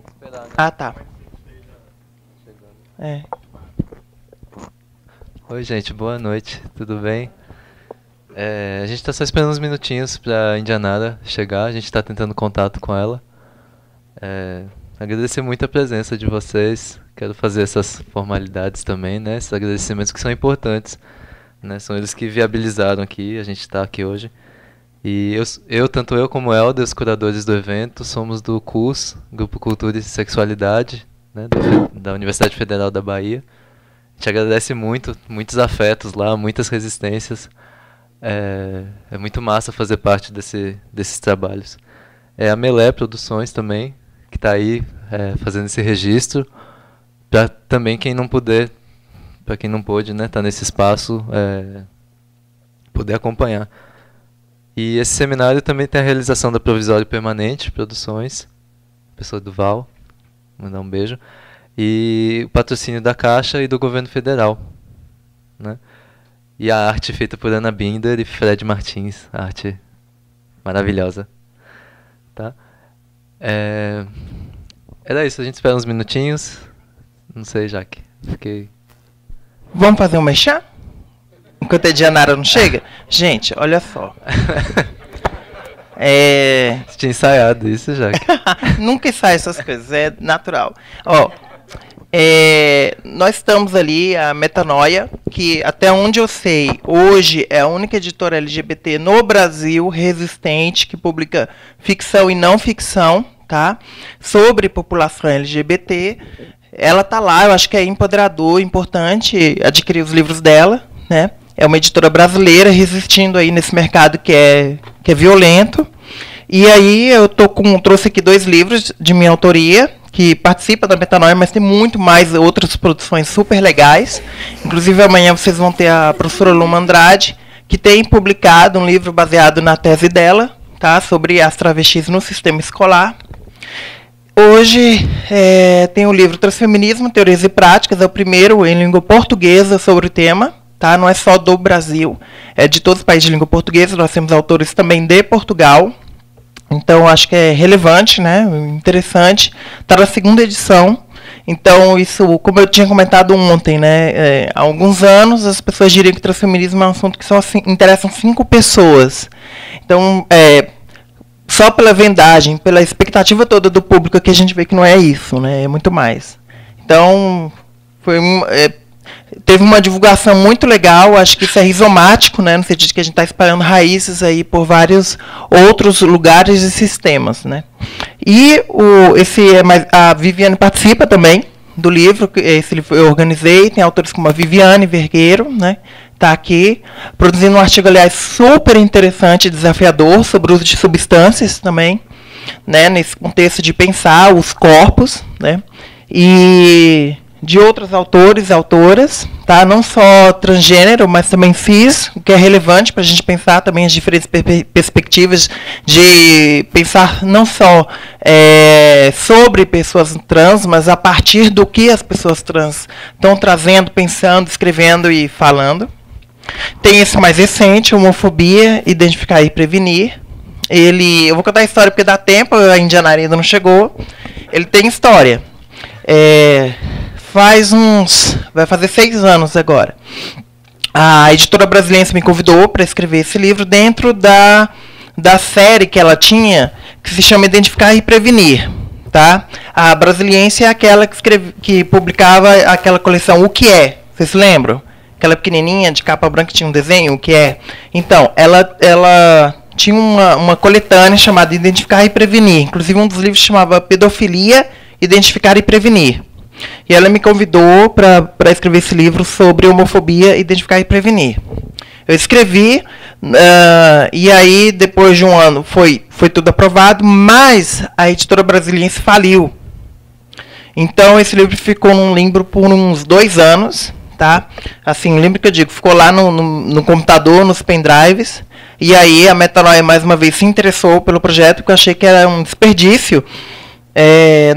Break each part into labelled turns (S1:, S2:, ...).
S1: esperar, né?
S2: Ah, tá. É.
S1: Oi, gente, boa noite, tudo bem? A gente tá só esperando uns minutinhos pra Indianara chegar, a gente tá tentando contato com ela. Agradecer muito a presença de vocês, quero fazer essas formalidades também, né? Esses agradecimentos que são importantes, né? São eles que viabilizaram aqui, a gente tá aqui hoje. E tanto eu como o Helder, os curadores do evento, somos do CUS, Grupo Cultura e Sexualidade, né? Da Universidade Federal da Bahia. A gente agradece muito, muitos afetos lá, muitas resistências. É muito massa fazer parte desses trabalhos. A Melé Produções também, que está aí fazendo esse registro, para também quem não puder, para quem não pôde, né, tá nesse espaço, poder acompanhar. E esse seminário também tem a realização da Provisório Permanente Produções, pessoa do Val, mandar um beijo, e o patrocínio da Caixa e do Governo Federal, né? E a arte feita por Ana Binder e Fred Martins, arte maravilhosa, tá? Era isso, a gente espera uns minutinhos. Não sei, Jaque.
S2: Vamos fazer um merchan? Enquanto a Indianara não chega? Gente, olha só.
S1: Você tinha ensaiado isso, Jaque?
S2: Nunca ensaio essas coisas, é natural. Ó, nós estamos ali, a Metanoia, que até onde eu sei, hoje é a única editora LGBT no Brasil resistente que publica ficção e não ficção, tá? Sobre população LGBT. Ela tá lá, eu acho que é empoderador, importante adquirir os livros dela, né? É uma editora brasileira resistindo aí nesse mercado que é violento. E aí eu trouxe aqui 2 livros de minha autoria, que participa da Metanoia, mas tem muito mais outras produções super legais. Inclusive amanhã vocês vão ter a professora Luma Andrade, que tem publicado um livro baseado na tese dela, tá, sobre as travestis no sistema escolar. Hoje tem o livro Transfeminismo, Teorias e Práticas, é o primeiro em língua portuguesa sobre o tema, tá? Não é só do Brasil, é de todos os países de língua portuguesa, nós temos autores também de Portugal. Então, acho que é relevante, né? Interessante. Está na 2ª edição. Então, isso, como eu tinha comentado ontem, né? Há alguns anos, as pessoas diriam que transfeminismo é um assunto que só interessam 5 pessoas. Então, só pela vendagem, pela expectativa toda do público, que a gente vê que não é isso, né? É muito mais. Então, teve uma divulgação muito legal, acho que isso é rizomático, né, no sentido de que a gente está espalhando raízes aí por vários outros lugares e sistemas, né. E a Viviane participa também do livro, esse livro eu organizei, tem autores como a Viviane Vergueiro, né, está aqui, produzindo um artigo, aliás, super interessante e desafiador sobre o uso de substâncias também, né, nesse contexto de pensar os corpos, né, e de outros autores e autoras, tá? Não só transgênero, mas também cis, o que é relevante para a gente pensar também as diferentes perspectivas de pensar não só sobre pessoas trans, mas a partir do que as pessoas trans estão trazendo, pensando, escrevendo e falando. Tem esse mais recente, Homofobia, Identificar e Prevenir. Eu vou contar a história porque dá tempo, a Indianara ainda não chegou. Ele tem história. Vai fazer 6 anos agora. A editora Brasiliense me convidou para escrever esse livro dentro da série que ela tinha, que se chama Identificar e Prevenir. Tá? A Brasiliense é aquela que publicava aquela coleção O Que É. Vocês se lembram? Aquela pequenininha de capa branca que tinha um desenho, O Que É. Então, ela tinha uma coletânea chamada Identificar e Prevenir. Inclusive, um dos livros chamava Pedofilia, Identificar e Prevenir. E ela me convidou para escrever esse livro sobre homofobia, identificar e prevenir. Eu escrevi, e aí, depois de um ano, foi tudo aprovado, mas a editora Brasiliense faliu. Então, esse livro ficou num limbo por uns 2 anos. Tá? Assim, lembra que eu digo, ficou lá no computador, nos pendrives, e aí a Metanoia, mais uma vez, se interessou pelo projeto, porque eu achei que era um desperdício.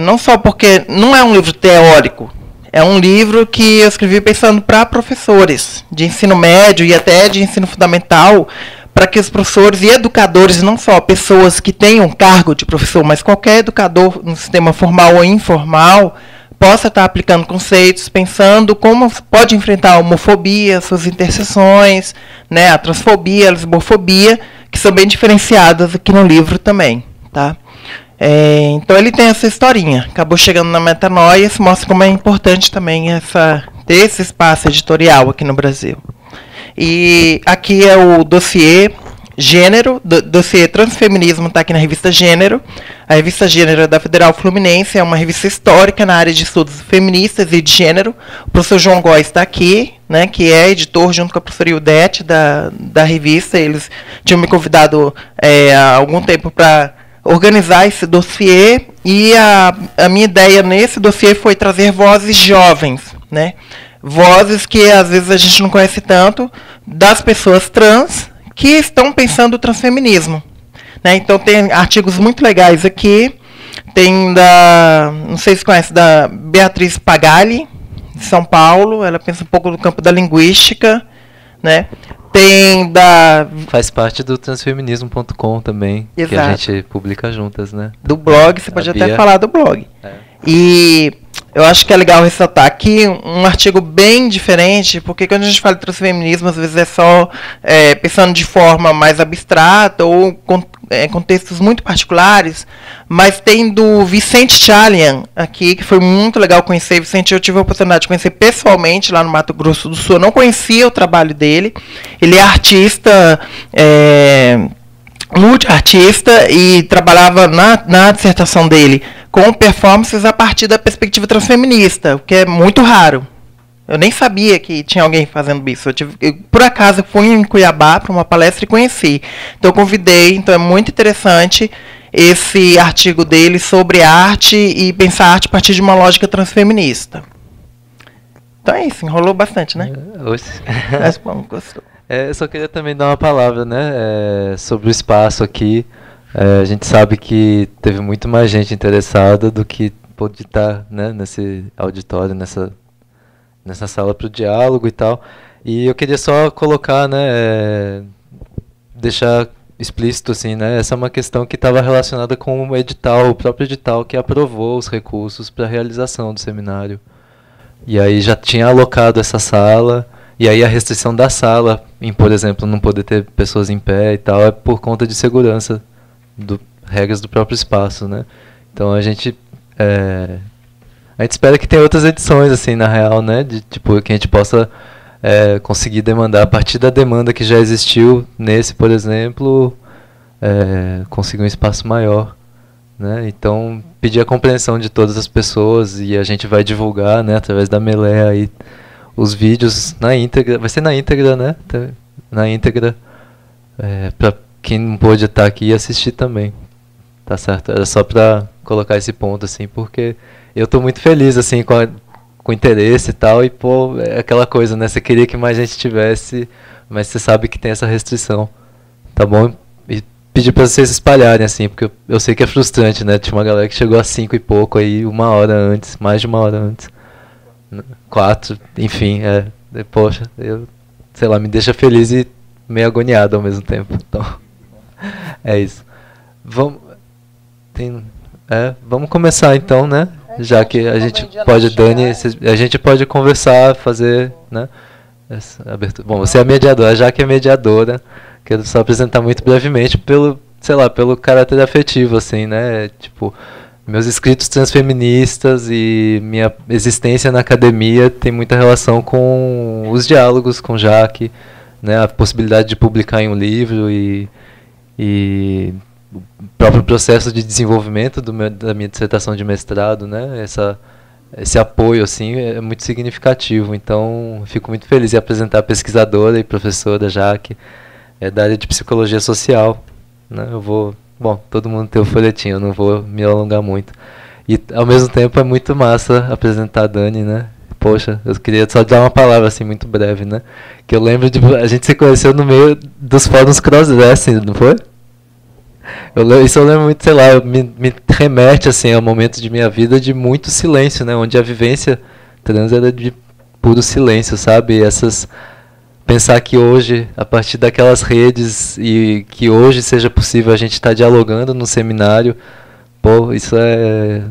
S2: Não só porque não é um livro teórico, é um livro que eu escrevi pensando para professores de ensino médio e até de ensino fundamental, para que os professores e educadores, não só pessoas que tenham cargo de professor, mas qualquer educador no sistema formal ou informal, possa estar aplicando conceitos, pensando como pode enfrentar a homofobia, suas interseções, né, a transfobia, a lesbofobia, que são bem diferenciadas aqui no livro também. Tá? Então ele tem essa historinha, acabou chegando na Metanoia, isso mostra como é importante também ter esse espaço editorial aqui no Brasil. E aqui é o dossiê Gênero, dossiê Transfeminismo, está aqui na revista Gênero. A revista Gênero é da Federal Fluminense, é uma revista histórica na área de estudos feministas e de gênero. O professor João Góes está aqui, né, que é editor junto com a professora Ildete da revista. Eles tinham me convidado há algum tempo para organizar esse dossiê, e a minha ideia nesse dossiê foi trazer vozes jovens, né? Vozes que às vezes a gente não conhece tanto, das pessoas trans que estão pensando o transfeminismo. Né? Então tem artigos muito legais aqui, tem não sei se conhece, da Beatriz Pagali, de São Paulo, ela pensa um pouco no campo da linguística, né? Tem
S1: Faz parte do transfeminismo.com também,
S2: exato,
S1: que a gente publica juntas, né?
S2: Do blog, você pode até falar do blog. E eu acho que é legal ressaltar aqui um artigo bem diferente, porque quando a gente fala de transfeminismo, às vezes é só pensando de forma mais abstrata ou contextos muito particulares, mas tem do Vicente Chalian aqui, que foi muito legal conhecer. Vicente, eu tive a oportunidade de conhecer pessoalmente lá no Mato Grosso do Sul, eu não conhecia o trabalho dele. Ele é artista, multiartista, e trabalhava na dissertação dele com performances a partir da perspectiva transfeminista, o que é muito raro. Eu nem sabia que tinha alguém fazendo isso. Por acaso, fui em Cuiabá para uma palestra e conheci. Então, eu convidei. Então, é muito interessante esse artigo dele sobre arte e pensar arte a partir de uma lógica transfeminista. Então, é isso. Enrolou bastante, né? Mas, bom, gostou.
S1: Eu só queria também dar uma palavra, né, sobre o espaço aqui. A gente sabe que teve muito mais gente interessada do que pôde estar, né, nesse auditório, nessa sala para o diálogo e tal. E eu queria só colocar, né, deixar explícito, assim, né, essa é uma questão que estava relacionada com o edital, o próprio edital que aprovou os recursos para a realização do seminário. E aí já tinha alocado essa sala, e aí a restrição da sala, em, por exemplo, não poder ter pessoas em pé e tal, é por conta de segurança, regras do próprio espaço, né. Então a gente espera que tenha outras edições, assim, na real, né, de tipo que a gente possa conseguir demandar a partir da demanda que já existiu nesse, por exemplo, conseguir um espaço maior, né. Então pedir a compreensão de todas as pessoas, e a gente vai divulgar, né, através da Melé aí os vídeos na íntegra, vai ser na íntegra, né, na íntegra, para quem não pôde estar aqui e assistir também. Tá certo? Era só para colocar esse ponto, assim, porque eu tô muito feliz, assim, com interesse e tal, e, pô, é aquela coisa, né? Você queria que mais gente tivesse, mas você sabe que tem essa restrição, tá bom? E pedir para vocês se espalharem, assim, porque eu sei que é frustrante, né? Tinha uma galera que chegou às 5 e pouco aí, 1 hora antes, mais de 1 hora antes. 4, enfim, poxa, sei lá, me deixa feliz e meio agoniado ao mesmo tempo, então, é isso. Vamos começar então, né? Já que a gente pode, Dani, a gente pode conversar, fazer, né? Essa abertura. Bom, você é a mediadora, já que é mediadora, quero só apresentar muito brevemente pelo caráter afetivo, assim, né? Tipo, meus escritos transfeministas e minha existência na academia tem muita relação com os diálogos com Jaque, né? A possibilidade de publicar em um livro e o próprio processo de desenvolvimento da minha dissertação de mestrado, né? Esse apoio, assim, é muito significativo. Então, fico muito feliz em apresentar a pesquisadora e professora Jaque, da área de psicologia social, né? Bom, todo mundo tem o folhetinho, eu não vou me alongar muito. E, ao mesmo tempo, é muito massa apresentar a Dani, né? Poxa, eu queria só dar uma palavra, assim, muito breve, né? Que eu lembro a gente se conheceu no meio dos fóruns crossdressing, não foi? Isso eu lembro muito, sei lá, me remete, assim, a momentos de minha vida de muito silêncio, né? Onde a vivência trans era de puro silêncio, sabe? E pensar que hoje, a partir daquelas redes, e que hoje seja possível a gente estar dialogando no seminário, pô, isso é,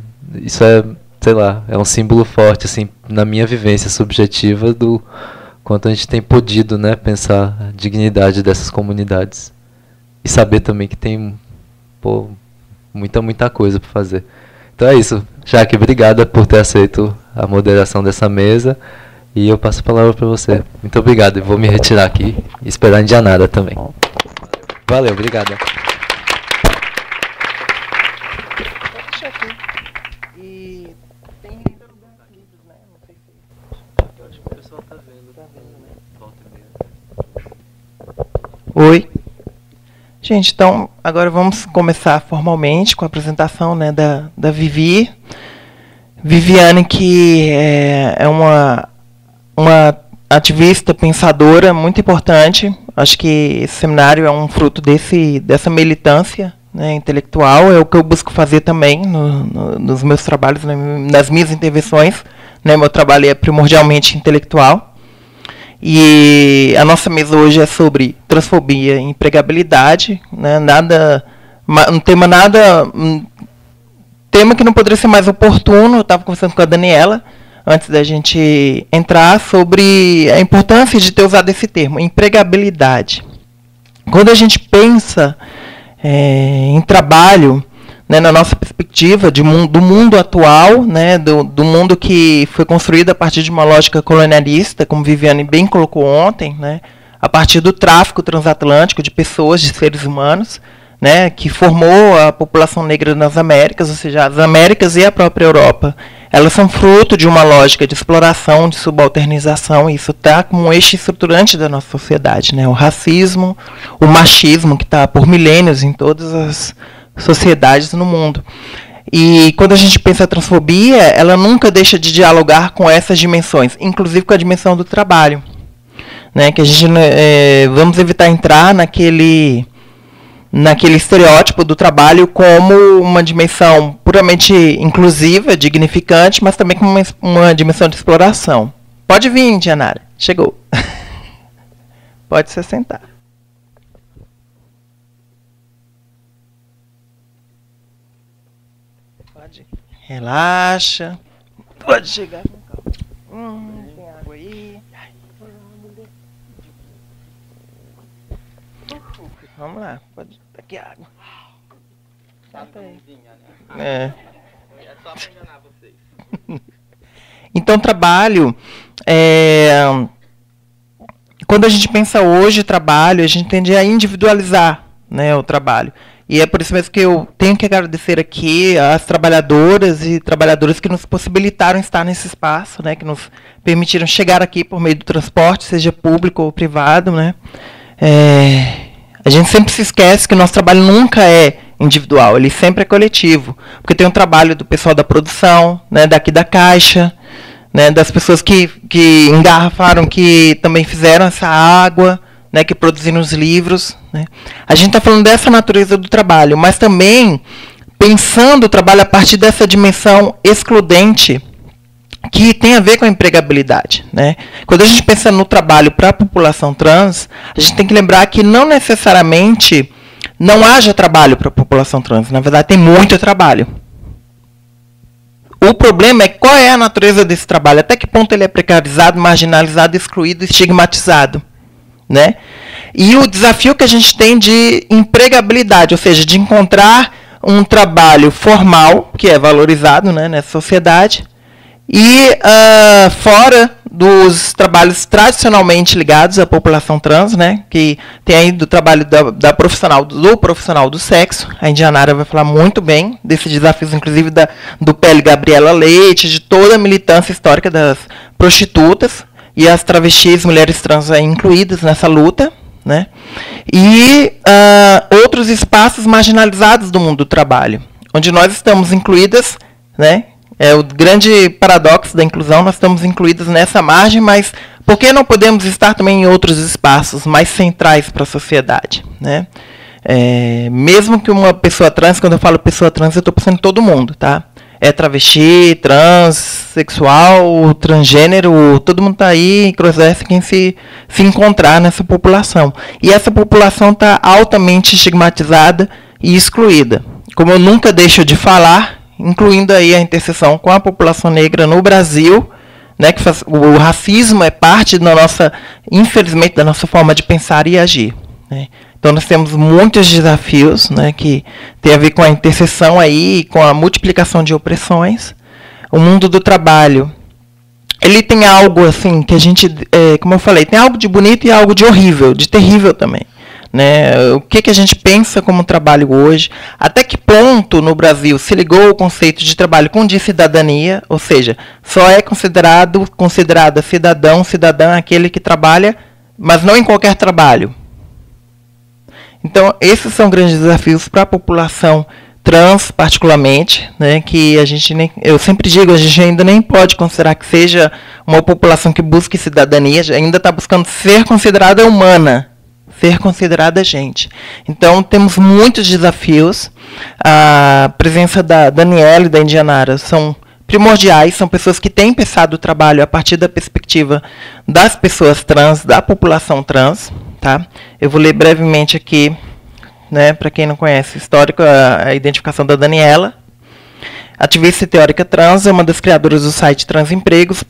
S1: sei lá, é um símbolo forte, assim, na minha vivência subjetiva do quanto a gente tem podido, né, pensar a dignidade dessas comunidades. E saber também que tem, pô, muita coisa para fazer. Então é isso. Jaque, obrigada por ter aceito a moderação dessa mesa. E eu passo a palavra para você. Muito obrigado. Eu vou me retirar aqui e esperar em Indianara também. Valeu, obrigada.
S2: E tem livros, né? Não sei se...
S1: Acho que o pessoal tá vendo.
S2: Oi. Gente, então agora vamos começar formalmente com a apresentação, né, da Vivi. Viviane, que é uma ativista, pensadora muito importante. Acho que esse seminário é um fruto dessa militância, né, intelectual. É o que eu busco fazer também nos meus trabalhos, nas minhas intervenções. Né, meu trabalho é primordialmente intelectual. E a nossa mesa hoje é sobre transfobia e empregabilidade, né? Um tema que não poderia ser mais oportuno. Eu estava conversando com a Daniela antes da gente entrar sobre a importância de ter usado esse termo, empregabilidade. Quando a gente pensa em trabalho, né, na nossa perspectiva do mundo atual, né, do mundo que foi construído a partir de uma lógica colonialista, como Viviane bem colocou ontem, né, a partir do tráfico transatlântico de pessoas, de seres humanos, né, que formou a população negra nas Américas, ou seja, as Américas e a própria Europa, elas são fruto de uma lógica de exploração, de subalternização, e isso está como um eixo estruturante da nossa sociedade, né, o racismo, o machismo, que está por milênios em todas as sociedades no mundo. E quando a gente pensa a transfobia, ela nunca deixa de dialogar com essas dimensões, inclusive com a dimensão do trabalho, né, que a gente vamos evitar entrar naquele estereótipo do trabalho como uma dimensão puramente inclusiva, dignificante, mas também como uma dimensão de exploração. Pode vir, Indianara. Chegou. Pode se sentar. Pode. Relaxa. Pode chegar. Tem água aí. Vamos lá. Pode. Tá aqui água. Senta aí. É só para enganar vocês. Então, trabalho. Quando a gente pensa hoje trabalho, a gente tende a individualizar, né, o trabalho. E é por isso mesmo que eu tenho que agradecer aqui às trabalhadoras e trabalhadores que nos possibilitaram estar nesse espaço, né, que nos permitiram chegar aqui por meio do transporte, seja público ou privado, né. A gente sempre se esquece que o nosso trabalho nunca é individual, ele sempre é coletivo, porque tem um trabalho do pessoal da produção, né, daqui da Caixa, né, das pessoas que engarrafaram, que também fizeram essa água, né, que produziram os livros, né. A gente está falando dessa natureza do trabalho, mas também pensando o trabalho a partir dessa dimensão excludente que tem a ver com a empregabilidade, né. Quando a gente pensa no trabalho para a população trans, a gente tem que lembrar que não necessariamente não haja trabalho para a população trans. Na verdade, tem muito trabalho. O problema é qual é a natureza desse trabalho, até que ponto ele é precarizado, marginalizado, excluído, estigmatizado, né? E o desafio que a gente tem de empregabilidade, ou seja, de encontrar um trabalho formal, que é valorizado, né, nessa sociedade, e fora dos trabalhos tradicionalmente ligados à população trans, né, que tem aí do trabalho do profissional do sexo. A Indianara vai falar muito bem desses desafios, inclusive do PL Gabriela Leite, de toda a militância histórica das prostitutas e as travestis, mulheres trans aí incluídas nessa luta, né, e outros espaços marginalizados do mundo do trabalho, onde nós estamos incluídas, né. É o grande paradoxo da inclusão, nós estamos incluídos nessa margem, mas por que não podemos estar também em outros espaços mais centrais para a sociedade, né? Mesmo que uma pessoa trans, quando eu falo pessoa trans, eu estou pensando em todo mundo, tá? é travesti, transexual, transgênero, todo mundo está aí, crossdresser, quem se encontrar nessa população. E essa população está altamente estigmatizada e excluída. Como eu nunca deixo de falar, incluindo aí a interseção com a população negra no Brasil, né, que o racismo é parte da nossa, infelizmente, da nossa forma de pensar e agir, né. Então nós temos muitos desafios, né, que tem a ver com a interseção aí, com a multiplicação de opressões. O mundo do trabalho, ele tem algo assim que a gente, como eu falei, tem algo de bonito e algo de horrível, de terrível também, né? O que a gente pensa como trabalho hoje? Até que ponto no Brasil se ligou o conceito de trabalho com de cidadania, ou seja, só é considerada cidadã aquele que trabalha, mas não em qualquer trabalho. Então, esses são grandes desafios para a população trans, particularmente, né, que a gente eu sempre digo, a gente ainda nem pode considerar que seja uma população que busque cidadania, ainda está buscando ser considerada humana, ser considerada gente. Então, temos muitos desafios. A presença da Daniela e da Indianara são primordiais, são pessoas que têm pensado o trabalho a partir da perspectiva das pessoas trans, da população trans. Tá? Eu vou ler brevemente aqui, né, para quem não conhece, histórico, a identificação da Daniela. Ativista e teórica trans, é uma das criadoras do site Transempregos,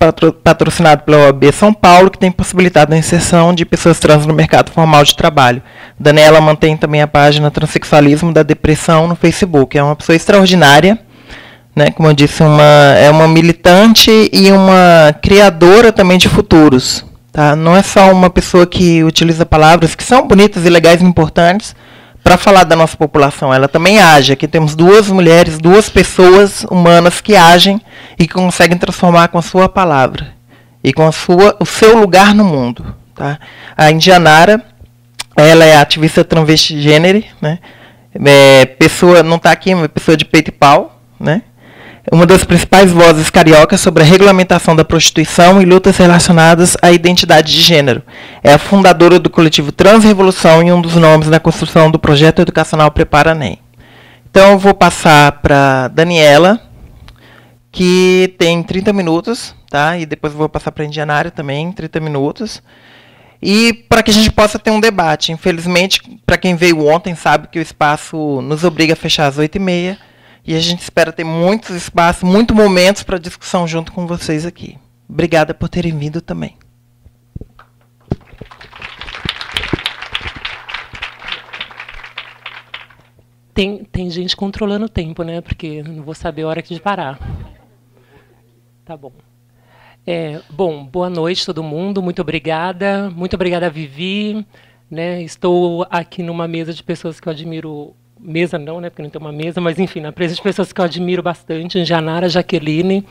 S2: patrocinado pela OAB São Paulo, que tem possibilitado a inserção de pessoas trans no mercado formal de trabalho. Daniela mantém também a página Transsexualismo da Depressão no Facebook. É uma pessoa extraordinária, né, como eu disse, é uma militante e uma criadora também de futuros. Tá? Não é só uma pessoa que utiliza palavras que são bonitas e legais e importantes para falar da nossa população. Ela também age. Aqui temos duas mulheres, duas pessoas humanas que agem e que conseguem transformar com a sua palavra e com o seu lugar no mundo. Tá? A Indianara, ela é ativista transgênero, né? Pessoa, não está aqui, mas pessoa de peito e pau, né? Uma das principais vozes cariocas sobre a regulamentação da prostituição e lutas relacionadas à identidade de gênero. É a fundadora do coletivo Transrevolução e um dos nomes na construção do projeto educacional Prepara NEM. Então eu vou passar para Daniela, que tem 30 minutos, tá? E depois eu vou passar para a Indianara também, 30 minutos. E para que a gente possa ter um debate. Infelizmente, para quem veio ontem, sabe que o espaço nos obriga a fechar às 8h30. E a gente espera ter muitos espaços, muitos momentos para discussão junto com vocês aqui. Obrigada por terem vindo também.
S3: Tem gente controlando o tempo, né? Porque não vou saber a hora de parar. Tá bom. Bom, boa noite todo mundo. Muito obrigada. Muito obrigada, Vivi. Né? Estou aqui numa mesa de pessoas que eu admiro. Mesa não, né, porque não tem uma mesa, mas enfim, na presença de pessoas que eu admiro bastante, Indianara, Jaqueline.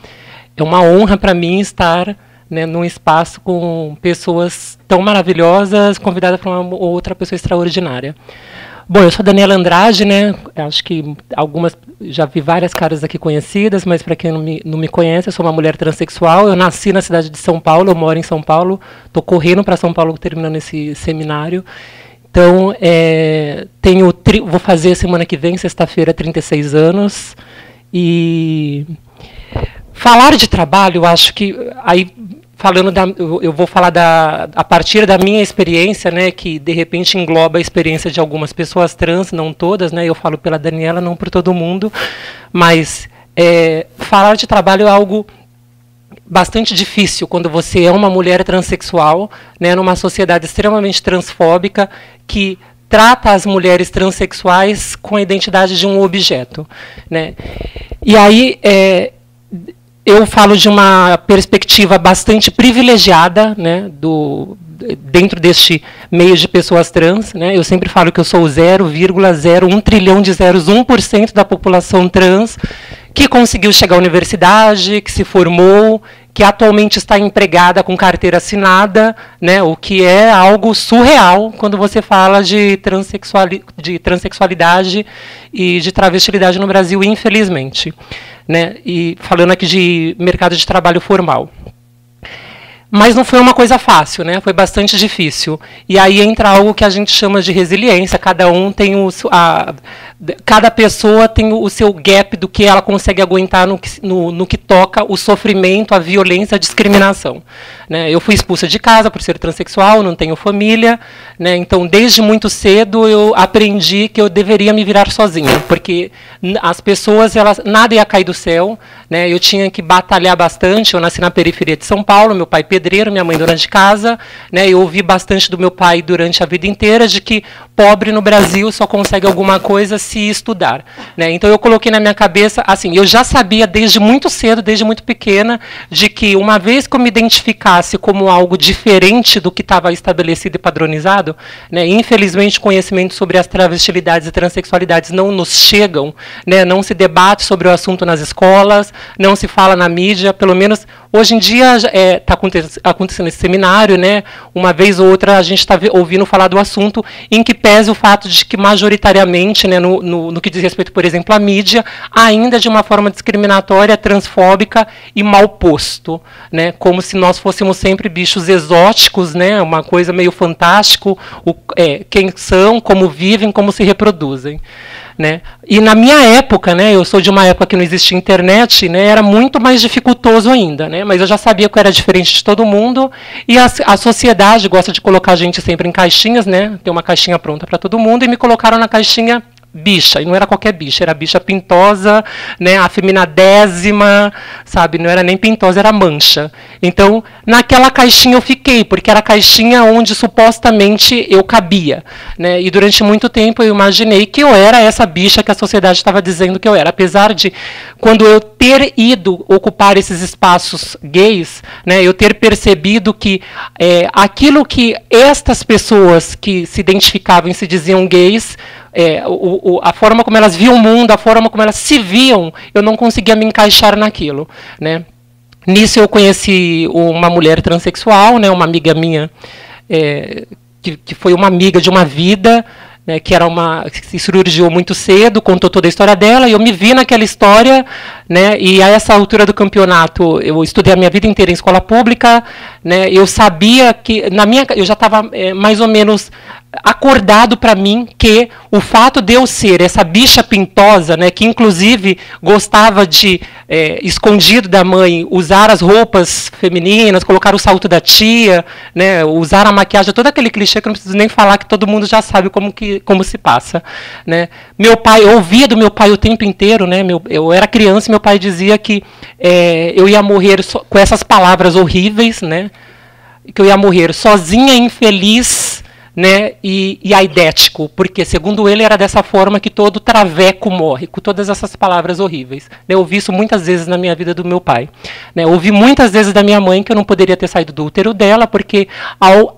S3: É uma honra para mim estar, né, num espaço com pessoas tão maravilhosas, convidadas por uma outra pessoa extraordinária. Bom, eu sou a Daniela Andrade, né? Acho que já vi várias caras aqui conhecidas, mas para quem não me conhece, eu sou uma mulher transexual. Eu nasci na cidade de São Paulo, eu moro em São Paulo, estou correndo para São Paulo terminando esse seminário. Então, vou fazer semana que vem, sexta-feira, 36 anos. E falar de trabalho, acho que aí eu vou falar a partir da minha experiência, né, que de repente engloba a experiência de algumas pessoas trans, não todas, né? Eu falo pela Daniela, não por todo mundo, mas falar de trabalho é algo bastante difícil quando você é uma mulher transexual, né, numa sociedade extremamente transfóbica que trata as mulheres transexuais com a identidade de um objeto, né? E aí eu falo de uma perspectiva bastante privilegiada, né, dentro deste meio de pessoas trans, né? Eu sempre falo que eu sou 0,01 trilhão de zeros, 1% da população trans que conseguiu chegar à universidade, que se formou, que atualmente está empregada com carteira assinada, né, o que é algo surreal quando você fala de transexualidade e de travestilidade no Brasil, infelizmente. Né, e falando aqui de mercado de trabalho formal. Mas não foi uma coisa fácil, né? Foi bastante difícil. E aí entra algo que a gente chama de resiliência. Cada um tem cada pessoa tem o seu gap do que ela consegue aguentar no que toca o sofrimento, a violência, a discriminação. Né? Eu fui expulsa de casa por ser transexual, não tenho família, né? Então, desde muito cedo, eu aprendi que eu deveria me virar sozinha, porque as pessoas, nada ia cair do céu, né? Eu tinha que batalhar bastante. Eu nasci na periferia de São Paulo, meu pai pedreiro, minha mãe dona de casa, né? Eu ouvi bastante do meu pai durante a vida inteira de que pobre no Brasil só consegue alguma coisa se estudar, né? Então eu coloquei na minha cabeça, assim, eu já sabia desde muito cedo, desde muito pequena, de que uma vez que eu me identificasse como algo diferente do que estava estabelecido e padronizado, né? Infelizmente, conhecimento sobre as travestilidades e transexualidades não nos chegam, né? Não se debate sobre o assunto nas escolas, não se fala na mídia, pelo menos hoje em dia está acontecendo esse seminário, né? Uma vez ou outra a gente está ouvindo falar do assunto, em que pese o fato de que majoritariamente, né, no que diz respeito, por exemplo, à mídia, ainda de uma forma discriminatória, transfóbica e mal posto, né? Como se nós fôssemos sempre bichos exóticos, né? Uma coisa meio fantástico, quem são, como vivem, como se reproduzem. Né? E na minha época, né, eu sou de uma época que não existia internet, né, era muito mais dificultoso ainda, né, mas eu já sabia que eu era diferente de todo mundo, e a sociedade gosta de colocar a gente sempre em caixinhas, né, tem uma caixinha pronta para todo mundo, e me colocaram na caixinha bicha, e não era qualquer bicha, era bicha pintosa, né, afeminadésima, sabe, não era nem pintosa, era mancha. Então, naquela caixinha eu fiquei, porque era a caixinha onde supostamente eu cabia, né, e durante muito tempo eu imaginei que eu era essa bicha que a sociedade estava dizendo que eu era, apesar de, quando eu ter ido ocupar esses espaços gays, né, eu ter percebido que aquilo que estas pessoas que se identificavam e se diziam gays, a forma como elas viam o mundo, a forma como elas se viam, eu não conseguia me encaixar naquilo, né? Nisso eu conheci uma mulher transexual, né, uma amiga minha, que foi uma amiga de uma vida, né, que se cirurgiou muito cedo, contou toda a história dela, e eu me vi naquela história, né, e a essa altura do campeonato, eu estudei a minha vida inteira em escola pública, né, eu sabia que, eu já estava mais ou menos acordado para mim que o fato de eu ser essa bicha pintosa, né, que inclusive gostava de, escondido da mãe, usar as roupas femininas, colocar o salto da tia, né, usar a maquiagem, todo aquele clichê que eu não preciso nem falar, que todo mundo já sabe como se passa, né. Meu pai, eu ouvia do meu pai o tempo inteiro, né, eu era criança e meu pai dizia que eu ia morrer com essas palavras horríveis, né, que eu ia morrer sozinha, infeliz, né, e aidético, porque, segundo ele, era dessa forma que todo traveco morre, com todas essas palavras horríveis. Eu ouvi isso muitas vezes na minha vida do meu pai. Né, ouvi muitas vezes da minha mãe que eu não poderia ter saído do útero dela, porque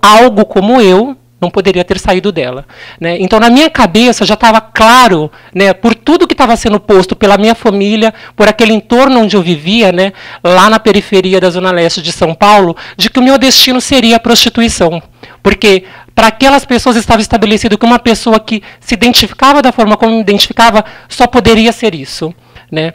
S3: algo como eu não poderia ter saído dela. Né? Então, na minha cabeça, já estava claro, né, por tudo que estava sendo posto pela minha família, por aquele entorno onde eu vivia, né, lá na periferia da Zona Leste de São Paulo, de que o meu destino seria a prostituição. Porque, para aquelas pessoas, estava estabelecido que uma pessoa que se identificava da forma como me identificava só poderia ser isso. Né?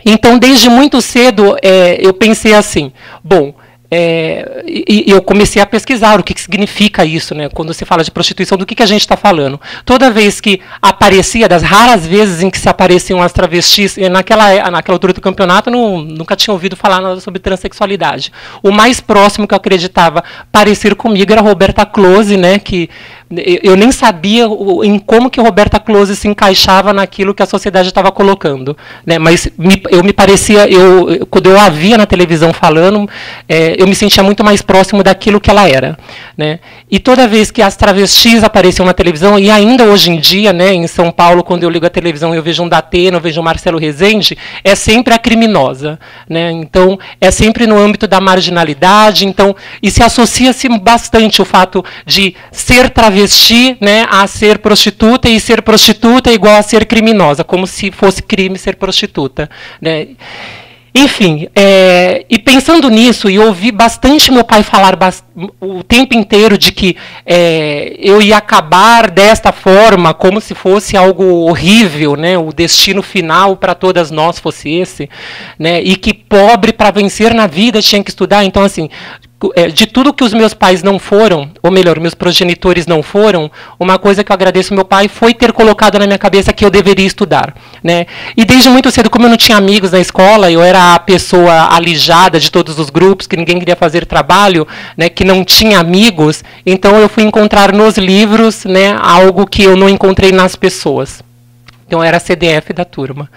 S3: Então, desde muito cedo, eu pensei assim, bom, e eu comecei a pesquisar o que significa isso, né? Quando se fala de prostituição, do que a gente está falando. Toda vez que aparecia, das raras vezes em que se apareciam as travestis, naquela altura do campeonato, nunca tinha ouvido falar nada sobre transexualidade. O mais próximo que eu acreditava parecer comigo era Roberta Close, né? Que eu nem sabia em como que Roberta Close se encaixava naquilo que a sociedade estava colocando, né? Mas eu me parecia, quando eu a via na televisão falando, eu me sentia muito mais próximo daquilo que ela era, né? E toda vez que as travestis apareciam na televisão, e ainda hoje em dia, né, em São Paulo, quando eu ligo a televisão, eu vejo um Datena, eu vejo um Marcelo Rezende, é sempre a criminosa, né? Então, é sempre no âmbito da marginalidade, então, e se associa-se bastante o fato de ser travesti, né, a ser prostituta, e ser prostituta é igual a ser criminosa, como se fosse crime ser prostituta, né? Enfim, e pensando nisso, e ouvi bastante meu pai falar o tempo inteiro de que eu ia acabar desta forma, como se fosse algo horrível, né, o destino final para todas nós fosse esse, né, e que pobre para vencer na vida tinha que estudar. Então, assim, de tudo que os meus pais não foram, ou melhor, meus progenitores não foram, uma coisa que eu agradeço ao meu pai foi ter colocado na minha cabeça que eu deveria estudar, né? E desde muito cedo, como eu não tinha amigos na escola, eu era a pessoa alijada de todos os grupos, que ninguém queria fazer trabalho, né, que não tinha amigos, então eu fui encontrar nos livros, né, algo que eu não encontrei nas pessoas. Então eu era a CDF da turma.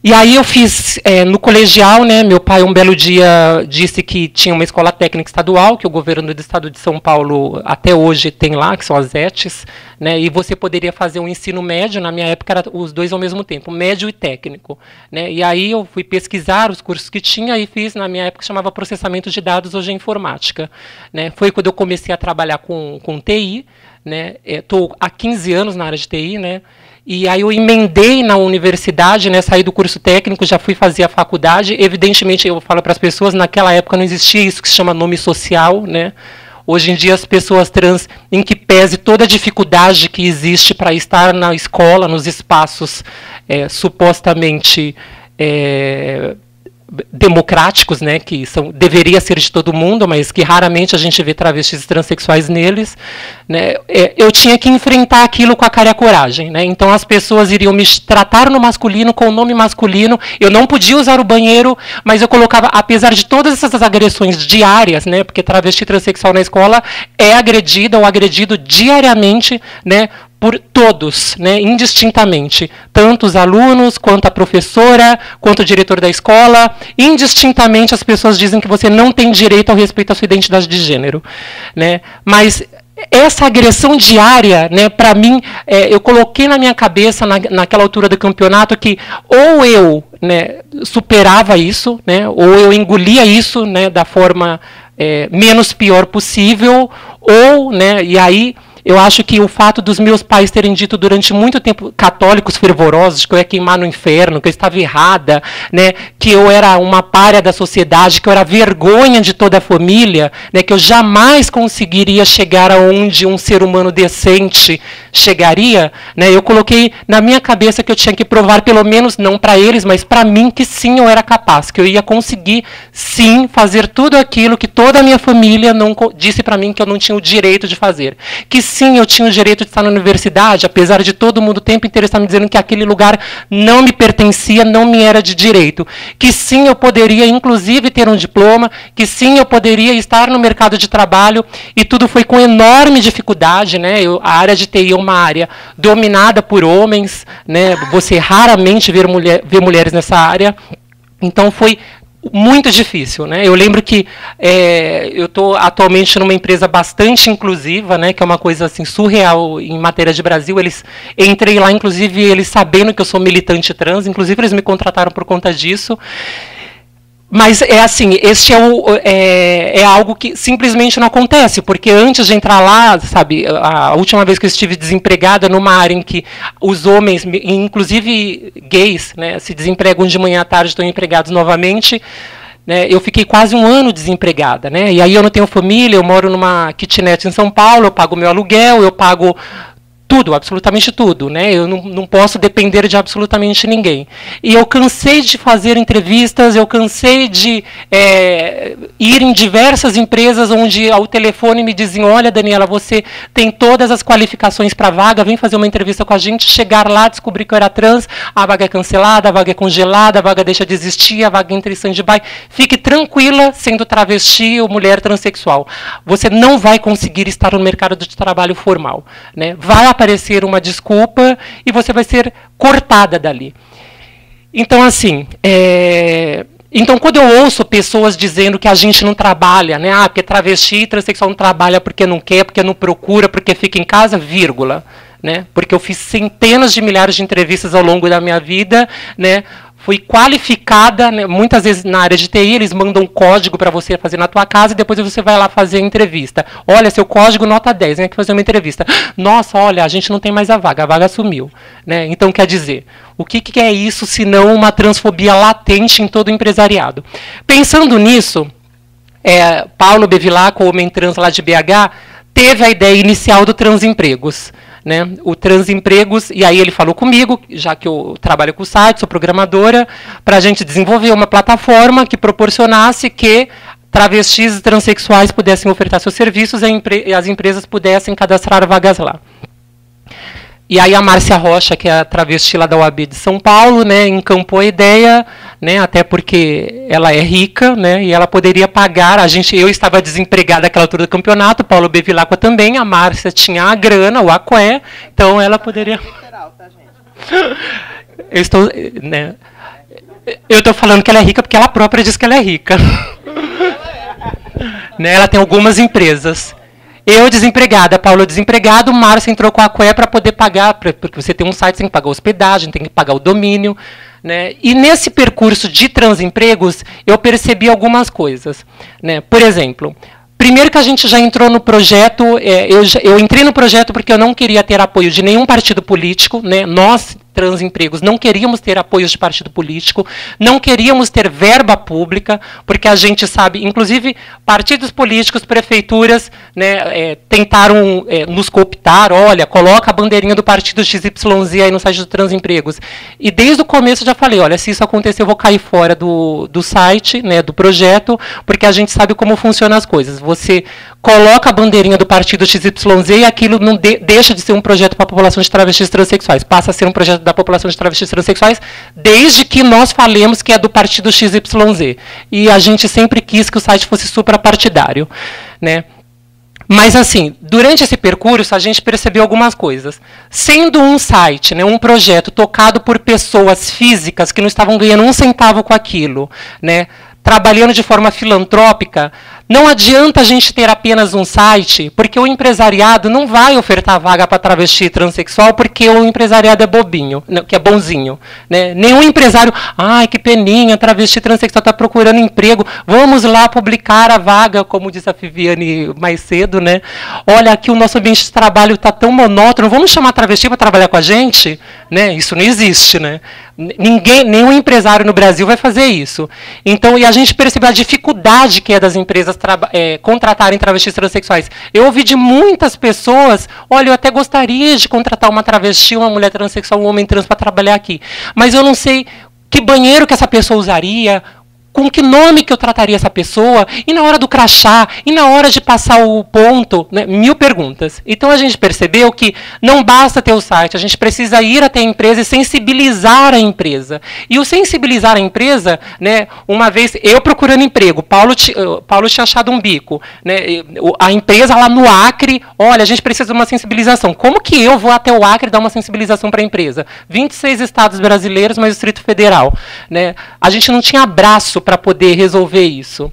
S3: E aí eu fiz no colegial, né, meu pai um belo dia disse que tinha uma escola técnica estadual, que o governo do estado de São Paulo até hoje tem lá, que são as ETEs, né, e você poderia fazer um ensino médio, na minha época era os dois ao mesmo tempo, médio e técnico, né, e aí eu fui pesquisar os cursos que tinha e fiz, na minha época chamava processamento de dados, hoje é informática, né, foi quando eu comecei a trabalhar com TI, né, estou há 15 anos na área de TI, né, e aí eu emendei na universidade, né, saí do curso técnico, já fui fazer a faculdade. Evidentemente, eu falo para as pessoas, naquela época não existia isso que se chama nome social, né? Hoje em dia as pessoas trans, em que pese toda a dificuldade que existe para estar na escola, nos espaços supostamente democráticos, né, que deveria ser de todo mundo, mas que raramente a gente vê travestis e transexuais neles, né, eu tinha que enfrentar aquilo com a cara e a coragem, né, então as pessoas iriam me tratar no masculino, com o nome masculino, eu não podia usar o banheiro, mas eu colocava, apesar de todas essas agressões diárias, né, porque travesti transexual na escola é agredida ou agredido diariamente, né, por todos, né, indistintamente, tanto os alunos, quanto a professora, quanto o diretor da escola, indistintamente as pessoas dizem que você não tem direito ao respeito à sua identidade de gênero, né, mas essa agressão diária, né, para mim, eu coloquei na minha cabeça, naquela altura do campeonato, que ou eu, né, superava isso, né, ou eu engolia isso, né, da forma menos pior possível, ou, né, e aí eu acho que o fato dos meus pais terem dito durante muito tempo, católicos fervorosos, que eu ia queimar no inferno, que eu estava errada, né, que eu era uma pária da sociedade, que eu era vergonha de toda a família, né, que eu jamais conseguiria chegar aonde um ser humano decente chegaria, né, eu coloquei na minha cabeça que eu tinha que provar, pelo menos não para eles, mas para mim, que sim, eu era capaz, que eu ia conseguir, sim, fazer tudo aquilo que toda a minha família não disse para mim que eu não tinha o direito de fazer. Que sim, eu tinha o direito de estar na universidade, apesar de todo mundo o tempo inteiro estar me dizendo que aquele lugar não me pertencia, não me era de direito. Que sim, eu poderia, inclusive, ter um diploma, que sim, eu poderia estar no mercado de trabalho, e tudo foi com enorme dificuldade, né? A área de TI é uma área dominada por homens, né? Você raramente vê mulheres nessa área, então foi muito difícil, né? Eu lembro que eu estou atualmente numa empresa bastante inclusiva, né? Que é uma coisa assim surreal em matéria de Brasil. Entrei lá, inclusive, eles sabendo que eu sou militante trans, inclusive eles me contrataram por conta disso. Mas assim, este é algo que simplesmente não acontece, porque antes de entrar lá, sabe, a última vez que eu estive desempregada numa área em que os homens, inclusive gays, né, se desempregam de manhã à tarde, estão empregados novamente, né, eu fiquei quase um ano desempregada, né, e aí eu não tenho família, eu moro numa kitnet em São Paulo, eu pago meu aluguel, eu pago tudo, absolutamente tudo, né? Eu não posso depender de absolutamente ninguém. E eu cansei de fazer entrevistas, eu cansei de ir em diversas empresas onde ao telefone me diziam: olha, Daniela, você tem todas as qualificações para a vaga, vem fazer uma entrevista com a gente, chegar lá, descobrir que eu era trans, a vaga é cancelada, a vaga é congelada, a vaga deixa de existir, a vaga entra em stand-by. Fique tranquila sendo travesti ou mulher transexual. Você não vai conseguir estar no mercado de trabalho formal, né? Vai aparecer uma desculpa e você vai ser cortada dali. Então, assim, então, quando eu ouço pessoas dizendo que a gente não trabalha, né? Porque travesti e transexual não trabalha porque não quer, porque não procura, porque fica em casa, vírgula, né? Porque eu fiz centenas de milhares de entrevistas ao longo da minha vida, né? Fui qualificada, né, muitas vezes na área de TI, eles mandam um código para você fazer na tua casa e depois você vai lá fazer a entrevista. Olha, seu código nota 10, vem aqui fazer uma entrevista. Nossa, olha, a gente não tem mais a vaga sumiu, né? Então, quer dizer, o que é isso se não uma transfobia latente em todo o empresariado? Pensando nisso, Paulo Bevilacqua, o homem trans lá de BH, teve a ideia inicial do Transempregos. Né, o Transempregos, e aí ele falou comigo, já que eu trabalho com o site, sou programadora, para a gente desenvolver uma plataforma que proporcionasse que travestis e transexuais pudessem ofertar seus serviços e as empresas pudessem cadastrar vagas lá. E aí a Márcia Rocha, que é a travesti lá da UAB de São Paulo, né, encampou a ideia, né, até porque ela é rica, né, e ela poderia pagar. Eu estava desempregada naquela altura do campeonato, Paulo Bevilacqua também, a Márcia tinha a grana, o aqué, então ela poderia... Eu estou falando que ela é rica porque ela própria diz que ela é rica. Né, ela tem algumas empresas. Eu desempregada, Paulo desempregado, Márcia entrou com a aqué para poder pagar, porque você tem um site, você tem que pagar a hospedagem, tem que pagar o domínio. Né? E nesse percurso de transempregos, eu percebi algumas coisas. Né? Por exemplo, primeiro que a gente já entrou no projeto, eu entrei no projeto porque eu não queria ter apoio de nenhum partido político, né? Nós, transempregos, não queríamos ter apoio de partido político, não queríamos ter verba pública, porque a gente sabe, inclusive, partidos políticos, prefeituras, né, tentaram nos cooptar, olha, coloca a bandeirinha do partido XYZ aí no site dos transempregos. E desde o começo eu já falei, olha, se isso acontecer, eu vou cair fora do site, né, do projeto, porque a gente sabe como funcionam as coisas. Você coloca a bandeirinha do partido XYZ e aquilo não deixa de ser um projeto para a população de travestis e transexuais, passa a ser um projeto da população de travestis e transexuais, desde que nós falemos que é do partido XYZ. E a gente sempre quis que o site fosse suprapartidário, né? Mas, assim, durante esse percurso, a gente percebeu algumas coisas. Sendo um site, né, um projeto tocado por pessoas físicas que não estavam ganhando um centavo com aquilo, né, trabalhando de forma filantrópica, não adianta a gente ter apenas um site, porque o empresariado não vai ofertar vaga para travesti e transexual, porque o empresariado é bobinho, que é bonzinho. Né? Nenhum empresário, ai, que peninha, travesti e transexual está procurando emprego, vamos lá publicar a vaga, como disse a Viviane mais cedo. Né? Olha, aqui o nosso ambiente de trabalho está tão monótono, vamos chamar travesti para trabalhar com a gente? Né? Isso não existe. Né? Nenhum empresário no Brasil vai fazer isso. Então, e a gente percebeu a dificuldade que é das empresas contratarem travestis transexuais. Eu ouvi de muitas pessoas, olha, eu até gostaria de contratar uma travesti, uma mulher transexual, um homem trans para trabalhar aqui, mas eu não sei que banheiro que essa pessoa usaria, com que nome que eu trataria essa pessoa, e na hora do crachá, e na hora de passar o ponto, né, 1000 perguntas. Então a gente percebeu que não basta ter o site, a gente precisa ir até a empresa e sensibilizar a empresa. E o sensibilizar a empresa, né, uma vez, eu procurando emprego, Paulo tinha achado um bico, né, a empresa lá no Acre, olha, a gente precisa de uma sensibilização. Como que eu vou até o Acre dar uma sensibilização para a empresa? 26 estados brasileiros, mas o Distrito Federal. Né, a gente não tinha braço para poder resolver isso.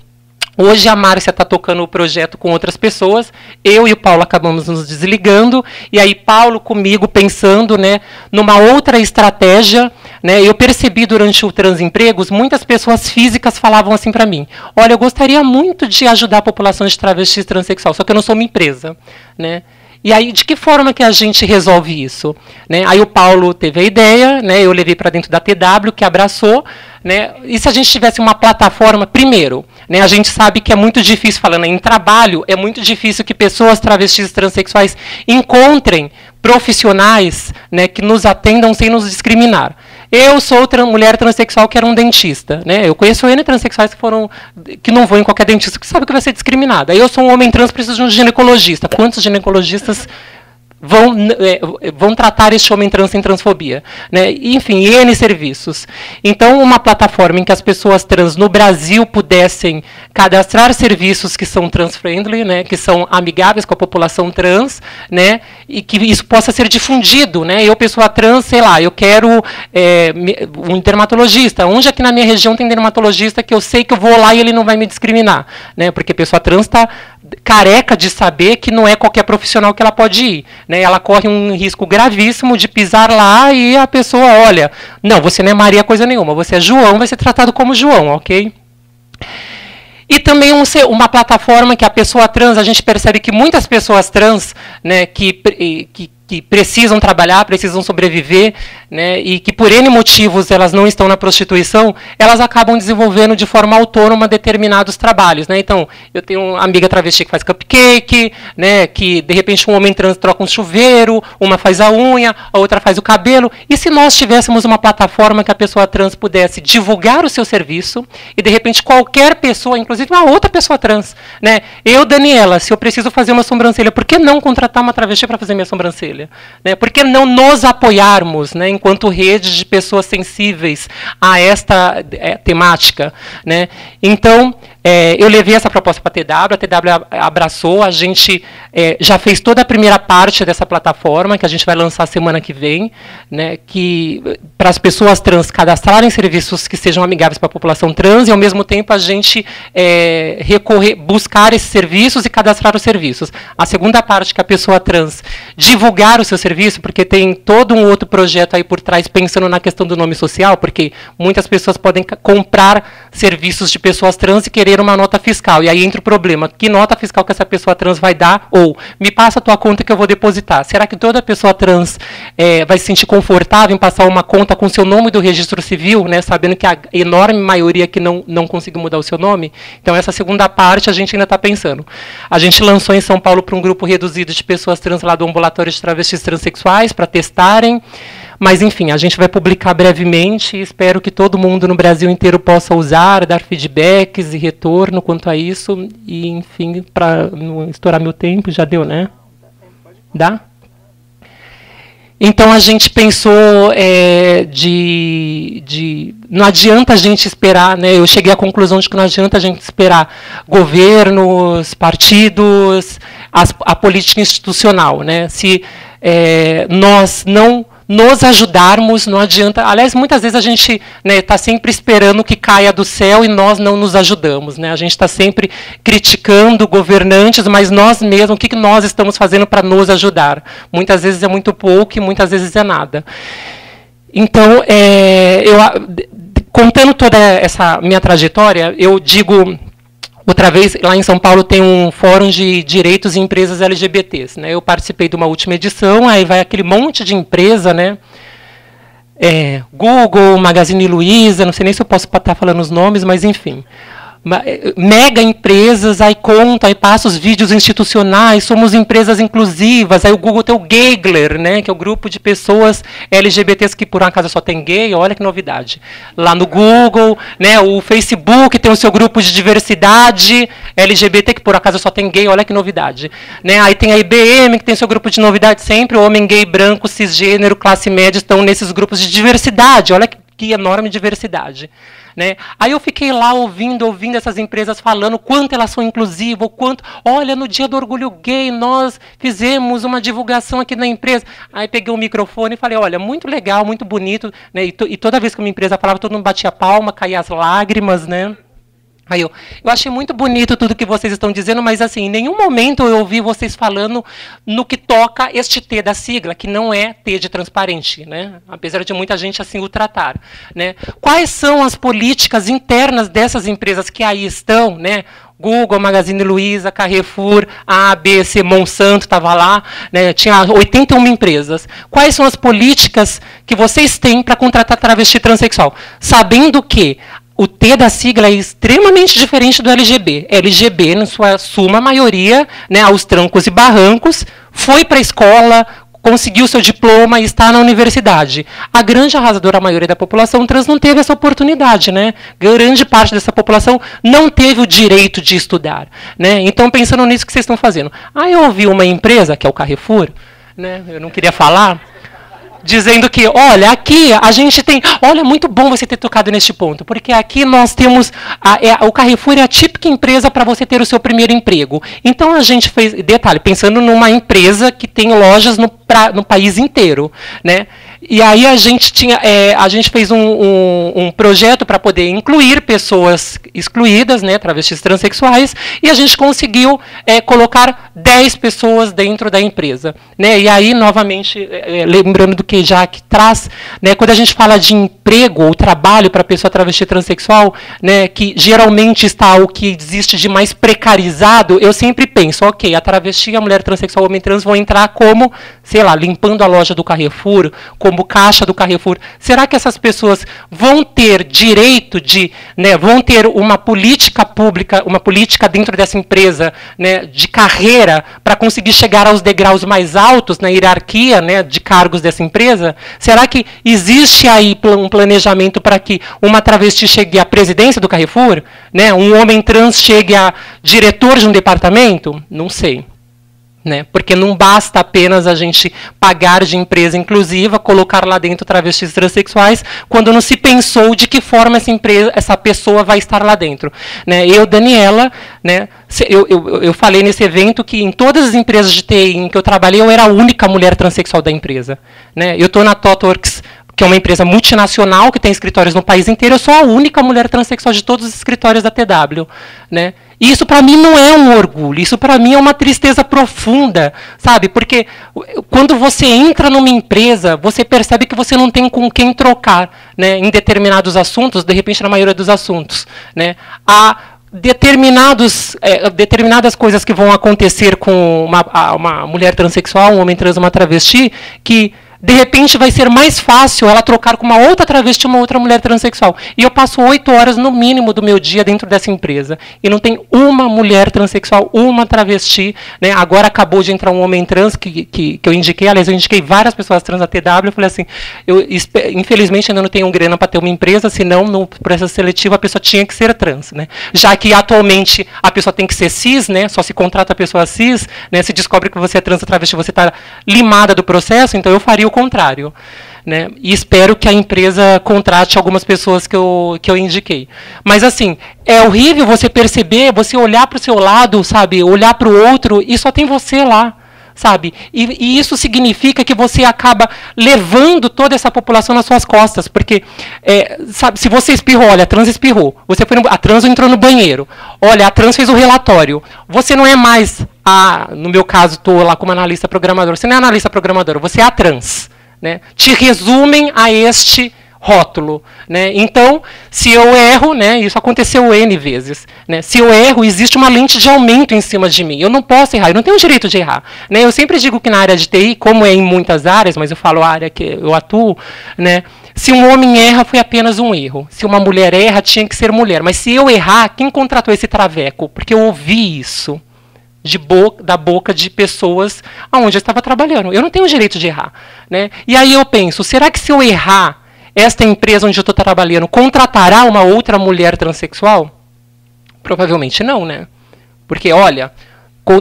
S3: Hoje a Márcia está tocando o projeto com outras pessoas, eu e o Paulo acabamos nos desligando, e aí Paulo comigo pensando, né, numa outra estratégia. Né, eu percebi durante o Transempregos, muitas pessoas físicas falavam assim para mim, olha, eu gostaria muito de ajudar a população de travestis transexual, só que eu não sou uma empresa. Né? E aí, de que forma que a gente resolve isso? Né? Aí o Paulo teve a ideia, né, eu levei para dentro da TW, que abraçou. Né? E se a gente tivesse uma plataforma, primeiro, né, a gente sabe que é muito difícil, falando em trabalho, é muito difícil que pessoas travestis e transexuais encontrem profissionais, né, que nos atendam sem nos discriminar. Eu sou mulher transexual que era um dentista. Né? Eu conheço N transexuais que não vão em qualquer dentista, que sabe que vai ser discriminada. Eu sou um homem trans, preciso de um ginecologista. Quantos ginecologistas vão tratar este homem trans sem transfobia? Né? Enfim, N serviços. Então, uma plataforma em que as pessoas trans no Brasil pudessem cadastrar serviços que são trans-friendly, né, que são amigáveis com a população trans, né, e que isso possa ser difundido. Né? Eu, pessoa trans, sei lá, eu quero um dermatologista. Onde aqui na minha região tem dermatologista que eu sei que eu vou lá e ele não vai me discriminar? Né? Porque pessoa trans está careca de saber que não é qualquer profissional que ela pode ir. Né? Ela corre um risco gravíssimo de pisar lá e a pessoa, olha, não, você não é Maria coisa nenhuma, você é João, vai ser tratado como João, ok? E também uma plataforma que a pessoa trans, a gente percebe que muitas pessoas trans, né, que que precisam trabalhar, precisam sobreviver, né, e que por N motivos elas não estão na prostituição, elas acabam desenvolvendo de forma autônoma determinados trabalhos, né? Então, eu tenho uma amiga travesti que faz cupcake, né, que de repente um homem trans troca um chuveiro, uma faz a unha, a outra faz o cabelo. E se nós tivéssemos uma plataforma que a pessoa trans pudesse divulgar o seu serviço e de repente qualquer pessoa, inclusive uma outra pessoa trans, né? Eu, Daniela, se eu preciso fazer uma sobrancelha, por que não contratar uma travesti para fazer minha sobrancelha? Né? Por que não nos apoiarmos, né, enquanto rede de pessoas sensíveis a esta temática? Né? Então, eu levei essa proposta para a TW abraçou, a gente já fez toda a primeira parte dessa plataforma, que a gente vai lançar semana que vem, né, que para as pessoas trans cadastrarem serviços que sejam amigáveis para a população trans, e ao mesmo tempo a gente buscar esses serviços e cadastrar os serviços. A segunda parte, que a pessoa trans divulgar o seu serviço, porque tem todo um outro projeto aí por trás, pensando na questão do nome social, porque muitas pessoas podem comprar serviços de pessoas trans e querer uma nota fiscal. E aí entra o problema. Que nota fiscal que essa pessoa trans vai dar? Ou, me passa a tua conta que eu vou depositar. Será que toda pessoa trans vai se sentir confortável em passar uma conta com o seu nome do registro civil, né, sabendo que a enorme maioria que não conseguiu mudar o seu nome? Então, essa segunda parte a gente ainda está pensando. A gente lançou em São Paulo para um grupo reduzido de pessoas trans lá do ambulatório de travestis transexuais, para testarem. Mas, enfim, a gente vai publicar brevemente e espero que todo mundo no Brasil inteiro possa usar, dar feedbacks e retorno quanto a isso. E, enfim, para não estourar meu tempo, já deu, né? Dá? Então, a gente pensou não adianta a gente esperar, né? Eu cheguei à conclusão de que não adianta a gente esperar governos, partidos, a política institucional, né? Se nós não nos ajudarmos, não adianta. Aliás, muitas vezes a gente está sempre esperando que caia do céu e nós não nos ajudamos. Né? A gente está sempre criticando governantes, mas nós mesmos, o que nós estamos fazendo para nos ajudar? Muitas vezes é muito pouco e muitas vezes é nada. Então, contando toda essa minha trajetória, eu digo... Outra vez, lá em São Paulo, tem um fórum de direitos e empresas LGBTs. Né? Eu participei de uma última edição, aí vai aquele monte de empresa, né? Google, Magazine Luiza, não sei nem se eu posso estar falando os nomes, mas enfim. Mega empresas, aí conta, aí passa os vídeos institucionais, somos empresas inclusivas, aí o Google tem o Gaygler, né, que é o grupo de pessoas LGBTs que por acaso só tem gay, olha que novidade. Lá no Google, né, o Facebook tem o seu grupo de diversidade LGBT, que por acaso só tem gay, olha que novidade. Né, aí tem a IBM, que tem seu grupo de novidade sempre, homem gay, branco, cisgênero, classe média, estão nesses grupos de diversidade, olha que enorme diversidade. Né? Aí eu fiquei lá ouvindo essas empresas falando o quanto elas são inclusivas, o quanto, olha, no dia do orgulho gay nós fizemos uma divulgação aqui na empresa. Aí peguei o microfone e falei, olha, muito legal, muito bonito, né? E toda vez que uma empresa falava, todo mundo batia palma, caía as lágrimas, né? Aí eu achei muito bonito tudo que vocês estão dizendo, mas assim, em nenhum momento eu ouvi vocês falando no que toca este T da sigla, que não é T de transparente, né? Apesar de muita gente assim o tratar. Né? Quais são as políticas internas dessas empresas que aí estão, né? Google, Magazine Luiza, Carrefour, A, B, C, Monsanto estava lá, né? Tinha 81 empresas. Quais são as políticas que vocês têm para contratar travesti transexual? Sabendo que o T da sigla é extremamente diferente do LGB. LGB, na sua suma maioria, né, aos trancos e barrancos, foi para a escola, conseguiu seu diploma e está na universidade. A grande arrasadora maioria da população trans não teve essa oportunidade. Né? Grande parte dessa população não teve o direito de estudar. Né? Então, pensando nisso que vocês estão fazendo. Aí eu ouvi uma empresa, que é o Carrefour, né, eu não queria falar, dizendo que, olha, aqui a gente tem... Olha, muito bom você ter tocado neste ponto, porque aqui nós temos... o Carrefour é a típica empresa para você ter o seu primeiro emprego. Então, a gente fez... Detalhe, pensando numa empresa que tem lojas no país inteiro. Né? E aí a gente fez um projeto para poder incluir pessoas excluídas, né, travestis transexuais, e a gente conseguiu colocar 10 pessoas dentro da empresa. Né? E aí, novamente, lembrando do que Jaque traz, né, quando a gente fala de empresa, emprego ou trabalho para a pessoa travesti transexual, né, que geralmente está o que existe de mais precarizado, eu sempre penso, ok, a travesti, a mulher transexual, o homem trans vão entrar como, sei lá, limpando a loja do Carrefour, como caixa do Carrefour. Será que essas pessoas vão ter direito de, né, vão ter uma política pública, uma política dentro dessa empresa, né, de carreira para conseguir chegar aos degraus mais altos na hierarquia, né, de cargos dessa empresa? Será que existe aí um planejamento para que uma travesti chegue à presidência do Carrefour, né, um homem trans chegue a diretor de um departamento? Não sei. Né? Porque não basta apenas a gente pagar de empresa inclusiva, colocar lá dentro travestis transexuais, quando não se pensou de que forma essa pessoa vai estar lá dentro. Né? Eu, Daniela, né, eu falei nesse evento que em todas as empresas de TI em que eu trabalhei, eu era a única mulher transexual da empresa. Né? Eu estou na ThoughtWorks, que é uma empresa multinacional que tem escritórios no país inteiro, eu sou a única mulher transexual de todos os escritórios da TW. Né? E isso para mim não é um orgulho, isso para mim é uma tristeza profunda, sabe? Porque quando você entra numa empresa, você percebe que você não tem com quem trocar, né, em determinados assuntos, de repente na maioria dos assuntos. Né? Há determinadas coisas que vão acontecer com uma mulher transexual, um homem trans, uma travesti, que de repente vai ser mais fácil ela trocar com uma outra travesti, uma outra mulher transexual. E eu passo 8 horas no mínimo do meu dia dentro dessa empresa. E não tem uma mulher transexual, uma travesti. Né? Agora acabou de entrar um homem trans que eu indiquei. Aliás, eu indiquei várias pessoas trans da TW. Eu falei assim, infelizmente ainda não tenho grana para ter uma empresa, senão no processo seletivo a pessoa tinha que ser trans. Né? Já que atualmente a pessoa tem que ser cis, né? Só se contrata a pessoa cis, né? Se descobre que você é trans ou travesti, você está limada do processo, então eu faria o contrário. Né? E espero que a empresa contrate algumas pessoas que eu indiquei. Mas, assim, é horrível você perceber, você olhar para o seu lado, sabe, olhar para o outro, e só tem você lá. Sabe? E isso significa que você acaba levando toda essa população nas suas costas, porque sabe, se você espirrou, olha, a trans espirrou, a trans entrou no banheiro, olha, a trans fez o relatório, você não é mais, no meu caso, estou lá como analista programador, você não é analista programador, você é a trans. Né? Te resumem a este rótulo. Né? Então, se eu erro, né, isso aconteceu N vezes, né? Se eu erro, existe uma lente de aumento em cima de mim. Eu não posso errar, eu não tenho o direito de errar. Né? Eu sempre digo que na área de TI, como é em muitas áreas, mas eu falo a área que eu atuo, né, se um homem erra, foi apenas um erro. Se uma mulher erra, tinha que ser mulher. Mas se eu errar, quem contratou esse traveco? Porque eu ouvi isso da boca de pessoas onde eu estava trabalhando. Eu não tenho o direito de errar. Né? E aí eu penso, será que se eu errar, esta empresa onde eu estou trabalhando contratará uma outra mulher transexual? Provavelmente não, né? Porque, olha,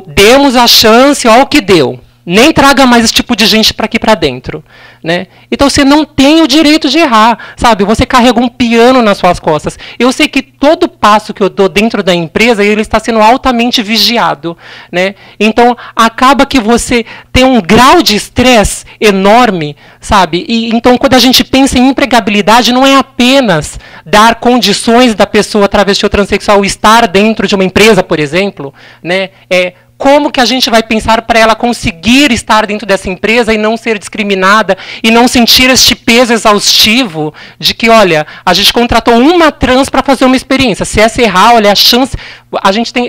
S3: demos a chance, olha o que deu. Nem traga mais esse tipo de gente para aqui para dentro. Né? Então você não tem o direito de errar. Sabe? Você carrega um piano nas suas costas. Eu sei que todo passo que eu dou dentro da empresa, ele está sendo altamente vigiado. Né? Então acaba que você tem um grau de estresse enorme. Sabe? E, então quando a gente pensa em empregabilidade, não é apenas dar condições da pessoa travesti ou transexual estar dentro de uma empresa, por exemplo. Né? Como que a gente vai pensar para ela conseguir estar dentro dessa empresa e não ser discriminada e não sentir este peso exaustivo de que, olha, a gente contratou uma trans para fazer uma experiência. Se essa errar, olha, a chance...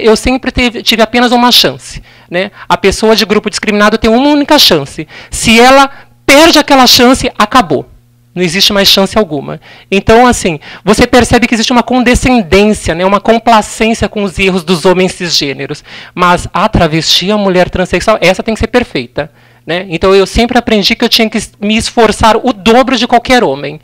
S3: eu sempre tive apenas uma chance. Né? A pessoa de grupo discriminado tem uma única chance. Se ela perde aquela chance, acabou. Não existe mais chance alguma. Então, assim, você percebe que existe uma condescendência, né, uma complacência com os erros dos homens cisgêneros. Mas a travesti, a mulher transexual, essa tem que ser perfeita. Né? Então, eu sempre aprendi que eu tinha que me esforçar o dobro de qualquer homem.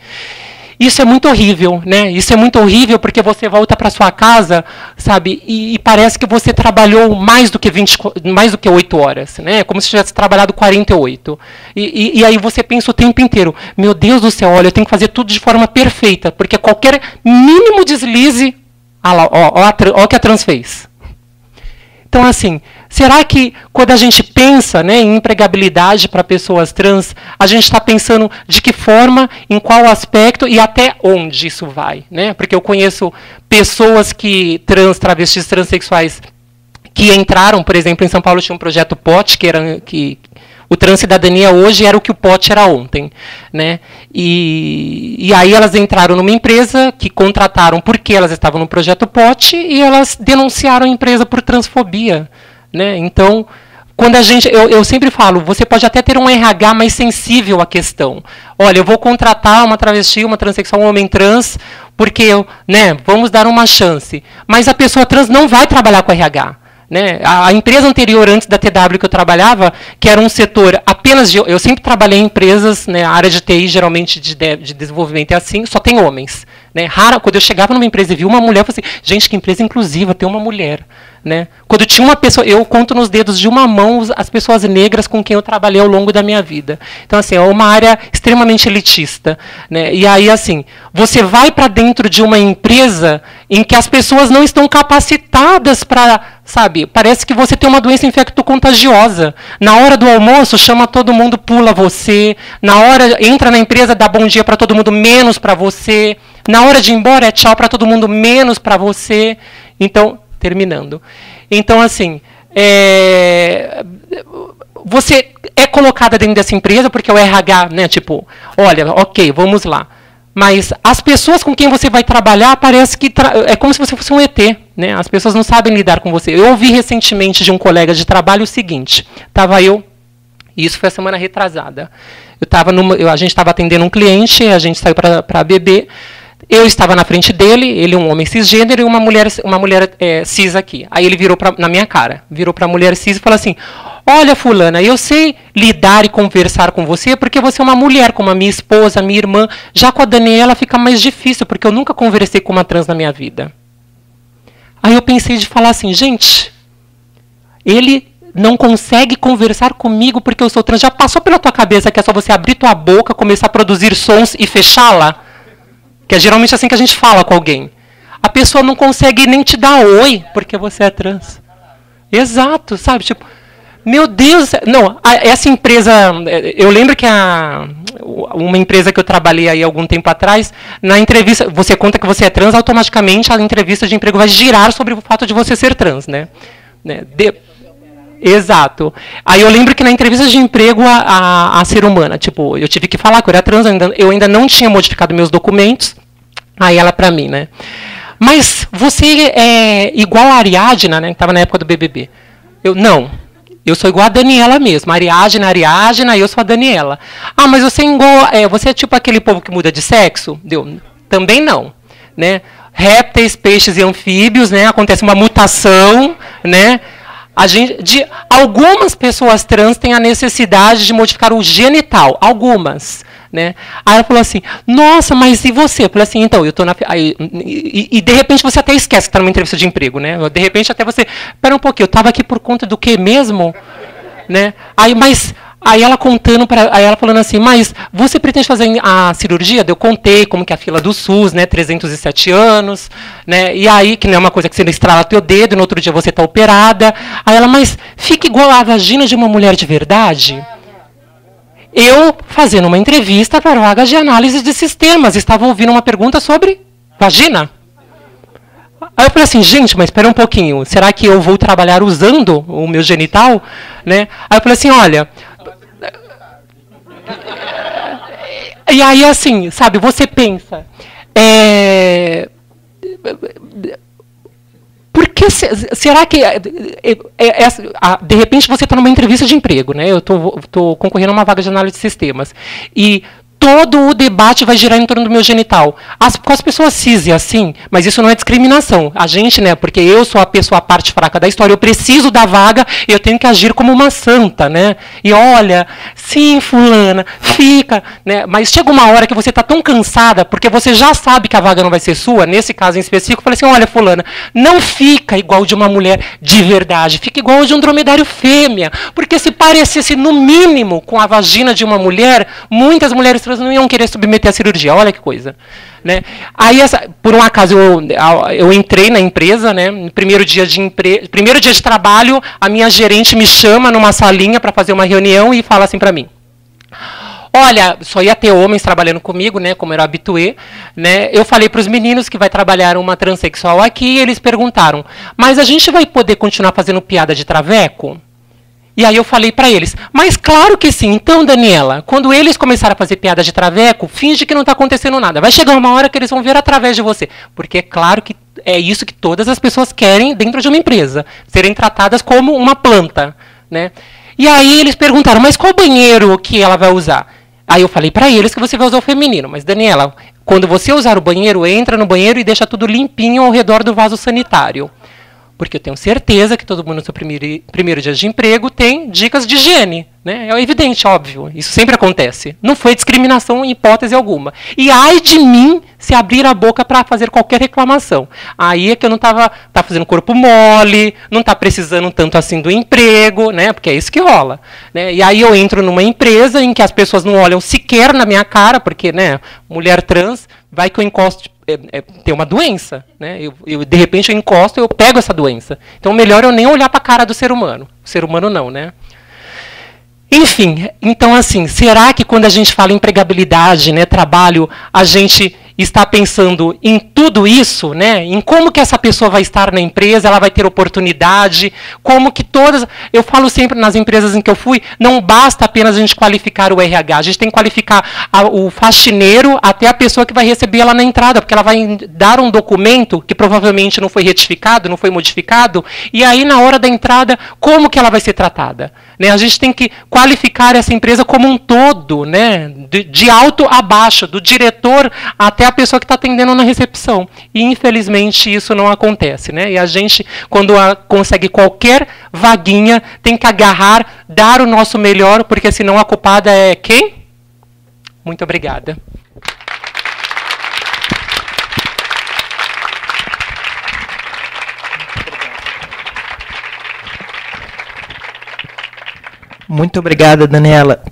S3: Isso é muito horrível, né? Isso é muito horrível porque você volta para sua casa, sabe? E parece que você trabalhou mais do que 8 horas, né? Como se tivesse trabalhado 48. E aí você pensa o tempo inteiro, meu Deus do céu, olha, eu tenho que fazer tudo de forma perfeita, porque qualquer mínimo deslize, ó o que a trans fez. Então, assim, será que quando a gente pensa, né, em empregabilidade para pessoas trans, a gente está pensando de que forma, em qual aspecto e até onde isso vai? Né? Porque eu conheço pessoas travestis, transexuais, que entraram, por exemplo, em São Paulo tinha um projeto POT, O Transcidadania hoje era o que o POT era ontem, né? E aí elas entraram numa empresa que contrataram porque elas estavam no projeto POT e elas denunciaram a empresa por transfobia, né? Então, quando a gente, eu sempre falo, você pode até ter um RH mais sensível à questão. Olha, eu vou contratar uma travesti, uma transexual, um homem trans, porque, né, vamos dar uma chance. Mas a pessoa trans não vai trabalhar com RH. Né? A empresa anterior, antes da TW que eu trabalhava, que era um setor apenas de... Eu sempre trabalhei em empresas, né, a área de TI, geralmente de desenvolvimento é assim, só tem homens. Né? Rara, quando eu chegava numa empresa e vi uma mulher, eu falei assim, gente, que empresa inclusiva, tem uma mulher. Né? Quando tinha uma pessoa, eu conto nos dedos de uma mão as pessoas negras com quem eu trabalhei ao longo da minha vida. Então, assim, é uma área extremamente elitista. Né? E aí, assim, você vai para dentro de uma empresa em que as pessoas não estão capacitadas para, sabe, parece que você tem uma doença infecto-contagiosa. Na hora do almoço, chama todo mundo, pula você. Na hora, entra na empresa, dá bom dia para todo mundo, menos para você. Na hora de ir embora, é tchau para todo mundo, menos para você. Então, terminando. Então, assim, você é colocada dentro dessa empresa porque o RH, né, tipo, olha, ok, vamos lá. Mas as pessoas com quem você vai trabalhar, parece que é como se você fosse um ET. Né? As pessoas não sabem lidar com você. Eu ouvi recentemente de um colega de trabalho o seguinte, isso foi a semana retrasada, a gente estava atendendo um cliente, a gente saiu para beber, eu estava na frente dele, ele um homem cisgênero e uma mulher cis aqui. Aí ele virou na minha cara, virou para a mulher cis e falou assim, olha, fulana, eu sei lidar e conversar com você porque você é uma mulher, como a minha esposa, a minha irmã. Já com a Daniela fica mais difícil, porque eu nunca conversei com uma trans na minha vida. Aí eu pensei de falar assim, gente, ele não consegue conversar comigo porque eu sou trans. Já passou pela tua cabeça que é só você abrir tua boca, começar a produzir sons e fechá-la? Que é geralmente assim que a gente fala com alguém. A pessoa não consegue nem te dar oi porque você é trans. Exato, sabe? Tipo, meu Deus, não, essa empresa, eu lembro que uma empresa que eu trabalhei aí algum tempo atrás, na entrevista, você conta que você é trans, automaticamente a entrevista de emprego vai girar sobre o fato de você ser trans, né? Exato. Aí eu lembro que na entrevista de emprego a ser humana, tipo, eu tive que falar que eu era trans, eu ainda não tinha modificado meus documentos, aí ela pra mim, né? Mas você é igual a Ariadna, né, que estava na época do BBB. Eu sou igual a Daniela mesmo. Ariadna, eu sou a Daniela. Ah, mas você é igual, você é tipo aquele povo que muda de sexo? Também não, né? Répteis, peixes e anfíbios, né? Acontece uma mutação, né? Algumas pessoas trans têm a necessidade de modificar o genital, algumas. Né? Aí ela falou assim, nossa, mas e você? Eu falei assim, então, eu estou na... E de repente você até esquece que está numa entrevista de emprego, né? De repente até você... Espera um pouquinho, eu estava aqui por conta do quê mesmo? Né? Aí ela contando, aí ela falando assim, mas você pretende fazer a cirurgia? Eu contei como que é a fila do SUS, né? 307 anos, né? E aí, que não é uma coisa que você estrala teu dedo, no outro dia você está operada. Aí ela, mas fica igual a vagina de uma mulher de verdade? Eu, fazendo uma entrevista para vagas de análise de sistemas, estava ouvindo uma pergunta sobre vagina. Aí eu falei assim, gente, mas espera um pouquinho, será que eu vou trabalhar usando o meu genital? Né? Aí eu falei assim, olha... E aí, assim, sabe, você pensa... Porque será que de repente você está numa entrevista de emprego, né? Eu estou concorrendo a uma vaga de análise de sistemas e todo o debate vai girar em torno do meu genital. Com as pessoas cis é assim, mas isso não é discriminação. A gente, né? Porque eu sou a parte fraca da história, eu preciso da vaga, eu tenho que agir como uma santa, né? E olha, sim, fulana, fica, né? Mas chega uma hora que você está tão cansada, porque você já sabe que a vaga não vai ser sua, nesse caso em específico, eu falei assim, olha, fulana, não fica igual de uma mulher de verdade, fica igual de um dromedário fêmea, porque se parecesse no mínimo com a vagina de uma mulher, muitas mulheres trans não iam querer submeter à cirurgia, olha que coisa. Né? Aí, por um acaso, eu entrei na empresa, né? No primeiro dia de trabalho, a minha gerente me chama numa salinha para fazer uma reunião e fala assim para mim, olha, só ia ter homens trabalhando comigo, né, como era habitué, né? Eu falei para os meninos que vai trabalhar uma transexual aqui, e eles perguntaram, mas a gente vai poder continuar fazendo piada de traveco? E aí eu falei para eles, mas claro que sim. Então, Daniela, quando eles começarem a fazer piada de traveco, finge que não está acontecendo nada. Vai chegar uma hora que eles vão ver através de você. Porque é claro que é isso que todas as pessoas querem dentro de uma empresa. Serem tratadas como uma planta, né? E aí eles perguntaram, mas qual banheiro que ela vai usar? Aí eu falei para eles que você vai usar o feminino. Mas, Daniela, quando você usar o banheiro, entra no banheiro e deixa tudo limpinho ao redor do vaso sanitário. Porque eu tenho certeza que todo mundo no seu primeiro dia de emprego tem dicas de higiene. Né? É evidente, óbvio. Isso sempre acontece. Não foi discriminação em hipótese alguma. E ai de mim se abrir a boca para fazer qualquer reclamação. Aí é que eu não estava fazendo corpo mole, não está precisando tanto assim do emprego, né? Porque é isso que rola. Né? E aí eu entro numa empresa em que as pessoas não olham sequer na minha cara, porque, né, mulher trans, vai que eu encosto... tem uma doença, né? De repente eu encosto e eu pego essa doença. Então melhor eu nem olhar para a cara do ser humano. O ser humano não, né? Enfim, então assim, será que quando a gente fala em empregabilidade, né, trabalho, a gente está pensando em tudo isso, né, em como que essa pessoa vai estar na empresa, ela vai ter oportunidade, como que todas... Eu falo sempre nas empresas em que eu fui, não basta apenas a gente qualificar o RH, a gente tem que qualificar o faxineiro até a pessoa que vai receber ela na entrada, porque ela vai dar um documento que provavelmente não foi retificado, não foi modificado, e aí na hora da entrada, como que ela vai ser tratada? Né, a gente tem que qualificar essa empresa como um todo, né, de alto a baixo, do diretor até a pessoa que está atendendo na recepção. E, infelizmente, isso não acontece. Né? E a gente, quando consegue qualquer vaguinha, tem que agarrar, dar o nosso melhor, porque senão a culpada é quem? Muito obrigada.
S2: Muito obrigada, Daniela.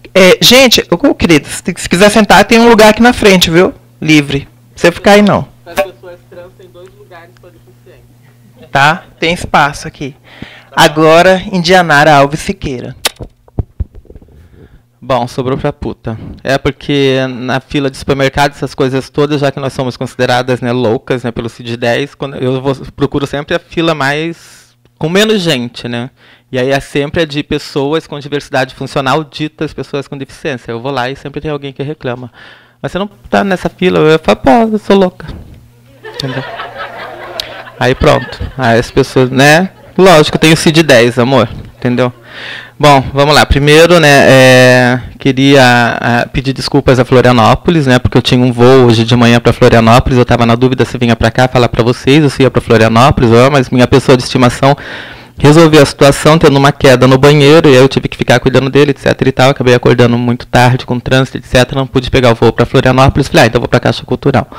S2: Gente, querido, se quiser sentar, tem um lugar aqui na frente, viu? Livre. Não precisa ficar aí, não.
S4: Para as pessoas trans, tem 2 lugares para deficientes.
S2: Tá? Tem espaço aqui. Agora, Indianara Alves Siqueira.
S4: Bom, sobrou pra puta. É porque na fila de supermercado, essas coisas todas, já que nós somos consideradas, né, loucas, né, pelo CID-10, procuro sempre a fila com menos gente, né? E aí é sempre a de pessoas com diversidade funcional, ditas pessoas com deficiência. Eu vou lá e sempre tem alguém que reclama. Mas você não tá nessa fila? Eu falo, pô, eu sou louca. Entendeu? Aí pronto. Aí as pessoas, né? Lógico, eu tenho CID-10, amor. Entendeu? Bom, vamos lá. Primeiro, né, queria pedir desculpas a Florianópolis, né, porque eu tinha um voo hoje de manhã para Florianópolis. Eu estava na dúvida se vinha para cá falar para vocês ou se ia para Florianópolis, mas minha pessoa de estimação resolveu a situação tendo uma queda no banheiro, e aí eu tive que ficar cuidando dele, etc e tal. Acabei acordando muito tarde com trânsito, etc. Não pude pegar o voo para Florianópolis. Falei, então vou para a Caixa Cultural.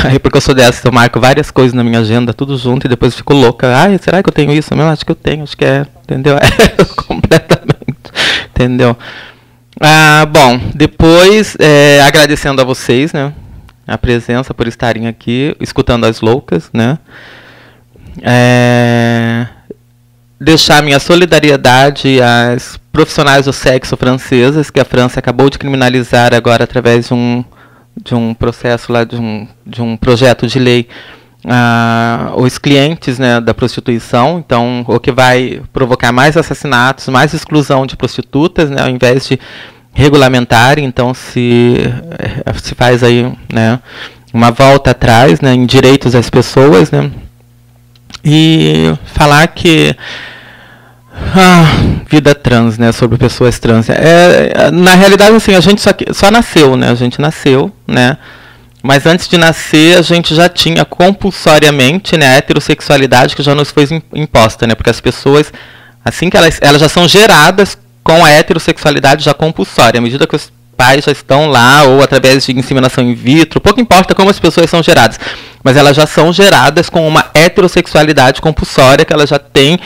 S4: Aí porque eu sou dessa, eu marco várias coisas na minha agenda, tudo junto, e depois fico louca. Ai, será que eu tenho isso? Acho que eu tenho, acho que é, entendeu? Completamente, entendeu? Bom, depois, agradecendo a vocês, né, a presença, por estarem aqui, escutando as loucas, né? Deixar minha solidariedade às profissionais do sexo francesas, que a França acabou de criminalizar agora através de um processo lá, de um projeto de lei, os clientes, né, da prostituição. Então, o que vai provocar mais assassinatos, mais exclusão de prostitutas, né, ao invés de regulamentar. Então, se faz aí, né, uma volta atrás, né, em direitos das pessoas, né, e falar que vida trans, né, sobre pessoas trans. Na realidade, assim, a gente só nasceu, né, a gente nasceu, né, mas antes de nascer a gente já tinha compulsoriamente, né, a heterossexualidade que já nos foi imposta, né, porque as pessoas, assim que elas já são geradas com a heterossexualidade já compulsória, à medida que os pais já estão lá, ou através de inseminação in vitro, pouco importa como as pessoas são geradas, mas elas já são geradas com uma heterossexualidade compulsória que elas já têm,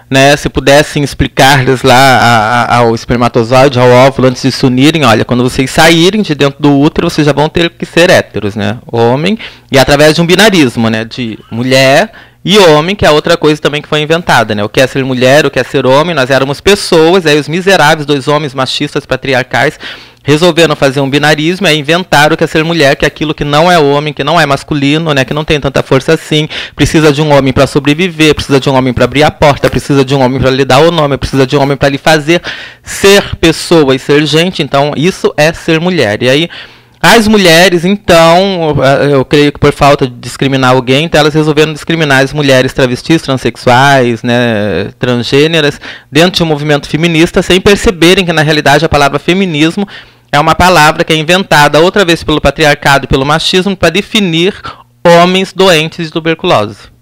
S4: né, se pudessem explicar-lhes lá ao espermatozoide, ao óvulo, antes de se unirem, olha, quando vocês saírem de dentro do útero, vocês já vão ter que ser héteros, né, homem, e através de um binarismo, né, de mulher e homem, que é outra coisa também que foi inventada, né, o que é ser mulher, o que é ser homem. Nós éramos pessoas, aí os miseráveis, 2 homens machistas, patriarcais, resolveram fazer um binarismo, aí inventaram que é ser mulher, que é aquilo que não é homem, que não é masculino, né, que não tem tanta força assim, precisa de um homem para sobreviver, precisa de um homem para abrir a porta, precisa de um homem para lhe dar o nome, precisa de um homem para lhe fazer ser pessoa e ser gente. Então isso é ser mulher. E aí as mulheres, então, eu creio que por falta de discriminar alguém, então elas resolveram discriminar as mulheres travestis, transexuais, né, transgêneras, dentro de um movimento feminista, sem perceberem que, na realidade, a palavra feminismo é uma palavra que é inventada outra vez pelo patriarcado e pelo machismo para definir homens doentes de tuberculose.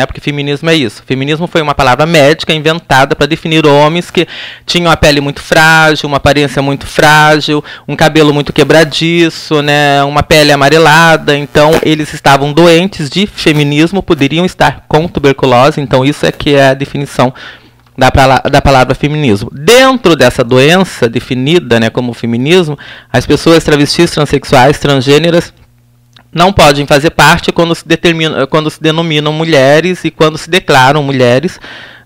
S4: Porque feminismo é isso. Feminismo foi uma palavra médica inventada para definir homens que tinham a pele muito frágil, uma aparência muito frágil, um cabelo muito quebradiço, né, uma pele amarelada. Então, eles estavam doentes de feminismo, poderiam estar com tuberculose. Então, isso é que é a definição da palavra feminismo. Dentro dessa doença definida, né, como feminismo, as pessoas travestis, transexuais, transgêneras não podem fazer parte quando se denominam mulheres e quando se declaram mulheres,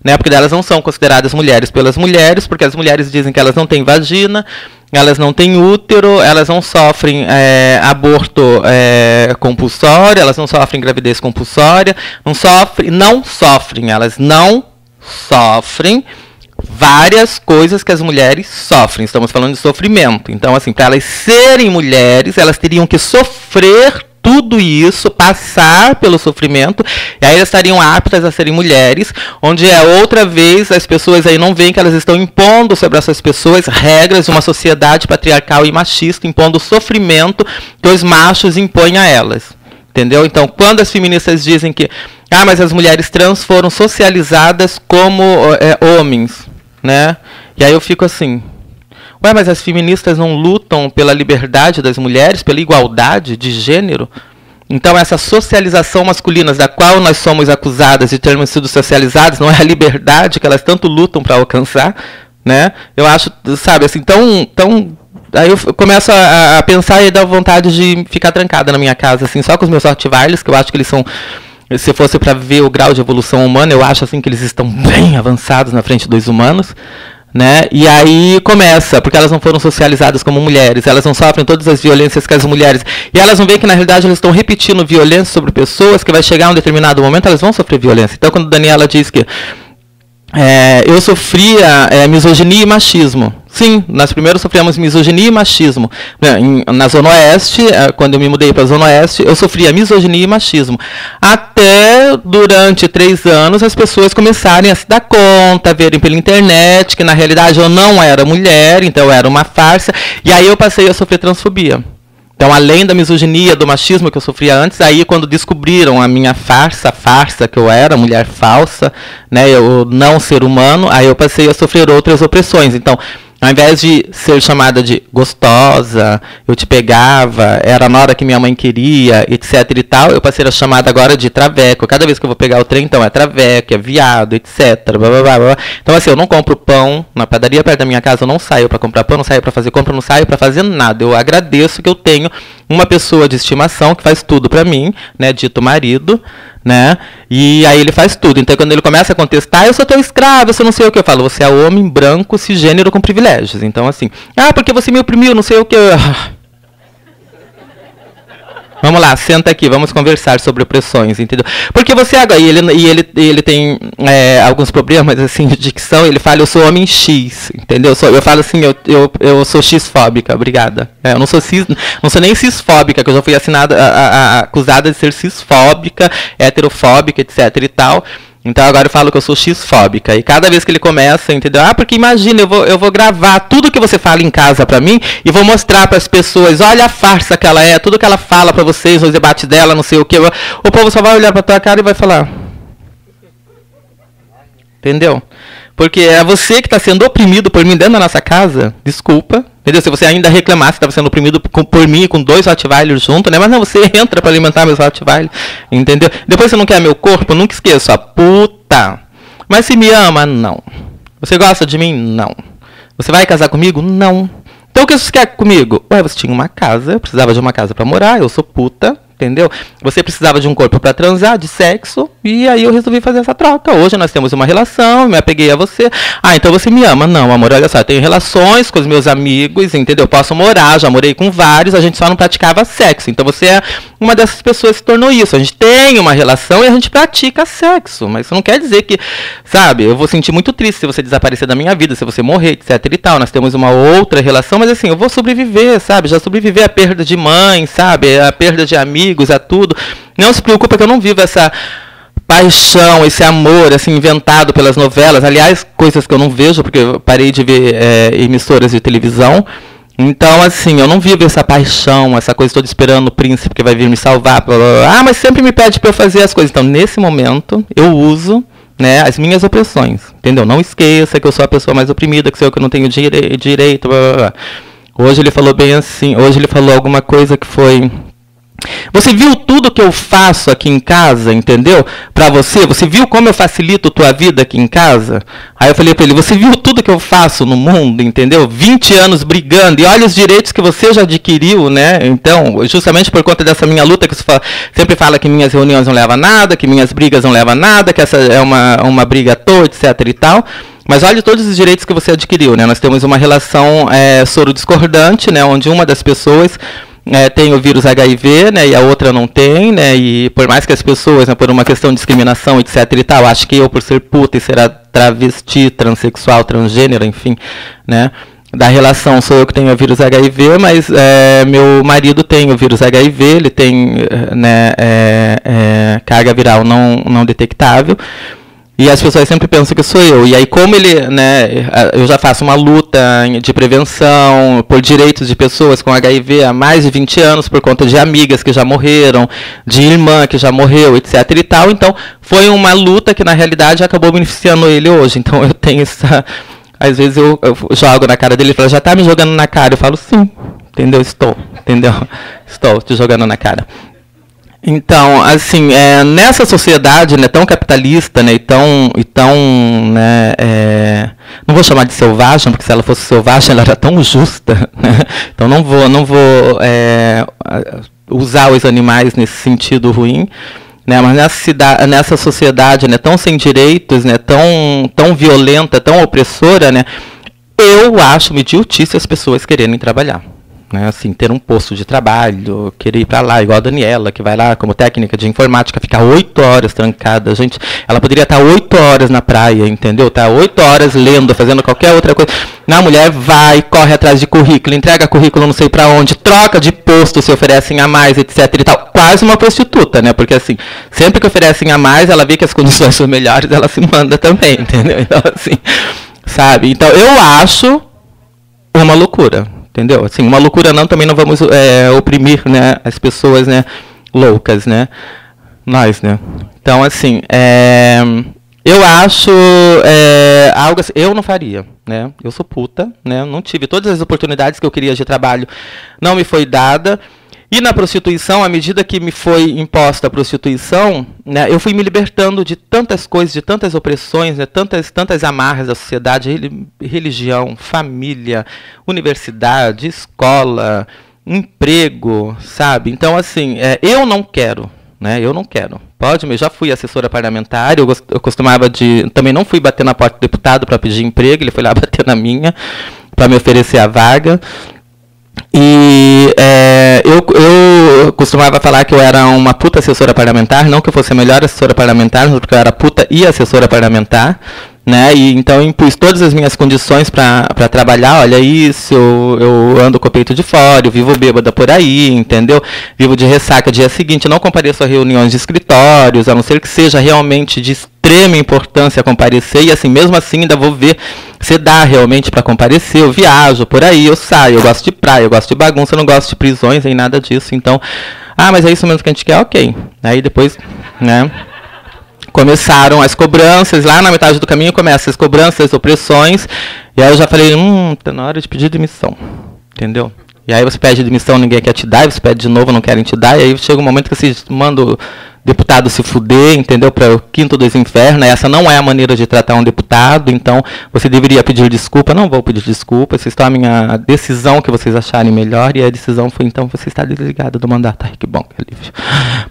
S4: né, porque elas não são consideradas mulheres pelas mulheres, porque as mulheres dizem que elas não têm vagina, elas não têm útero, elas não sofrem aborto compulsório, elas não sofrem gravidez compulsória, elas não sofrem várias coisas que as mulheres sofrem. Estamos falando de sofrimento. Então, assim, para elas serem mulheres, elas teriam que sofrer tudo isso, passar pelo sofrimento, e aí elas estariam aptas a serem mulheres, onde outra vez as pessoas aí não veem que elas estão impondo sobre essas pessoas regras de uma sociedade patriarcal e machista, impondo o sofrimento que os machos impõem a elas. Entendeu? Então, quando as feministas dizem que mas as mulheres trans foram socializadas como homens, né? E aí eu fico assim, mas as feministas não lutam pela liberdade das mulheres, pela igualdade de gênero? Então essa socialização masculina da qual nós somos acusadas de termos sido socializadas não é a liberdade que elas tanto lutam para alcançar, né? Eu acho, sabe, assim, tão aí eu começo a pensar e dar vontade de ficar trancada na minha casa, assim, só com os meus Rottweilers, que eu acho que eles são, se fosse para ver o grau de evolução humana, eu acho assim que eles estão bem avançados na frente dos humanos, né? E aí começa, porque elas não foram socializadas como mulheres, elas não sofrem todas as violências que as mulheres, e elas não veem que na realidade elas estão repetindo violência sobre pessoas, que vai chegar um determinado momento elas vão sofrer violência. Então quando Daniela diz que eu sofria misoginia e machismo. Sim, nós primeiro sofríamos misoginia e machismo. Na Zona Oeste, quando eu me mudei para a Zona Oeste, eu sofria misoginia e machismo. Até durante 3 anos as pessoas começarem a se dar conta, verem pela internet que na realidade eu não era mulher, então eu era uma farsa. E aí eu passei a sofrer transfobia. Então, além da misoginia, do machismo que eu sofria antes, aí quando descobriram a minha farsa, que eu era mulher falsa, né, eu não ser humano, aí eu passei a sofrer outras opressões. Então, ao invés de ser chamada de gostosa, eu te pegava, era na hora que minha mãe queria, etc e tal, eu passei a chamada agora de traveco. Cada vez que eu vou pegar o trem, então, é traveco, é viado, etc. Blá, blá, blá, blá. Então, assim, eu não compro pão na padaria perto da minha casa, eu não saio para comprar pão, não saio para fazer compra, não saio para fazer nada. Eu agradeço que eu tenho uma pessoa de estimação que faz tudo para mim, né, dito marido, né? E aí ele faz tudo. Então quando ele começa a contestar, eu sou teu escravo, eu não sei o que, eu falo, você é homem branco, cisgênero com privilégios. Então assim, porque você me oprimiu, não sei o que. Vamos lá, senta aqui, vamos conversar sobre opressões, entendeu? Porque você agora, ele tem alguns problemas assim de dicção, ele fala, eu sou homem X, entendeu? Eu falo assim, eu sou X-fóbica, obrigada. Eu não sou nem cisfóbica, que eu já fui acusada de ser cisfóbica, heterofóbica, etc e tal. Então agora eu falo que eu sou X-fóbica. E cada vez que ele começa, entendeu? Porque imagina, eu vou gravar tudo que você fala em casa pra mim e vou mostrar pras pessoas, olha a farsa que ela é, tudo que ela fala pra vocês, os debates dela, não sei o que. O povo só vai olhar pra tua cara e vai falar. Entendeu? Porque é você que está sendo oprimido por mim dentro da nossa casa. Desculpa. Entendeu? Se você ainda reclamar que estava sendo oprimido por mim com 2 Rottweilers junto, né? Mas não, você entra para alimentar meus Rottweilers. Entendeu? Depois você não quer meu corpo? Nunca esqueça. Puta. Mas se me ama? Não. Você gosta de mim? Não. Você vai casar comigo? Não. Então o que você quer comigo? Você tinha uma casa, eu precisava de uma casa para morar, eu sou puta. entendeu? Você precisava de um corpo para transar, de sexo, e aí eu resolvi fazer essa troca. Hoje nós temos uma relação, me apeguei a você. Ah, então você me ama? Não, amor, olha só, eu tenho relações com os meus amigos, entendeu? Eu posso morar, já morei com vários, a gente só não praticava sexo. Então você é uma dessas pessoas que tornou isso. A gente tem uma relação e a gente pratica sexo, mas isso não quer dizer que, sabe, eu vou sentir muito triste se você desaparecer da minha vida, se você morrer, etc e tal. Nós temos uma outra relação, mas assim, eu vou sobreviver, sabe? Já sobreviver à perda de mãe, sabe? A perda de amigos, a tudo. Não se preocupa que eu não vivo essa paixão, esse amor, assim, inventado pelas novelas. Aliás, coisas que eu não vejo, porque eu parei de ver emissoras de televisão. Então, assim, eu não vivo essa paixão, essa coisa toda esperando o príncipe que vai vir me salvar. Blá, blá, blá. Ah, mas sempre me pede para eu fazer as coisas. Então, nesse momento, eu uso, né, as minhas opressões, entendeu? Não esqueça que eu sou a pessoa mais oprimida, que sou eu que não tenho direito, blá, blá, blá. Hoje ele falou bem assim, hoje ele falou alguma coisa que foi... Você viu tudo que eu faço aqui em casa, entendeu? Pra você, você viu como eu facilito tua vida aqui em casa? Aí eu falei pra ele, você viu tudo que eu faço no mundo, entendeu? 20 anos brigando, e olha os direitos que você já adquiriu, né? Então, justamente por conta dessa minha luta, que você sempre fala que minhas reuniões não levam a nada, que minhas brigas não levam a nada, que essa é uma briga à toa, etc e tal. Mas olha todos os direitos que você adquiriu, né? Nós temos uma relação soro-discordante, né? Onde uma das pessoas tem o vírus HIV, né, e a outra não tem, né, e por mais que as pessoas, né, por uma questão de discriminação, etc e tal, acho que eu, por ser puta e ser travesti, transexual, transgênero, enfim, né, da relação sou eu que tenho o vírus HIV, mas meu marido tem o vírus HIV, ele tem, né, carga viral não detectável. E as pessoas sempre pensam que sou eu. E aí, como ele, né, eu já faço uma luta de prevenção por direitos de pessoas com HIV há mais de 20 anos, por conta de amigas que já morreram, de irmã que já morreu, etc e tal. Então, foi uma luta que, na realidade, acabou beneficiando ele hoje. Então, eu tenho essa... Às vezes, eu jogo na cara dele e falo, já tá me jogando na cara? Eu falo, sim, entendeu? Estou te jogando na cara. Então, assim, nessa sociedade, né, tão capitalista, né, e tão né, não vou chamar de selvagem, porque se ela fosse selvagem, ela era tão justa, né? Então não vou usar os animais nesse sentido ruim, né, mas nessa sociedade, né, tão sem direitos, né, tão violenta, tão opressora, né, eu acho uma idiotice as pessoas quererem trabalhar. Né, assim, ter um posto de trabalho, querer ir para lá, igual a Daniela, que vai lá como técnica de informática, ficar 8 horas trancada. Gente, ela poderia estar 8 horas na praia, entendeu? Tá 8 horas lendo, fazendo qualquer outra coisa. A mulher vai, corre atrás de currículo, entrega currículo não sei para onde, troca de posto, se oferecem a mais, etc e tal. Quase uma prostituta, né? Porque assim, sempre que oferecem a mais, ela vê que as condições são melhores, ela se manda também, entendeu? Então, assim, sabe? Então, eu acho uma loucura. Entendeu? Assim, uma loucura não, também não vamos oprimir, né, as pessoas, né, loucas, né, nós, né. Então, assim, eu acho algo assim, eu não faria, né, eu sou puta, né, não tive todas as oportunidades que eu queria de trabalho, não me foi dada. E na prostituição, à medida que me foi imposta a prostituição, né, eu fui me libertando de tantas coisas, de tantas opressões, né, tantas amarras da sociedade, religião, família, universidade, escola, emprego, sabe? Então, assim, eu não quero, né? Eu não quero. Eu já fui assessora parlamentar, eu costumava também não fui bater na porta do deputado para pedir emprego, ele foi lá bater na minha, para me oferecer a vaga. E eu costumava falar que eu era uma puta assessora parlamentar, não que eu fosse a melhor assessora parlamentar, mas porque eu era puta e assessora parlamentar, né? E então eu impus todas as minhas condições para trabalhar. Olha isso, eu ando com o peito de fora, eu vivo bêbada por aí, entendeu? Vivo de ressaca dia seguinte, eu não compareço a reuniões de escritórios, a não ser que seja realmente de extrema importância comparecer, e assim, mesmo assim ainda vou ver se dá realmente para comparecer. Eu viajo por aí, eu saio, eu gosto de praia, eu gosto de bagunça, eu não gosto de prisões, nem nada disso. Então, mas é isso mesmo que a gente quer, ok. Aí depois, né, começaram as cobranças, lá na metade do caminho começam as cobranças, as opressões, e aí eu já falei, tá na hora de pedir demissão, entendeu? E aí você pede demissão, ninguém quer te dar, e você pede de novo, não querem te dar, e aí chega um momento que você manda o deputado se fuder, entendeu? Para o quinto dos infernos. Essa não é a maneira de tratar um deputado, então você deveria pedir desculpa. Não vou pedir desculpa, vocês tomem a decisão que vocês acharem melhor, e a decisão foi, então, você está desligado do mandato. Ai, que bom, que alívio.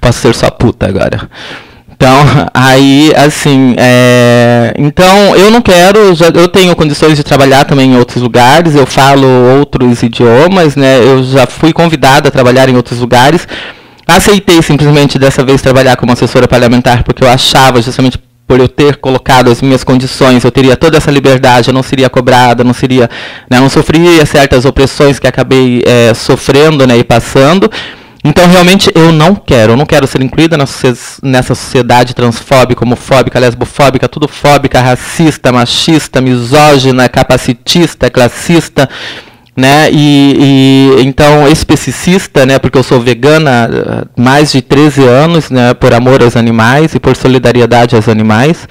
S4: Posso ser só puta agora. Então, aí, assim, então, eu não quero, eu tenho condições de trabalhar também em outros lugares, eu falo outros idiomas, né, eu já fui convidada a trabalhar em outros lugares, aceitei simplesmente dessa vez trabalhar como assessora parlamentar, porque eu achava, justamente por eu ter colocado as minhas condições, eu teria toda essa liberdade, eu não seria cobrada, não seria, né, não sofreria certas opressões que acabei sofrendo, né, e passando. Então, realmente, eu não quero ser incluída nessa sociedade transfóbica, homofóbica, lesbofóbica, tudo fóbica, racista, machista, misógina, capacitista, classista, né, então, especicista, né, porque eu sou vegana há mais de 13 anos, né, por amor aos animais e por solidariedade aos animais.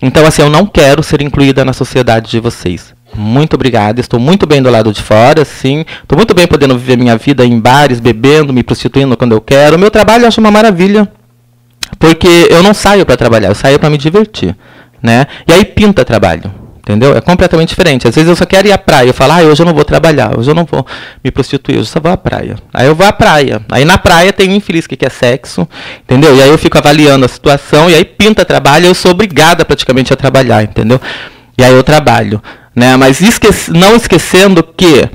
S4: Então, assim, eu não quero ser incluída na sociedade de vocês. Muito obrigada, estou muito bem do lado de fora, sim. Estou muito bem podendo viver minha vida em bares, bebendo, me prostituindo quando eu quero. O meu trabalho eu acho uma maravilha, porque eu não saio para trabalhar, eu saio para me divertir, né? E aí pinta trabalho, entendeu? É completamente diferente. Às vezes eu só quero ir à praia, eu falo, hoje eu não vou trabalhar, hoje eu não vou me prostituir, hoje eu só vou à praia. Aí eu vou à praia. Aí na praia tem um infeliz que quer sexo, entendeu? E aí eu fico avaliando a situação, e aí pinta trabalho, eu sou obrigada praticamente a trabalhar, entendeu? E aí eu trabalho. Né, mas não esquecendo que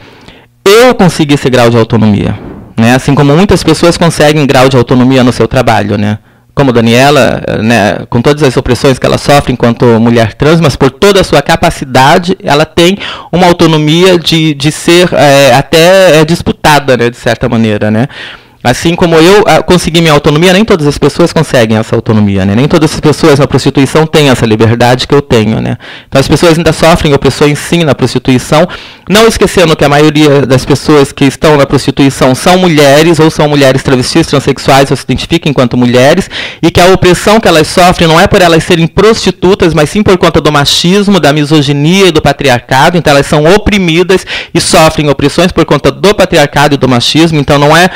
S4: eu consegui esse grau de autonomia, né, assim como muitas pessoas conseguem grau de autonomia no seu trabalho, né, como Daniela, né, com todas as opressões que ela sofre enquanto mulher trans, mas por toda a sua capacidade, ela tem uma autonomia de ser até disputada, né, de certa maneira, né. Assim como eu consegui minha autonomia, nem todas as pessoas conseguem essa autonomia, né? Nem todas as pessoas na prostituição têm essa liberdade que eu tenho, né? Então as pessoas ainda sofrem opressões sim na prostituição, não esquecendo que a maioria das pessoas que estão na prostituição são mulheres, ou são mulheres travestis, transexuais, ou se identificam enquanto mulheres, e que a opressão que elas sofrem não é por elas serem prostitutas, mas sim por conta do machismo, da misoginia e do patriarcado. Então elas são oprimidas e sofrem opressões por conta do patriarcado e do machismo. Então não é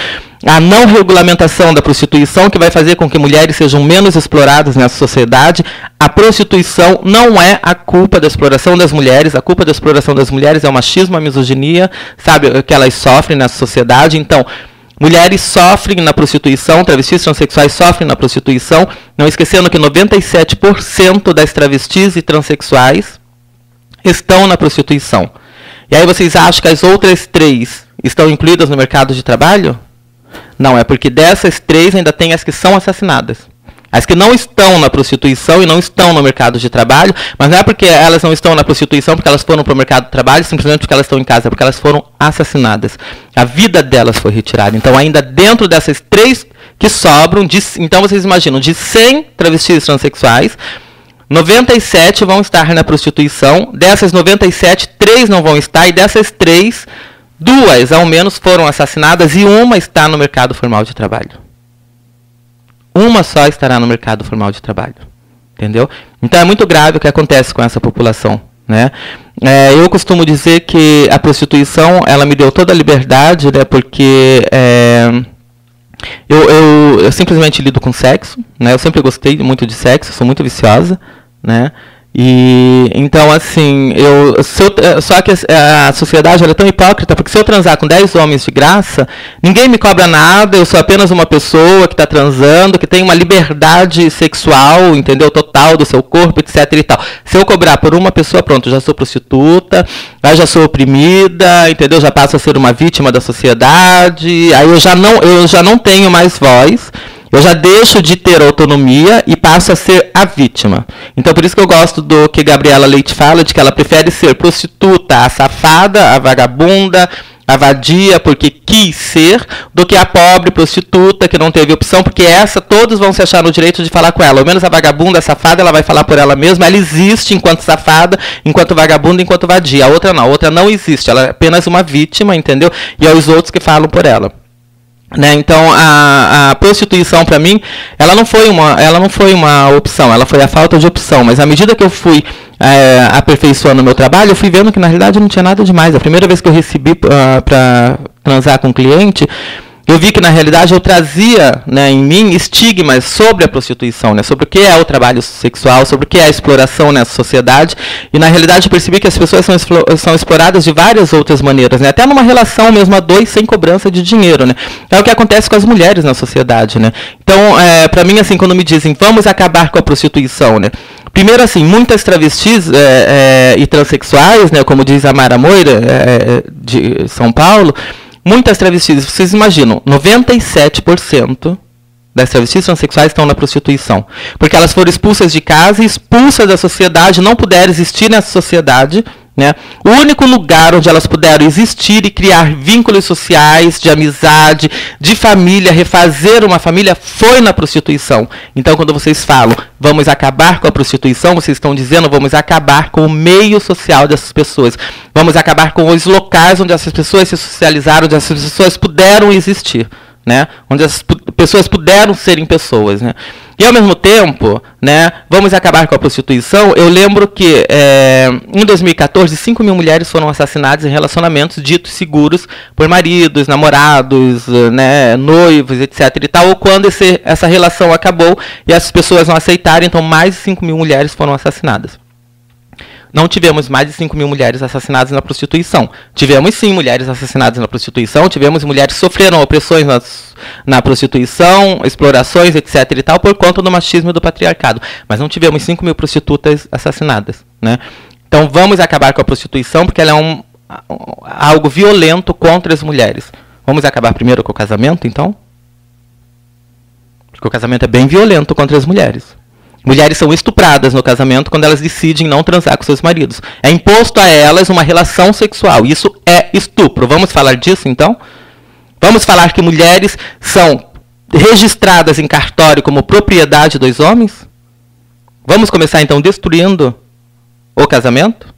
S4: a não regulamentação da prostituição que vai fazer com que mulheres sejam menos exploradas nessa sociedade. A prostituição não é a culpa da exploração das mulheres. A culpa da exploração das mulheres é o machismo, a misoginia, sabe, que elas sofrem nessa sociedade. Então, mulheres sofrem na prostituição, travestis transexuais sofrem na prostituição, não esquecendo que 97% das travestis e transexuais estão na prostituição. E aí vocês acham que as outras 3 estão incluídas no mercado de trabalho? Não, é porque dessas 3 ainda tem as que são assassinadas. As que não estão na prostituição e não estão no mercado de trabalho, mas não é porque elas não estão na prostituição porque elas foram para o mercado de trabalho, simplesmente porque elas estão em casa, é porque elas foram assassinadas. A vida delas foi retirada. Então, ainda dentro dessas 3 que sobram, então vocês imaginam, de 100 travestis transexuais, 97 vão estar na prostituição, dessas 97, 3 não vão estar, e dessas 3... 2, ao menos, foram assassinadas e uma está no mercado formal de trabalho. Uma só estará no mercado formal de trabalho. Entendeu? Então é muito grave o que acontece com essa população, né? Eu costumo dizer que a prostituição, ela me deu toda a liberdade, né? Porque eu simplesmente lido com sexo, né? Eu sempre gostei muito de sexo, sou muito viciosa, né? E então, assim, só que a sociedade ela é tão hipócrita, porque se eu transar com 10 homens de graça, ninguém me cobra nada, eu sou apenas uma pessoa que está transando, que tem uma liberdade sexual, entendeu, total do seu corpo, etc e tal. Se eu cobrar por uma pessoa, pronto, já sou prostituta, aí já sou oprimida, entendeu, já passo a ser uma vítima da sociedade, aí eu já não tenho mais voz. Eu já deixo de ter autonomia e passo a ser a vítima. Então, por isso que eu gosto do que Gabriela Leite fala, de que ela prefere ser prostituta, a safada, a vagabunda, a vadia, porque quis ser, do que a pobre prostituta que não teve opção, porque essa todos vão se achar no direito de falar com ela. Ao menos a vagabunda, a safada, ela vai falar por ela mesma. Ela existe enquanto safada, enquanto vagabunda, enquanto vadia. A outra não existe. Ela é apenas uma vítima, entendeu? E é os outros que falam por ela. Né? Então a prostituição para mim ela não foi uma opção, ela foi a falta de opção, mas à medida que eu fui aperfeiçoando o meu trabalho, eu fui vendo que na realidade não tinha nada demais. A primeira vez que eu recebi para transar com o cliente, eu vi que, na realidade, eu trazia, né, em mim estigmas sobre a prostituição, né, sobre o que é o trabalho sexual, sobre o que é a exploração nessa sociedade. E, na realidade, eu percebi que as pessoas são exploradas de várias outras maneiras, né, até numa relação mesmo a dois sem cobrança de dinheiro. Né. É o que acontece com as mulheres na sociedade. Né. Então, para mim, assim, quando me dizem vamos acabar com a prostituição, né, primeiro, assim, muitas travestis e transexuais, né, como diz a Mara Moira, de São Paulo, muitas travestis, vocês imaginam, 97% das travestis transexuais estão na prostituição. Porque elas foram expulsas de casa, expulsas da sociedade, não puderam existir nessa sociedade. Né? O único lugar onde elas puderam existir e criar vínculos sociais, de amizade, de família, refazer uma família, foi na prostituição. Então, quando vocês falam, vamos acabar com a prostituição, vocês estão dizendo, vamos acabar com o meio social dessas pessoas. Vamos acabar com os locais onde essas pessoas se socializaram, onde essas pessoas puderam existir. Né? Onde as pessoas puderam serem pessoas. Né? E, ao mesmo tempo, né, vamos acabar com a prostituição. Eu lembro que, em 2014, 5 mil mulheres foram assassinadas em relacionamentos ditos seguros por maridos, namorados, né, noivos, etc. e tal, ou quando essa relação acabou e as pessoas não aceitaram, então mais de 5 mil mulheres foram assassinadas. Não tivemos mais de 5 mil mulheres assassinadas na prostituição. Tivemos, sim, mulheres assassinadas na prostituição. Tivemos mulheres que sofreram opressões na prostituição, explorações, etc. e tal, por conta do machismo e do patriarcado. Mas não tivemos 5 mil prostitutas assassinadas. Né? Então, vamos acabar com a prostituição, porque ela é algo violento contra as mulheres. Vamos acabar primeiro com o casamento, então? Porque o casamento é bem violento contra as mulheres. Mulheres são estupradas no casamento quando elas decidem não transar com seus maridos. É imposto a elas uma relação sexual. Isso é estupro. Vamos falar disso, então? Vamos falar que mulheres são registradas em cartório como propriedade dos homens? Vamos começar, então, destruindo o casamento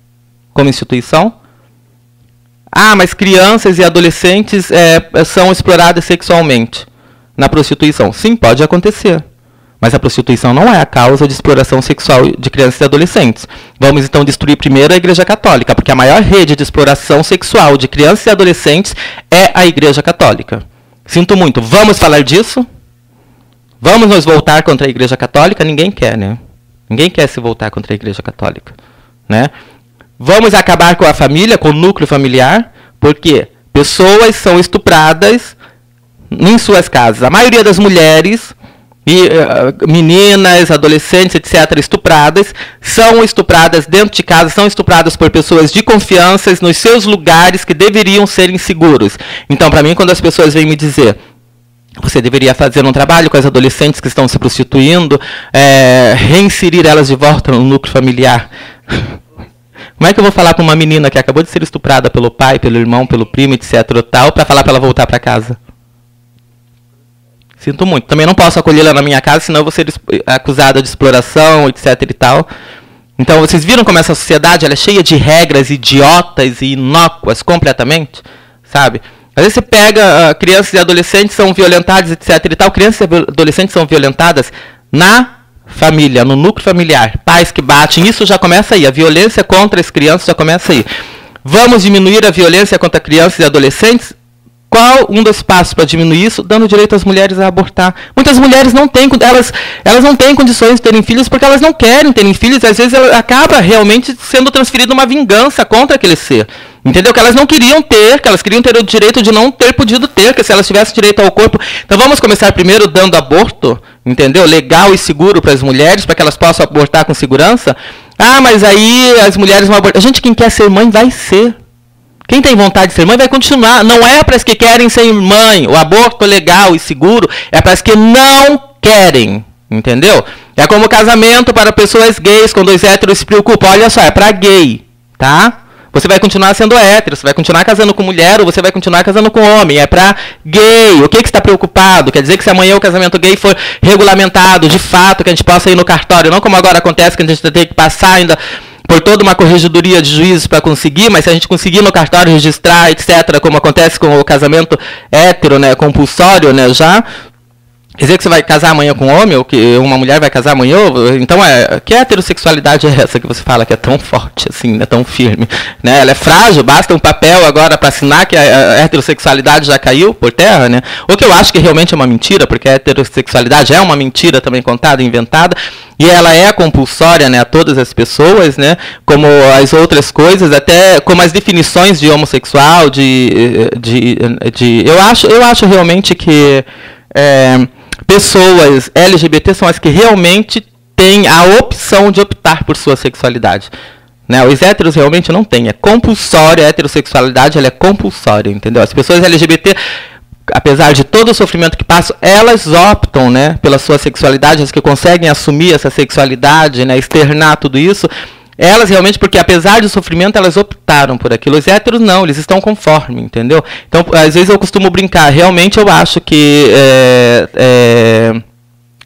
S4: como instituição? Ah, mas crianças e adolescentes são exploradas sexualmente na prostituição. Sim, pode acontecer. Mas a prostituição não é a causa de exploração sexual de crianças e adolescentes. Vamos, então, destruir primeiro a Igreja Católica, porque a maior rede de exploração sexual de crianças e adolescentes é a Igreja Católica. Sinto muito. Vamos falar disso? Vamos nos voltar contra a Igreja Católica? Ninguém quer, né? Ninguém quer se voltar contra a Igreja Católica. Né? Vamos acabar com a família, com o núcleo familiar, porque pessoas são estupradas em suas casas. A maioria das mulheres... E meninas, adolescentes, etc., estupradas, são estupradas dentro de casa, são estupradas por pessoas de confiança nos seus lugares que deveriam ser inseguros. Então, para mim, quando as pessoas vêm me dizer você deveria fazer um trabalho com as adolescentes que estão se prostituindo, reinserir elas de volta no núcleo familiar. Como é que eu vou falar para uma menina que acabou de ser estuprada pelo pai, pelo irmão, pelo primo, etc., tal, para falar para ela voltar para casa? Sinto muito. Também não posso acolhê-la na minha casa, senão eu vou ser acusada de exploração, etc. e tal. Então, vocês viram como essa sociedade ela é cheia de regras idiotas e inócuas completamente? Sabe? Às vezes você pega crianças e adolescentes são violentadas, etc. e tal. Crianças e adolescentes são violentadas na família, no núcleo familiar. Pais que batem, isso já começa aí. A violência contra as crianças já começa aí. Vamos diminuir a violência contra crianças e adolescentes? Qual um dos passos para diminuir isso? Dando direito às mulheres a abortar. Muitas mulheres não têm, elas não têm condições de terem filhos porque elas não querem terem filhos. Às vezes acaba realmente sendo transferida uma vingança contra aquele ser. Entendeu? Que elas não queriam ter, que elas queriam ter o direito de não ter podido ter, que se elas tivessem direito ao corpo. Então vamos começar primeiro dando aborto, entendeu? Legal e seguro para as mulheres, para que elas possam abortar com segurança. Ah, mas aí as mulheres vão abortar. Gente, quem quer ser mãe vai ser. Quem tem vontade de ser mãe vai continuar. Não é para as que querem ser mãe. O aborto legal e seguro é para as que não querem. Entendeu? É como o casamento para pessoas gays, quando os héteros se preocupam. Olha só, é para gay. Tá? Você vai continuar sendo hétero, você vai continuar casando com mulher ou você vai continuar casando com homem. É para gay. O que você está preocupado? Quer dizer que se amanhã o casamento gay for regulamentado, de fato, que a gente possa ir no cartório, não como agora acontece, que a gente tem que passar ainda por toda uma corregedoria de juízes para conseguir, mas se a gente conseguir no cartório registrar, etc., como acontece com o casamento hétero, né, compulsório, né, já, Quer dizer que você vai casar amanhã com um homem, ou que uma mulher vai casar amanhã? Então, que heterossexualidade é essa que você fala que é tão forte, assim, né, tão firme? Né? Ela é frágil, basta um papel agora para assinar que a heterossexualidade já caiu por terra, né? Ou que eu acho que realmente é uma mentira, porque a heterossexualidade é uma mentira também contada, inventada, e ela é compulsória, né, a todas as pessoas, né, como as outras coisas, até como as definições de homossexual, eu acho realmente que pessoas LGBT são as que realmente têm a opção de optar por sua sexualidade. Né? Os héteros realmente não têm. É compulsória, a heterossexualidade ela é compulsória, entendeu? As pessoas LGBT, apesar de todo o sofrimento que passam, elas optam, né, pela sua sexualidade, as que conseguem assumir essa sexualidade, né, externar tudo isso, elas realmente, porque apesar do sofrimento, elas optaram por aquilo. Os héteros não, eles estão conforme, entendeu? Então, às vezes eu costumo brincar. Realmente eu acho que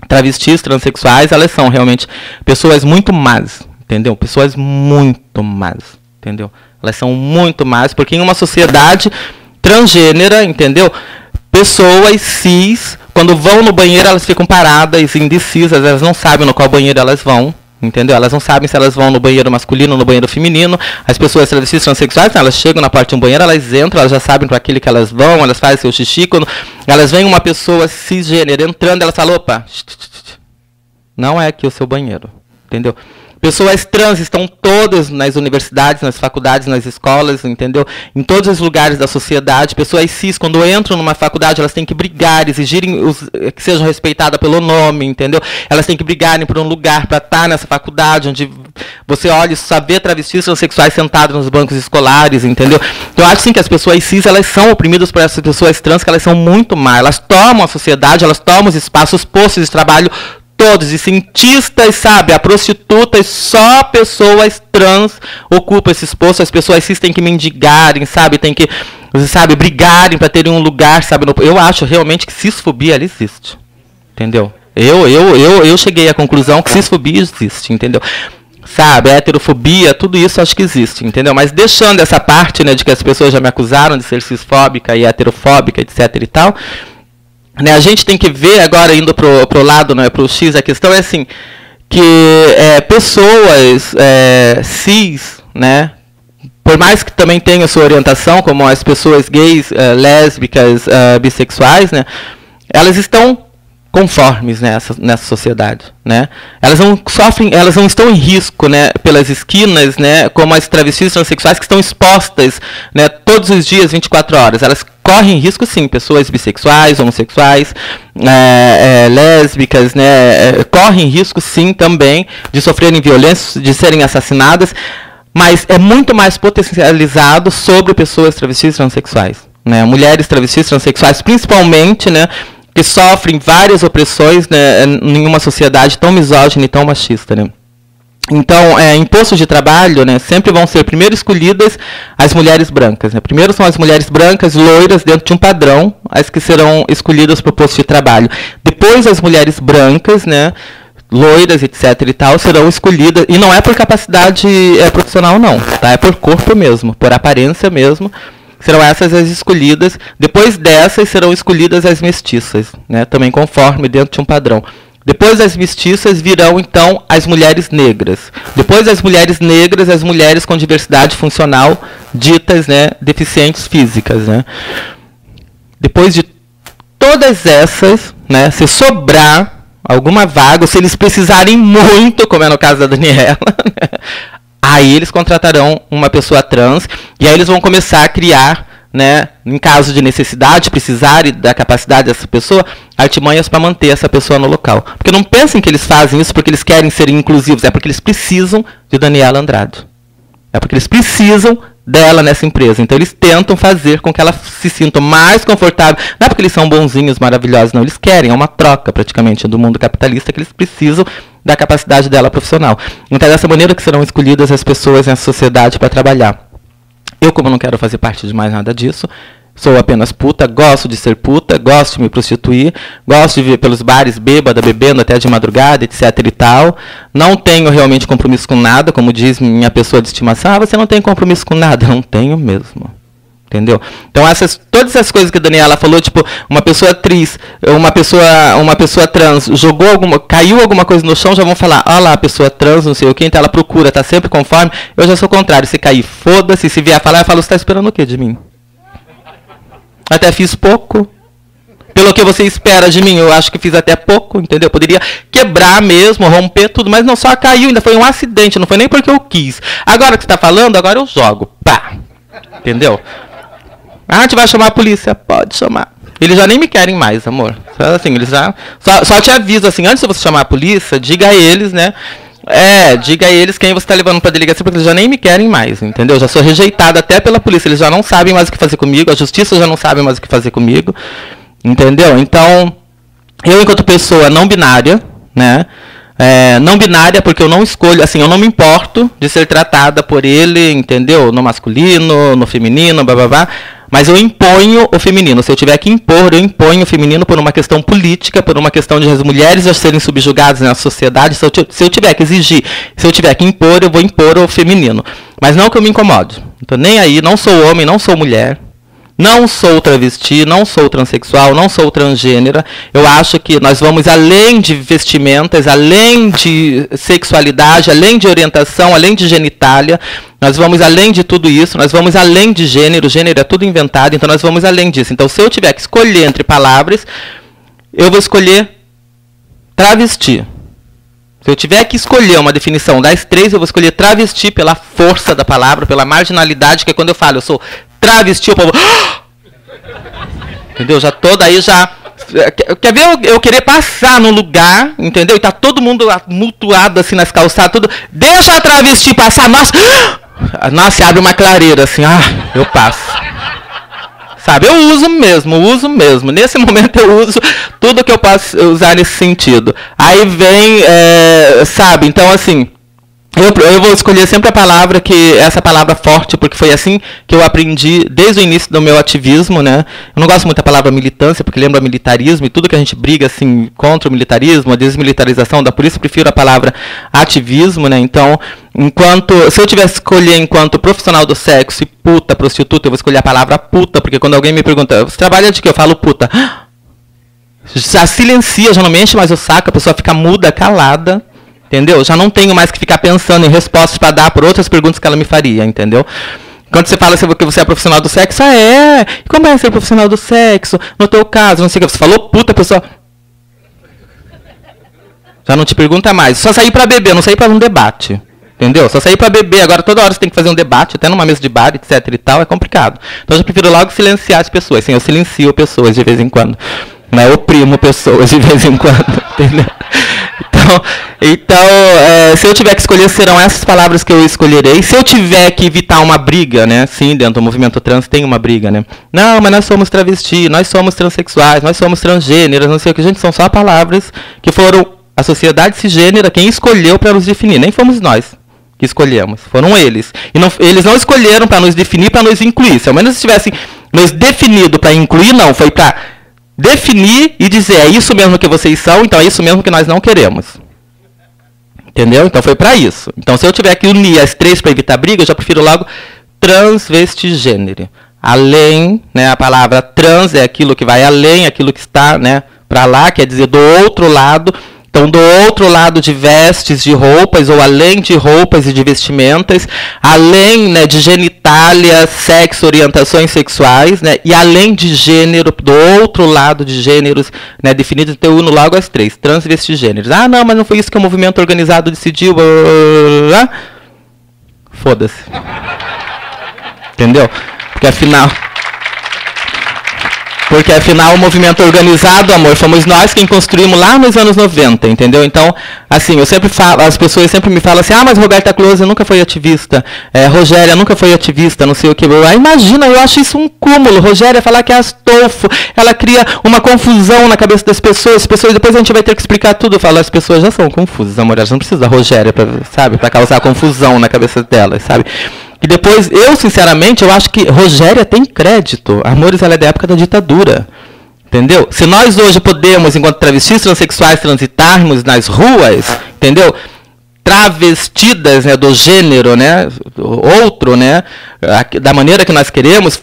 S4: travestis, transexuais, elas são realmente pessoas muito más, entendeu? Pessoas muito más, entendeu? Elas são muito más, porque em uma sociedade transgênera, entendeu? Pessoas cis, quando vão no banheiro, elas ficam paradas, indecisas, elas não sabem no qual banheiro elas vão. Entendeu? Elas não sabem se elas vão no banheiro masculino ou no banheiro feminino. As pessoas travestis transexuais, elas chegam na parte de um banheiro, elas entram, elas já sabem para aquele que elas vão, elas fazem seu xixi. Quando elas veem uma pessoa cisgênero entrando, elas falam, opa, não é aqui o seu banheiro. Entendeu? Pessoas trans estão todas nas universidades, nas faculdades, nas escolas, entendeu? Em todos os lugares da sociedade. Pessoas cis, quando entram numa faculdade, elas têm que brigar, exigirem que sejam respeitadas pelo nome, entendeu? Elas têm que brigarem por um lugar para estar nessa faculdade, onde você olha e só vê travestis transexuais sentados nos bancos escolares, entendeu? Eu acho sim que as pessoas cis, elas são oprimidas por essas pessoas trans, que elas são muito má. Elas tomam a sociedade, elas tomam os espaços, os postos de trabalho, todos, e cientistas, sabe, a prostitutas, só pessoas trans ocupam esses postos, as pessoas cis têm que mendigarem, sabe, tem que, sabe, brigarem para terem um lugar, sabe, eu acho realmente que cisfobia, ela existe, entendeu? Eu cheguei à conclusão que cisfobia existe, entendeu? Sabe, heterofobia, tudo isso acho que existe, entendeu? Mas deixando essa parte, né, de que as pessoas já me acusaram de ser cisfóbica e heterofóbica, etc e tal, né, a gente tem que ver agora, indo pro lado, né, pro X, a questão é assim, que pessoas cis, né, por mais que também tenham sua orientação, como as pessoas gays, lésbicas, bissexuais, né, elas estão conformes nessa sociedade, né? Elas não sofrem, elas não estão em risco, né, pelas esquinas, né, como as travestis transexuais que estão expostas, né, todos os dias, 24 horas. Elas correm risco, sim, pessoas bissexuais, homossexuais, lésbicas, né, correm risco, sim, também de sofrerem violência, de serem assassinadas, mas é muito mais potencializado sobre pessoas travestis transexuais, né, mulheres travestis transexuais, principalmente, né, que sofrem várias opressões, né, em uma sociedade tão misógina e tão machista, né. Então, em postos de trabalho, né, sempre vão ser primeiro escolhidas as mulheres brancas, né. Primeiro são as mulheres brancas, loiras, dentro de um padrão, as que serão escolhidas para o posto de trabalho. Depois as mulheres brancas, né, loiras, etc e tal, serão escolhidas, e não é por capacidade profissional não, tá? É por corpo mesmo, por aparência mesmo. Serão essas as escolhidas. Depois dessas serão escolhidas as mestiças, né? Também conforme dentro de um padrão. Depois das mestiças virão, então, as mulheres negras. Depois das mulheres negras, as mulheres com diversidade funcional, ditas, né, deficientes físicas, né? Depois de todas essas, né, se sobrar alguma vaga, ou se eles precisarem muito, como é no caso da Daniela, né, aí eles contratarão uma pessoa trans, e aí eles vão começar a criar, né, em caso de necessidade, precisarem da capacidade dessa pessoa, artimanhas para manter essa pessoa no local. Porque não pensem que eles fazem isso porque eles querem ser inclusivos, é porque eles precisam de Daniela Andrade. É porque eles precisam dela nessa empresa. Então eles tentam fazer com que ela se sinta mais confortável. Não é porque eles são bonzinhos, maravilhosos, não. Eles querem, é uma troca praticamente do mundo capitalista, que eles precisam da capacidade dela profissional. Então é dessa maneira que serão escolhidas as pessoas nessa sociedade para trabalhar. Eu, como não quero fazer parte de mais nada disso, sou apenas puta, gosto de ser puta, gosto de me prostituir, gosto de viver pelos bares bêbada, bebendo até de madrugada, etc e tal. Não tenho realmente compromisso com nada, como diz minha pessoa de estimação. Ah, você não tem compromisso com nada? Não tenho mesmo. entendeu? Então todas essas coisas que a Daniela falou, tipo, uma pessoa atriz, uma pessoa trans, caiu alguma coisa no chão, já vão falar, olha lá, a pessoa trans, não sei o que, então ela procura, tá sempre conforme. Eu já sou o contrário, se cair, foda-se, se vier falar, eu falo, você tá esperando o quê de mim? Até fiz pouco. Pelo que você espera de mim, eu acho que fiz até pouco, entendeu? Poderia quebrar mesmo, romper tudo, mas não, só caiu, ainda foi um acidente, não foi nem porque eu quis. Agora que você está falando, agora eu jogo. Pá! Entendeu? Ah, a gente vai chamar a polícia? Pode chamar. Eles já nem me querem mais, amor. Assim, eles já... Só te aviso, assim, antes de você chamar a polícia, diga a eles, né? Diga a eles quem você está levando para a delegacia, porque eles já nem me querem mais, entendeu? Já sou rejeitada até pela polícia, eles já não sabem mais o que fazer comigo, a justiça já não sabe mais o que fazer comigo. Entendeu? Então, eu enquanto pessoa não binária, né? Não binária porque eu não escolho, assim, eu não me importo de ser tratada por ele, entendeu? No masculino, no feminino, blá, mas eu imponho o feminino. Se eu tiver que impor, eu imponho o feminino por uma questão política, por uma questão de as mulheres já serem subjugadas na sociedade. Se eu tiver que exigir, se eu tiver que impor, eu vou impor o feminino. Mas não que eu me incomode. Não tô nem aí, não sou homem, não sou mulher. Não sou travesti, não sou transexual, não sou transgênera. Eu acho que nós vamos além de vestimentas, além de sexualidade, além de orientação, além de genitália. Nós vamos além de tudo isso, nós vamos além de gênero. Gênero é tudo inventado, então nós vamos além disso. Então, se eu tiver que escolher entre palavras, eu vou escolher travesti. Se eu tiver que escolher uma definição das três, eu vou escolher travesti pela força da palavra, pela marginalidade, que é quando eu falo, eu sou travesti, o povo... Entendeu? Já tô daí, já... Quer ver eu querer passar no lugar, entendeu? E tá todo mundo mutuado assim nas calçadas, tudo... Deixa a travesti passar, nossa... Nossa, abre uma clareira assim, eu passo. Sabe, eu uso mesmo. Nesse momento eu uso tudo que eu posso usar nesse sentido. Aí vem, sabe, então assim... Eu vou escolher sempre a palavra, essa palavra forte, porque foi assim que eu aprendi desde o início do meu ativismo, né? Eu não gosto muito da palavra militância, porque lembra militarismo, e tudo que a gente briga, assim, contra o militarismo, a desmilitarização da polícia, eu prefiro a palavra ativismo, né? Então, se eu tivesse que escolher enquanto profissional do sexo e puta, prostituta, eu vou escolher a palavra puta, porque quando alguém me pergunta, você trabalha de quê? Eu falo puta. Já silencia, já não me enche mais o saco, a pessoa fica muda, calada. Entendeu? Já não tenho mais que ficar pensando em respostas para dar por outras perguntas que ela me faria, entendeu? Quando você fala que você é profissional do sexo, e como é ser profissional do sexo? No teu caso, não sei o que, você falou, puta, a pessoa... Já não te pergunta mais. Só sair para beber, não sair para um debate. Entendeu? Só sair para beber, agora toda hora você tem que fazer um debate, até numa mesa de bar, etc e tal, é complicado. Então eu já prefiro logo silenciar as pessoas. Sim, eu silencio pessoas de vez em quando. Né? Eu oprimo pessoas de vez em quando, entendeu? Então, se eu tiver que escolher, serão essas palavras que eu escolherei. Se eu tiver que evitar uma briga, né? Sim, dentro do movimento trans tem uma briga, né? Não, mas nós somos travesti, nós somos transexuais, nós somos transgêneros, não sei o que. Gente, são só palavras que foram a sociedade cisgênera quem escolheu para nos definir. Nem fomos nós que escolhemos, foram eles. E eles não escolheram para nos definir, para nos incluir. Se ao menos tivessem nos definido para incluir, não. Foi para definir e dizer, é isso mesmo que vocês são, então é isso mesmo que nós não queremos. Entendeu? Então foi para isso. Então se eu tiver que unir as três para evitar briga, eu já prefiro logo transvestigênero. Além, né, a palavra trans é aquilo que vai além, aquilo que está, né, para lá, quer dizer do outro lado. Então, do outro lado de vestes, de roupas, ou além de roupas e de vestimentas, além, né, de genitália, sexo, orientações sexuais, né, e além de gênero, do outro lado de gêneros, né, definidos, então eu uno logo as três, transvestigêneros. Ah, não, mas não foi isso que o movimento organizado decidiu. Foda-se. Entendeu? Porque afinal o movimento organizado, amor, fomos nós quem construímos lá nos anos 90, entendeu? Então, assim, eu sempre falo, as pessoas sempre me falam assim, mas Roberta Close nunca foi ativista, Rogéria nunca foi ativista, não sei o que. Imagina, eu acho isso um cúmulo. Rogéria falar que é Astolfo, ela cria uma confusão na cabeça das pessoas, depois a gente vai ter que explicar tudo. Eu falo, as pessoas já são confusas, amor, elas não precisam da Rogéria, para causar confusão na cabeça delas, sabe? E depois, eu sinceramente, eu acho que Rogéria tem crédito. Amores, ela é da época da ditadura. Entendeu? Se nós hoje podemos, enquanto travestis transexuais, transitarmos nas ruas, entendeu? Travestidas, né, do gênero, né, outro, né, da maneira que nós queremos,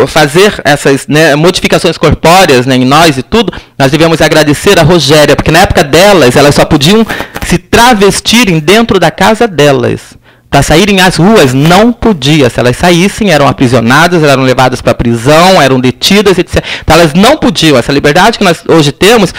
S4: fazer essas, né, modificações corpóreas, né, em nós e tudo, nós devemos agradecer a Rogéria, porque na época delas, elas só podiam se travestirem dentro da casa delas. Para saírem às ruas, não podia. Se elas saíssem, eram aprisionadas, eram levadas para a prisão, eram detidas, etc. Então, elas não podiam. Essa liberdade que nós hoje temos,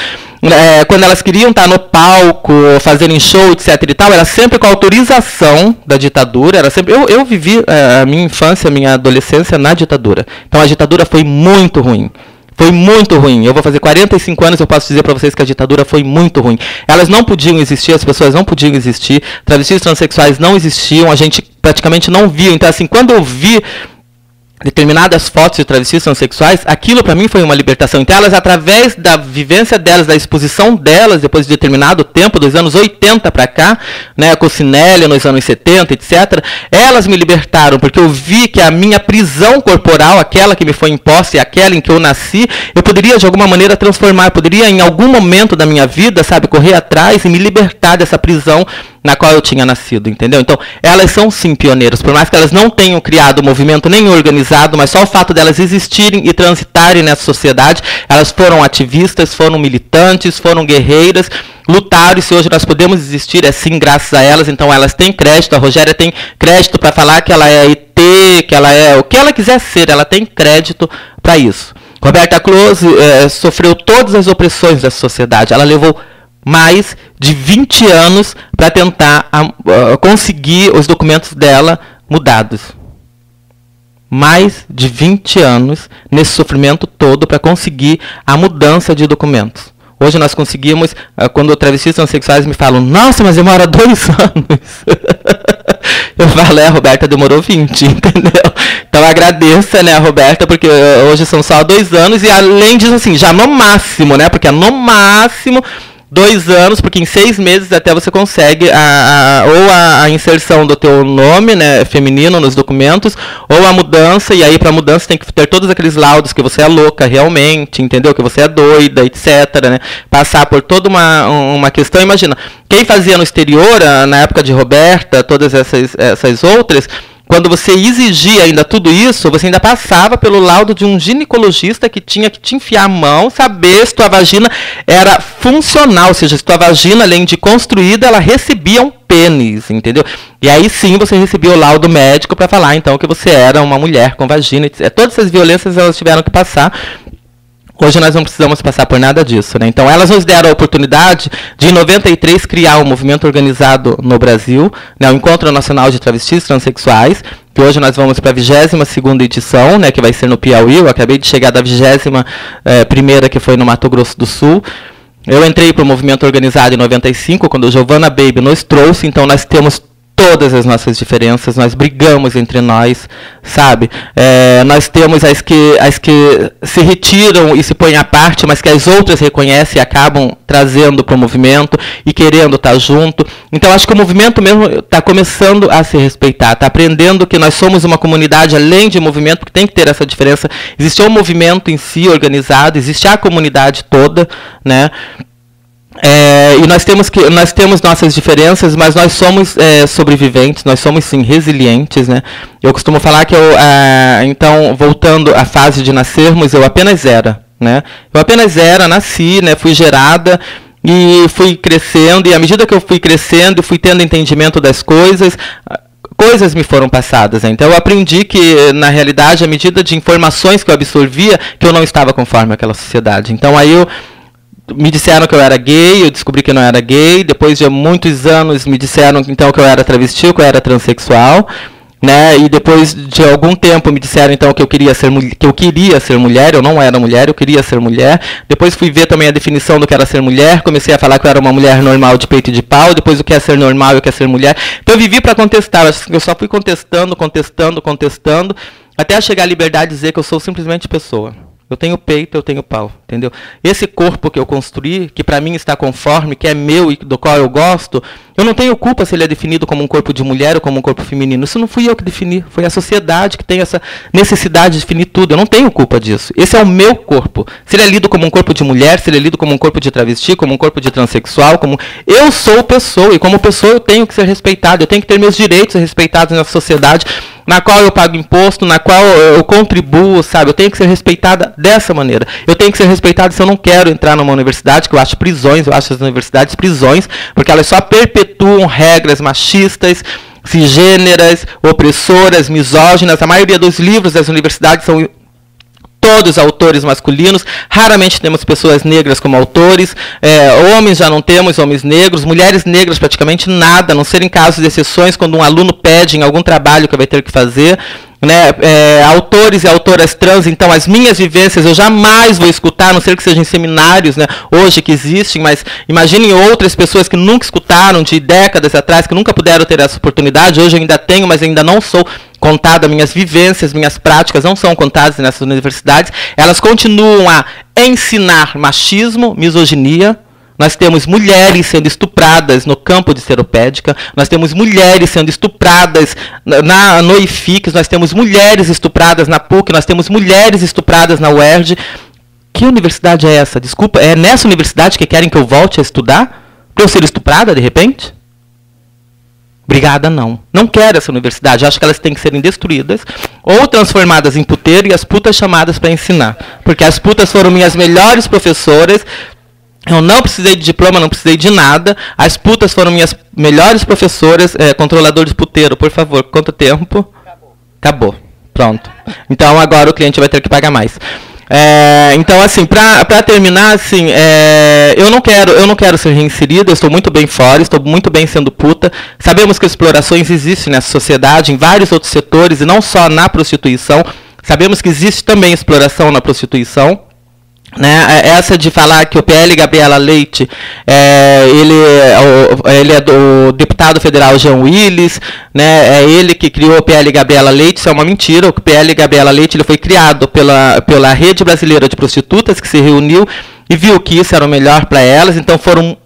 S4: quando elas queriam estar no palco, fazerem show, etc. e tal, era sempre com autorização da ditadura. Era sempre. Eu vivi a minha infância, a minha adolescência na ditadura. Então, a ditadura foi muito ruim. Foi muito ruim. Eu vou fazer 45 anos, eu posso dizer para vocês que a ditadura foi muito ruim. Elas não podiam existir, as pessoas não podiam existir, travestis transexuais não existiam, a gente praticamente não via. Então, assim, quando eu vi determinadas fotos de travestis transexuais, aquilo para mim foi uma libertação. Então, elas, através da vivência delas, da exposição delas, depois de determinado tempo, dos anos 80 para cá, né, com Cossinelli nos anos 70, etc., elas me libertaram, porque eu vi que a minha prisão corporal, aquela que me foi imposta e aquela em que eu nasci, eu poderia, de alguma maneira, transformar, poderia, em algum momento da minha vida, sabe, correr atrás e me libertar dessa prisão na qual eu tinha nascido, entendeu? Então, elas são sim pioneiras, por mais que elas não tenham criado movimento nem organizado, mas só o fato delas existirem e transitarem nessa sociedade, elas foram ativistas, foram militantes, foram guerreiras, lutaram, e se hoje nós podemos existir, é sim graças a elas. Então elas têm crédito, a Rogéria tem crédito para falar que ela é IT, que ela é o que ela quiser ser, ela tem crédito para isso. Roberta Close sofreu todas as opressões da sociedade, ela levou mais de 20 anos para tentar conseguir os documentos dela mudados. Mais de 20 anos nesse sofrimento todo para conseguir a mudança de documentos. Hoje nós conseguimos, quando travestis transexuais me falam, nossa, mas demora 2 anos. Eu falo, a Roberta demorou 20, entendeu? Então agradeça, né, a Roberta, porque hoje são só 2 anos, e além disso, assim, já no máximo, né, porque é no máximo 2 anos, porque em 6 meses até você consegue ou a inserção do teu nome, né, feminino nos documentos, ou a mudança, e aí para mudança tem que ter todos aqueles laudos que você é louca realmente, entendeu? Que você é doida, etc, né? Passar por toda uma questão. Imagina, quem fazia no exterior, na época de Roberta, todas essas outras, quando você exigia ainda tudo isso, você ainda passava pelo laudo de um ginecologista que tinha que te enfiar a mão, saber se tua vagina era funcional, ou seja, se tua vagina, além de construída, ela recebia um pênis, entendeu? E aí sim você recebia o laudo médico para falar, então, que você era uma mulher com vagina, etc. Todas essas violências elas tiveram que passar. Hoje nós não precisamos passar por nada disso, né? Então elas nos deram a oportunidade de, em 93, criar um movimento organizado no Brasil, né? O Encontro Nacional de Travestis Transsexuais, que hoje nós vamos para a 22ª edição, né? Que vai ser no Piauí. Eu acabei de chegar da 21ª, que foi no Mato Grosso do Sul. Eu entrei para o movimento organizado em 95, quando a Giovanna Baby nos trouxe, então nós temos todas as nossas diferenças, nós brigamos entre nós, sabe? Nós temos as que se retiram e se põem à parte, mas que as outras reconhecem e acabam trazendo para o movimento e querendo estar junto. Então, acho que o movimento mesmo está começando a se respeitar, está aprendendo que nós somos uma comunidade além de movimento, porque tem que ter essa diferença. Existe o movimento em si organizado, existe a comunidade toda, né? E nós temos nossas diferenças, mas nós somos sobreviventes, nós somos sim resilientes, né? Eu costumo falar que então, voltando à fase de nascermos, eu apenas era, né? Eu apenas era, nasci, né? Fui gerada e fui crescendo, e à medida que eu fui crescendo e fui tendo entendimento das coisas me foram passadas, né? Então eu aprendi que, na realidade, à medida de informações que eu absorvia, que eu não estava conforme àquela sociedade. Então aí me disseram que eu era gay, eu descobri que eu não era gay. Depois de muitos anos me disseram então que eu era travesti, que eu era transexual, né? E depois de algum tempo me disseram então que eu queria ser mulher, eu não era mulher, eu queria ser mulher. Depois fui ver também a definição do que era ser mulher, comecei a falar que eu era uma mulher normal de peito e de pau, depois o que é ser normal e o que é ser mulher. Então eu vivi para contestar, eu só fui contestando, até chegar à liberdade de dizer que eu sou simplesmente pessoa. Eu tenho peito, eu tenho pau, entendeu? Esse corpo que eu construí, que para mim está conforme, que é meu e do qual eu gosto, eu não tenho culpa se ele é definido como um corpo de mulher ou como um corpo feminino. Isso não fui eu que defini, foi a sociedade que tem essa necessidade de definir tudo. Eu não tenho culpa disso. Esse é o meu corpo. Se ele é lido como um corpo de mulher, se ele é lido como um corpo de travesti, como um corpo de transexual, eu sou pessoa, e como pessoa eu tenho que ser respeitado, eu tenho que ter meus direitos respeitados na sociedade. na qual eu pago imposto, na qual eu contribuo, sabe? Eu tenho que ser respeitada dessa maneira. Eu tenho que ser respeitada se eu não quero entrar numa universidade, que eu acho prisões, eu acho as universidades prisões, porque elas só perpetuam regras machistas, cisgêneras, opressoras, misóginas. A maioria dos livros das universidades são todos autores masculinos, raramente temos pessoas negras como autores, homens já não temos, homens negros, mulheres negras praticamente nada, a não ser em casos de exceções, quando um aluno pede em algum trabalho que vai ter que fazer, né, autores e autoras trans. Então as minhas vivências eu jamais vou escutar, a não ser que sejam em seminários, né, hoje que existem, mas imaginem outras pessoas que nunca escutaram de décadas atrás, que nunca puderam ter essa oportunidade. Hoje eu ainda tenho, mas ainda não sou contada, minhas vivências, minhas práticas não são contadas nessas universidades. Elas continuam a ensinar machismo, misoginia. Nós temos mulheres sendo estupradas no campo de seropédica, nós temos mulheres sendo estupradas no IFIX, nós temos mulheres estupradas na PUC, nós temos mulheres estupradas na UERJ. Que universidade é essa? Desculpa, é nessa universidade que querem que eu volte a estudar? Para eu ser estuprada, de repente? Obrigada, não. Não quero essa universidade. Acho que elas têm que serem destruídas ou transformadas em puteiro e as putas chamadas para ensinar. Porque as putas foram minhas melhores professoras. Eu não precisei de diploma, não precisei de nada. As putas foram minhas melhores professoras. Controlador de puteiro, por favor. Quanto tempo? Acabou. Pronto. Então agora o cliente vai ter que pagar mais. Então, assim, para terminar, assim, eu não quero ser reinserida, eu estou muito bem fora, estou muito bem sendo puta. Sabemos que explorações existem nessa sociedade, em vários outros setores, e não só na prostituição. Sabemos que existe também exploração na prostituição. Né? Essa de falar que o PL Gabriela Leite, ele é do deputado federal Jean Willis, né? É ele que criou o PL Gabriela Leite. Isso é uma mentira. O PL Gabriela Leite ele foi criado pela Rede Brasileira de Prostitutas, que se reuniu e viu que isso era o melhor para elas. Então foram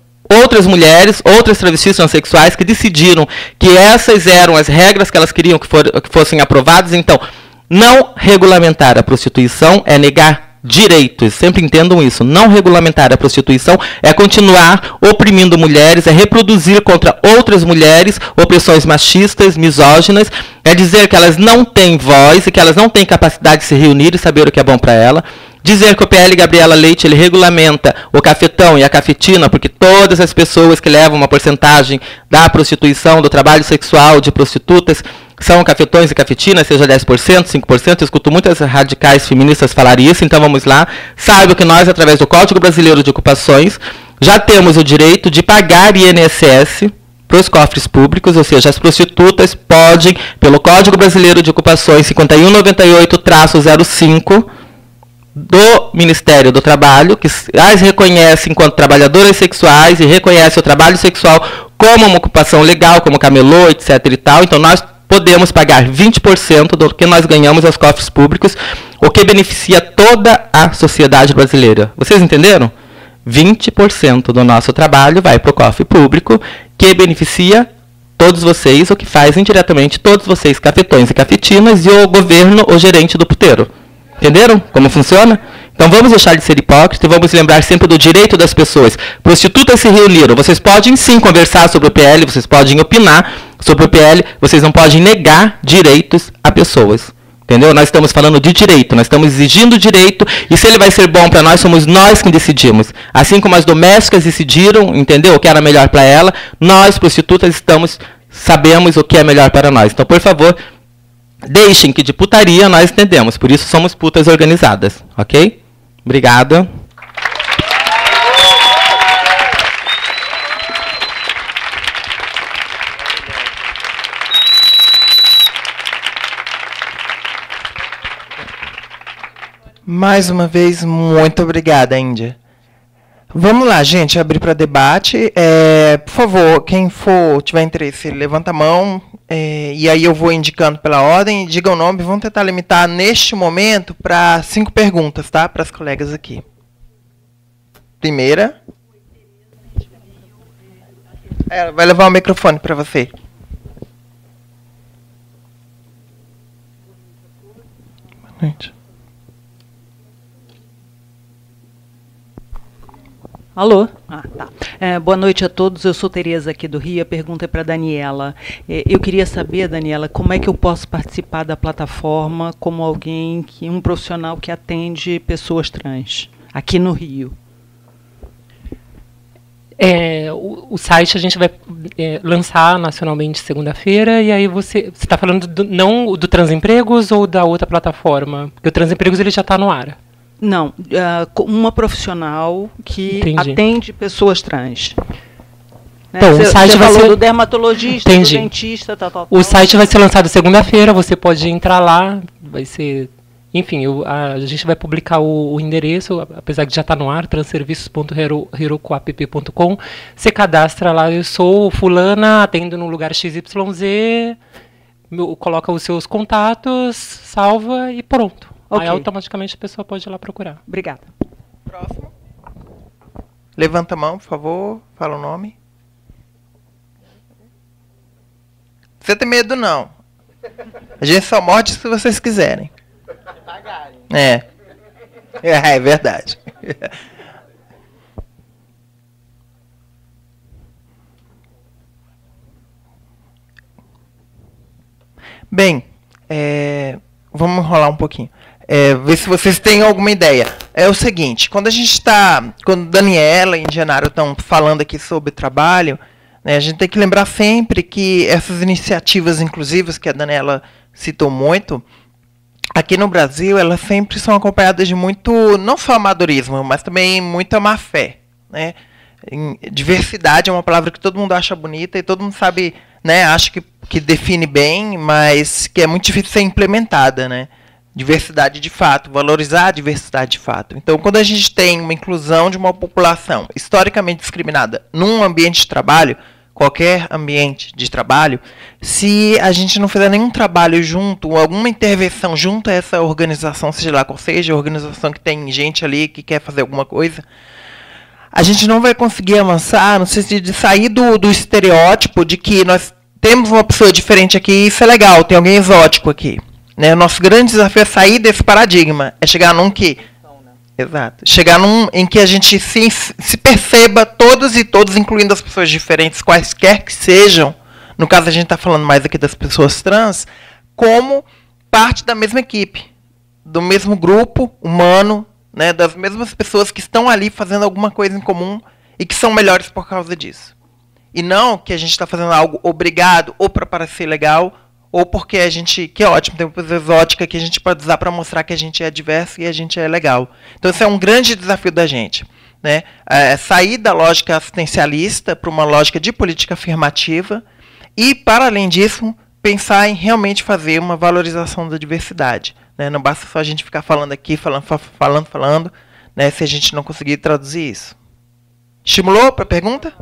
S4: outras mulheres, outras travestis transexuais que decidiram que essas eram as regras que elas queriam que fossem aprovadas. Então, não regulamentar a prostituição é negar direitos, sempre entendam isso. Não regulamentar a prostituição é continuar oprimindo mulheres, é reproduzir contra outras mulheres opressões machistas, misóginas, é dizer que elas não têm voz e que elas não têm capacidade de se reunir e saber o que é bom para ela. Dizer que o PL Gabriela Leite ele regulamenta o cafetão e a cafetina, porque todas as pessoas que levam uma porcentagem da prostituição, do trabalho sexual de prostitutas, são cafetões e cafetinas, seja 10%, 5%, eu escuto muitas radicais feministas falarem isso, então vamos lá. Saiba que nós, através do Código Brasileiro de Ocupações, já temos o direito de pagar INSS para os cofres públicos, ou seja, as prostitutas podem, pelo Código Brasileiro de Ocupações 5198-05, do Ministério do Trabalho, que as reconhece enquanto trabalhadoras sexuais e reconhece o trabalho sexual como uma ocupação legal, como camelô, etc. e tal. Então, nós podemos pagar 20% do que nós ganhamos aos cofres públicos, o que beneficia toda a sociedade brasileira. Vocês entenderam? 20% do nosso trabalho vai para o cofre público, que beneficia todos vocês, o que faz indiretamente todos vocês, cafetões e cafetinas, e o governo, o gerente do puteiro. Entenderam como funciona? Então vamos deixar de ser hipócrita e vamos lembrar sempre do direito das pessoas. Prostitutas se reuniram. Vocês podem sim conversar sobre o PL, vocês podem opinar sobre o PL, vocês não podem negar direitos a pessoas. Entendeu? Nós estamos falando de direito, nós estamos exigindo direito, e se ele vai ser bom para nós, somos nós que decidimos. Assim como as domésticas decidiram, entendeu? O que era melhor para ela, nós, prostitutas, sabemos o que é melhor para nós. Então, por favor, deixem que de putaria nós entendemos, por isso somos putas organizadas, ok? Obrigada.
S2: Mais uma vez, muito obrigada, Índia. Vamos lá, gente, abrir para debate. Por favor, quem tiver interesse, levanta a mão. E aí eu vou indicando pela ordem. Diga o nome. Vamos tentar limitar neste momento para 5 perguntas, tá? Para as colegas aqui. Primeira. Ela vai levar o microfone para você. Boa noite.
S5: Alô? Ah, tá. Boa noite a todos. Eu sou Tereza aqui do Rio. A pergunta é para a Daniela. Eu queria saber, Daniela, como é que eu posso participar da plataforma como um profissional que atende pessoas trans aqui no Rio?
S3: O site a gente vai lançar nacionalmente segunda-feira, e aí você está falando não do Transempregos ou da outra plataforma? Porque o Transempregos ele já está no ar.
S5: Não, uma profissional que atende pessoas trans. Né?
S3: Então, o site vai ser
S5: do dermatologista, do dentista, tal.
S3: O site vai ser lançado segunda-feira, você pode entrar lá, vai ser... Enfim, a gente vai publicar o endereço, apesar de já estar no ar, transserviços.herocoapp.com. Você cadastra lá, eu sou fulana, atendo no lugar XYZ, coloca os seus contatos, salva e pronto. Okay. Aí automaticamente a pessoa pode ir lá procurar.
S5: Obrigada.
S2: Próximo. Levanta a mão, por favor. Fala o nome. Você tem medo, não. A gente só morde se vocês quiserem. É verdade. Bem, vamos enrolar um pouquinho. Ver se vocês têm alguma ideia. É o seguinte, quando Daniela e Genaro estão falando aqui sobre trabalho, né, a gente tem que lembrar sempre que essas iniciativas inclusivas que a Daniela citou muito, aqui no Brasil, elas sempre são acompanhadas de muito, não só amadorismo, mas também muita má fé. Né? Diversidade é uma palavra que todo mundo acha bonita e todo mundo sabe, né, acha que define bem, mas que é muito difícil de ser implementada, né? Diversidade de fato, valorizar a diversidade de fato. Então, quando a gente tem uma inclusão de uma população historicamente discriminada num ambiente de trabalho, qualquer ambiente de trabalho, se a gente não fizer nenhum trabalho junto, alguma intervenção junto a essa organização, seja lá qual seja, a organização que tem gente ali que quer fazer alguma coisa, a gente não vai conseguir avançar no sentido de sair do estereótipo de que nós temos uma pessoa diferente aqui e isso é legal, tem alguém exótico aqui. Né? O nosso grande desafio é sair desse paradigma, é chegar num que... Exato. Chegar em que a gente se perceba, todos e todos, incluindo as pessoas diferentes, quaisquer que sejam, no caso a gente está falando mais aqui das pessoas trans, como parte da mesma equipe, do mesmo grupo humano, né, das mesmas pessoas que estão ali fazendo alguma coisa em comum e que são melhores por causa disso. E não que a gente está fazendo algo obrigado ou para parecer legal, ou porque a gente, que é ótimo, tem uma coisa exótica que a gente pode usar para mostrar que a gente é diverso e a gente é legal. Então, esse é um grande desafio da gente. Né? Sair da lógica assistencialista para uma lógica de política afirmativa e, para além disso, pensar em realmente fazer uma valorização da diversidade. Né? Não basta só a gente ficar falando aqui, falando, né, se a gente não conseguir traduzir isso. Estimulou para a pergunta?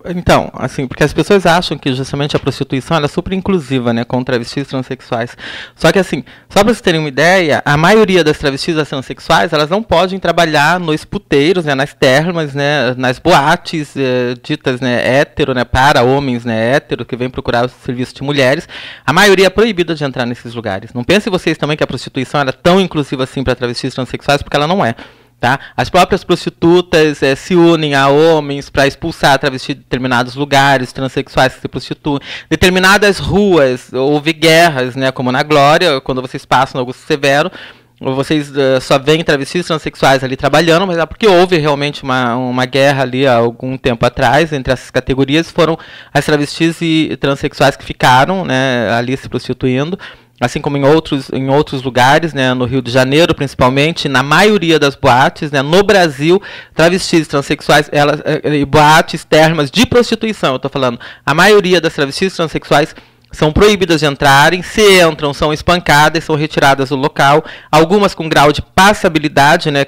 S4: Então, assim, porque as pessoas acham que justamente a prostituição ela é super inclusiva, né, com travestis e transexuais. Só que, assim, só para vocês terem uma ideia, a maioria das travestis e das transexuais, elas não podem trabalhar nos puteiros, né, nas termas, né, nas boates ditas, né, hétero, né, para homens, né, hétero, que vêm procurar o serviço de mulheres. A maioria é proibida de entrar nesses lugares. Não pensem vocês também que a prostituição era tão inclusiva assim para travestis e transexuais, porque ela não é. Tá? As próprias prostitutas se unem a homens para expulsar travestis de determinados lugares, transexuais que se prostituem. Determinadas ruas, houve guerras, né, como na Glória, quando vocês passam no Augusto Severo, vocês só veem travestis transexuais ali trabalhando, mas é porque houve realmente uma guerra ali há algum tempo atrás entre essas categorias, foram as travestis e transexuais que ficaram, né, ali se prostituindo. Assim como em outros lugares, né, no Rio de Janeiro, principalmente, na maioria das boates, né, no Brasil, travestis transexuais, boates, termas de prostituição, eu estou falando, a maioria das travestis transexuais são proibidas de entrarem, se entram, são espancadas, são retiradas do local, algumas com grau de passabilidade, né,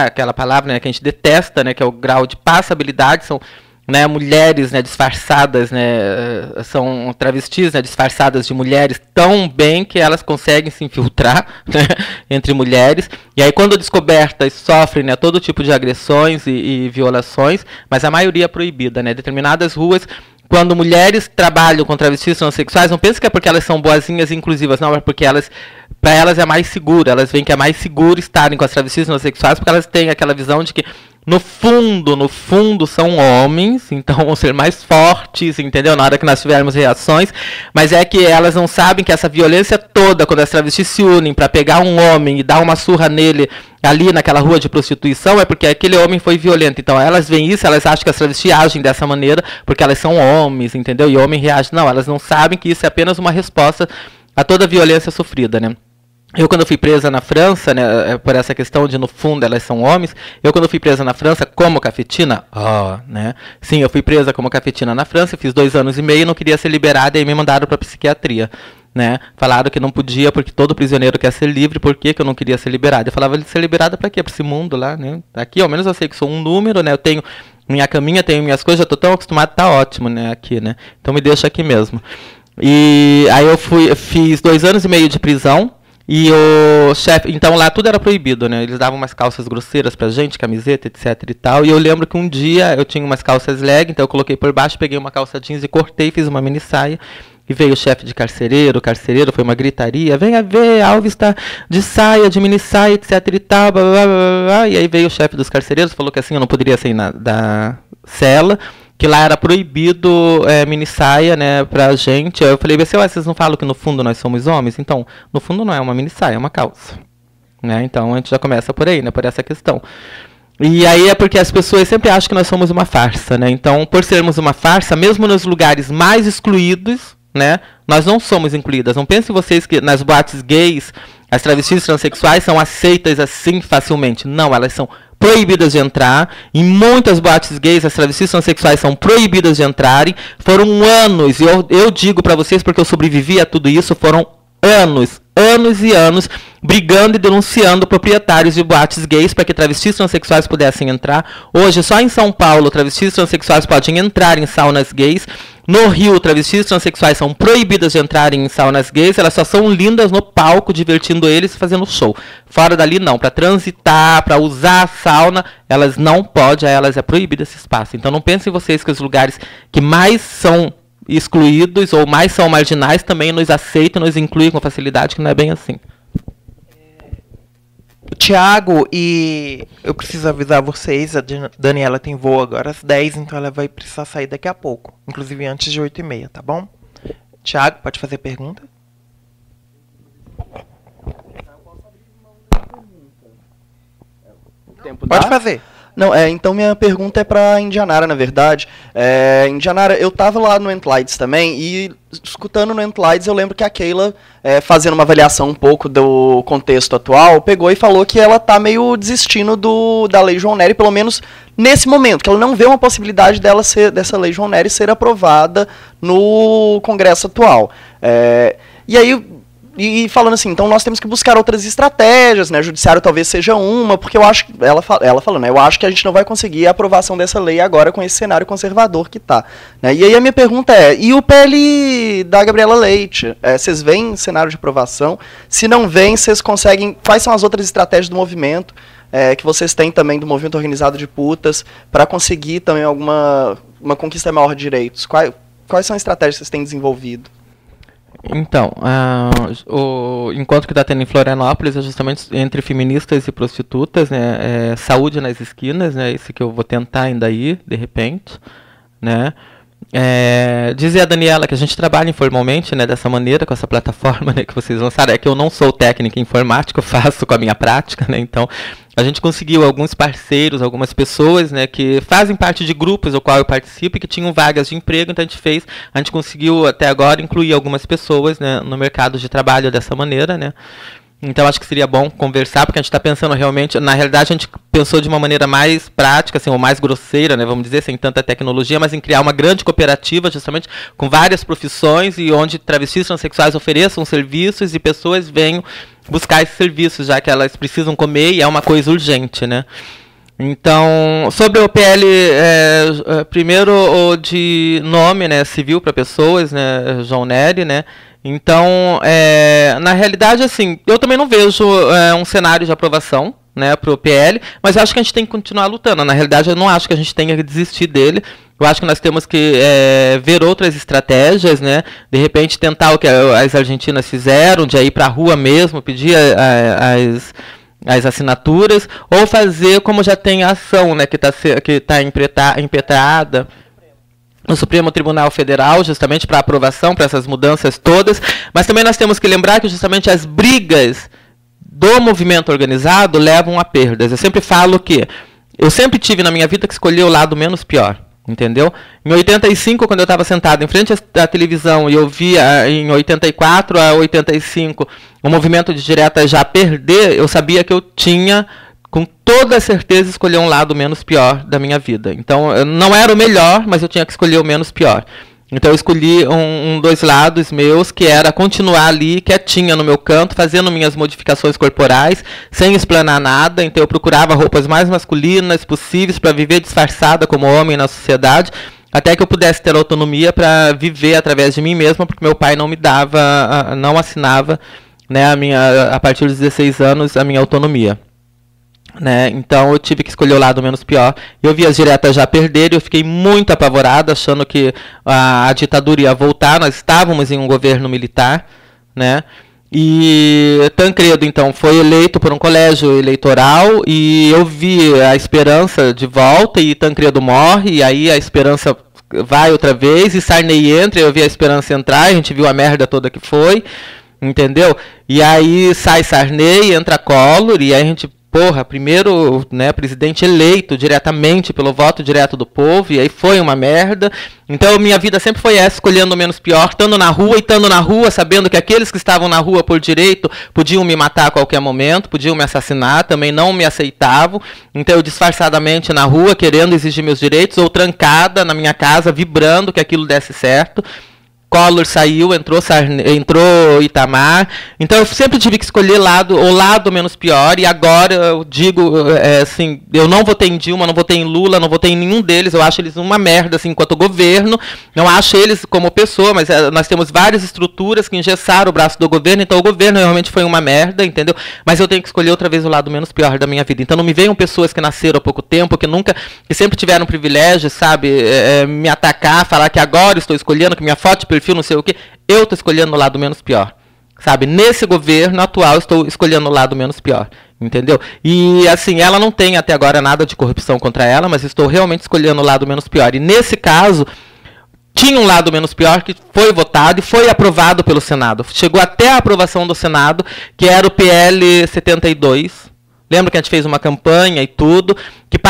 S4: aquela palavra, né, que a gente detesta, né, que é o grau de passabilidade, são, né, mulheres, né, disfarçadas, né, são travestis, né, disfarçadas de mulheres tão bem que elas conseguem se infiltrar, né, entre mulheres, e aí quando descobertas sofrem, né, todo tipo de agressões e violações, mas a maioria é proibida, né, determinadas ruas. Quando mulheres trabalham com travestis transexuais, não pensa que é porque elas são boazinhas e inclusivas, não, é porque para elas é mais seguro, elas veem que é mais seguro estarem com as travestis transexuais, porque elas têm aquela visão de que no fundo são homens, então vão ser mais fortes, entendeu? Na hora que nós tivermos reações, mas é que elas não sabem que essa violência toda, quando as travestis se unem para pegar um homem e dar uma surra nele ali naquela rua de prostituição, é porque aquele homem foi violento. Então elas veem isso, elas acham que as travestis agem dessa maneira porque elas são homens, entendeu? E o homem reage. Não, elas não sabem que isso é apenas uma resposta a toda a violência sofrida, né? Eu, quando fui presa na França, né, por essa questão de, no fundo, elas são homens, eu, quando fui presa na França como cafetina, né, sim, eu fui presa como cafetina na França, fiz 2 anos e meio, não queria ser liberada, e aí me mandaram para psiquiatria, né, falaram que não podia, porque todo prisioneiro quer ser livre, por que eu não queria ser liberada? Eu falava, ser liberada para quê? Para esse mundo lá, né, aqui, ao menos eu sei que sou um número, né, eu tenho minha caminha, tenho minhas coisas, já estou tão acostumado, tá ótimo, né, aqui, né, então me deixa aqui mesmo. E aí eu fiz 2 anos e meio de prisão, e o chefe, então lá tudo era proibido, né? Eles davam umas calças grosseiras pra gente, camiseta, etc e tal. E eu lembro que um dia eu tinha umas calças leg, então eu coloquei por baixo, peguei uma calça jeans e cortei, fiz uma mini saia. E veio o chefe de carcereiro, foi uma gritaria, venha ver, Alves tá de saia, de mini saia, etc e tal, blá, blá, blá, blá. E aí veio o chefe dos carcereiros, falou que assim eu não poderia sair da cela, que lá era proibido mini saia, né, pra gente. Aí eu falei, vocês não falam que no fundo nós somos homens? Então, no fundo não é uma mini saia, é uma calça. Né? Então a gente já começa por aí, né, por essa questão. E aí é porque as pessoas sempre acham que nós somos uma farsa, né? Então, por sermos uma farsa, mesmo nos lugares mais excluídos, né, nós não somos incluídas. Não pensem vocês que nas boates gays, as travestis transexuais são aceitas assim facilmente. Não, elas são proibidas de entrar. Em muitas boates gays, as travestis transexuais são proibidas de entrarem. Foram anos, e eu digo para vocês porque eu sobrevivi a tudo isso, foram anos e anos brigando e denunciando proprietários de boates gays para que travestis transexuais pudessem entrar. Hoje, só em São Paulo, travestis transexuais podem entrar em saunas gays. No Rio, travestis transexuais são proibidas de entrarem em saunas gays, elas só são lindas no palco, divertindo eles, fazendo show. Fora dali, não. Para transitar, para usar a sauna, elas não podem, a elas é proibido esse espaço. Então não pensem vocês que os lugares que mais são excluídos ou mais são marginais também nos aceitam, nos incluem com facilidade, que não é bem assim.
S2: Tiago, e eu preciso avisar vocês, a Daniela tem voo agora às 10, então ela vai precisar sair daqui a pouco. Inclusive antes de 8h30, tá bom? Tiago, pode fazer pergunta? Pode fazer.
S6: Não, então minha pergunta é para Indianara, na verdade. Indianara, eu estava lá no Entlights também, e escutando no Entlights eu lembro que a Keila, fazendo uma avaliação um pouco do contexto atual, pegou e falou que ela está meio desistindo da Lei João Nery, pelo menos nesse momento, que ela não vê uma possibilidade dessa Lei João Nery ser aprovada no Congresso atual. E aí... E falando assim, então nós temos que buscar outras estratégias, né? O judiciário talvez seja uma, porque eu acho, ela falando, né? Eu acho que a gente não vai conseguir a aprovação dessa lei agora com esse cenário conservador que está. Né? E aí a minha pergunta e o PL da Gabriela Leite? Vocês veem cenário de aprovação? Se não vem, vocês conseguem... Quais são as outras estratégias do movimento que vocês têm também do movimento organizado de putas para conseguir também uma conquista maior de direitos? Quais são as estratégias que vocês têm desenvolvido?
S4: Então, o encontro que está tendo em Florianópolis é justamente entre feministas e prostitutas, né? Saúde nas esquinas, né? Esse que eu vou tentar ainda ir, de repente, né? Dizer a Daniela que a gente trabalha informalmente, né, dessa maneira, com essa plataforma, né, que vocês lançaram. É que eu não sou técnica em informática, eu faço com a minha prática, né, então a gente conseguiu alguns parceiros, algumas pessoas, né, que fazem parte de grupos do qual eu participo e que tinham vagas de emprego, então a gente conseguiu até agora incluir algumas pessoas, né, no mercado de trabalho dessa maneira, né. Então acho que seria bom conversar, porque a gente está pensando realmente, na realidade a gente pensou de uma maneira mais prática, assim, ou mais grosseira, né, vamos dizer, sem tanta tecnologia, mas em criar uma grande cooperativa, justamente com várias profissões e onde travestis transexuais ofereçam serviços e pessoas venham buscar esses serviços, já que elas precisam comer e é uma coisa urgente, né. Então, sobre o PL, primeiro o de nome, né, civil para pessoas, né, João Nery, né. Então, na realidade, assim, eu também não vejo um cenário de aprovação, né, para o PL, mas eu acho que a gente tem que continuar lutando. Na realidade, eu não acho que a gente tenha que desistir dele. Eu acho que nós temos que ver outras estratégias, né, de repente tentar o que as argentinas fizeram, de ir para a rua mesmo, pedir as assinaturas, ou fazer como já tem a ação, né, que está impetrada no Supremo Tribunal Federal, justamente para aprovação, para essas mudanças todas. Mas também nós temos que lembrar que justamente as brigas do movimento organizado levam a perdas. Eu sempre falo que eu sempre tive na minha vida que escolher o lado menos pior, entendeu? Em 85, quando eu estava sentado em frente à televisão e eu via em 84 a 85 o movimento de direta já perder, eu sabia que eu tinha, com toda certeza, escolher um lado menos pior da minha vida. Então, eu não era o melhor, mas eu tinha que escolher o menos pior. Então eu escolhi dois lados meus, que era continuar ali quietinha no meu canto, fazendo minhas modificações corporais, sem explanar nada. Então eu procurava roupas mais masculinas possíveis para viver disfarçada como homem na sociedade, até que eu pudesse ter autonomia para viver através de mim mesma, porque meu pai não me dava, não assinava, né, a partir dos 16 anos, a minha autonomia. Né? Então eu tive que escolher o lado menos pior. Eu vi as diretas já perderem, eu fiquei muito apavorada, achando que a ditadura ia voltar. Nós estávamos em um governo militar, né? E Tancredo, então, foi eleito por um colégio eleitoral e eu vi a esperança de volta e Tancredo morre, e aí a esperança vai outra vez, e Sarney entra, eu vi a esperança entrar, a gente viu a merda toda que foi, entendeu? E aí sai Sarney, entra Collor, e aí a gente... Porra, primeiro, né, presidente eleito diretamente pelo voto direto do povo, e aí foi uma merda. Então minha vida sempre foi essa, escolhendo o menos pior, estando na rua e estando na rua, sabendo que aqueles que estavam na rua por direito podiam me matar a qualquer momento, podiam me assassinar, também não me aceitavam. Então eu disfarçadamente na rua, querendo exigir meus direitos, ou trancada na minha casa, vibrando que aquilo desse certo. Collor saiu, entrou Itamar. Então eu sempre tive que escolher o lado menos pior, e agora eu digo, assim, eu não votei em Dilma, não votei em Lula, não votei em nenhum deles, eu acho eles uma merda, assim, enquanto governo, não acho eles como pessoa, mas nós temos várias estruturas que engessaram o braço do governo, então o governo realmente foi uma merda, entendeu? Mas eu tenho que escolher outra vez o lado menos pior da minha vida. Então não me venham pessoas que nasceram há pouco tempo, que sempre tiveram privilégio, sabe, me atacar, falar que agora estou escolhendo, que minha foto de perfil não sei o que, eu estou escolhendo o lado menos pior, sabe, nesse governo atual estou escolhendo o lado menos pior, entendeu? E assim, ela não tem até agora nada de corrupção contra ela, mas estou realmente escolhendo o lado menos pior, e nesse caso, tinha um lado menos pior que foi votado e foi aprovado pelo Senado, chegou até a aprovação do Senado, que era o PL 72, lembra que a gente fez uma campanha e tudo, que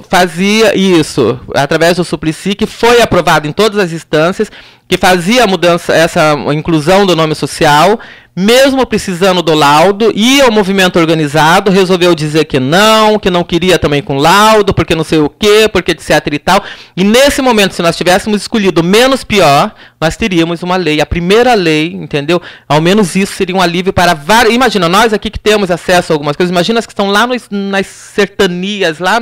S4: fazia isso, através do Suplicy, que foi aprovado em todas as instâncias, que fazia a mudança, essa inclusão do nome social, mesmo precisando do laudo, e o movimento organizado resolveu dizer que não queria também com laudo, porque não sei o quê, porque etc e tal. E nesse momento, se nós tivéssemos escolhido menos pior, nós teríamos uma lei, a primeira lei, entendeu? Ao menos isso seria um alívio para vários. Imagina, nós aqui que temos acesso a algumas coisas, imagina as que estão lá nas sertanias, lá,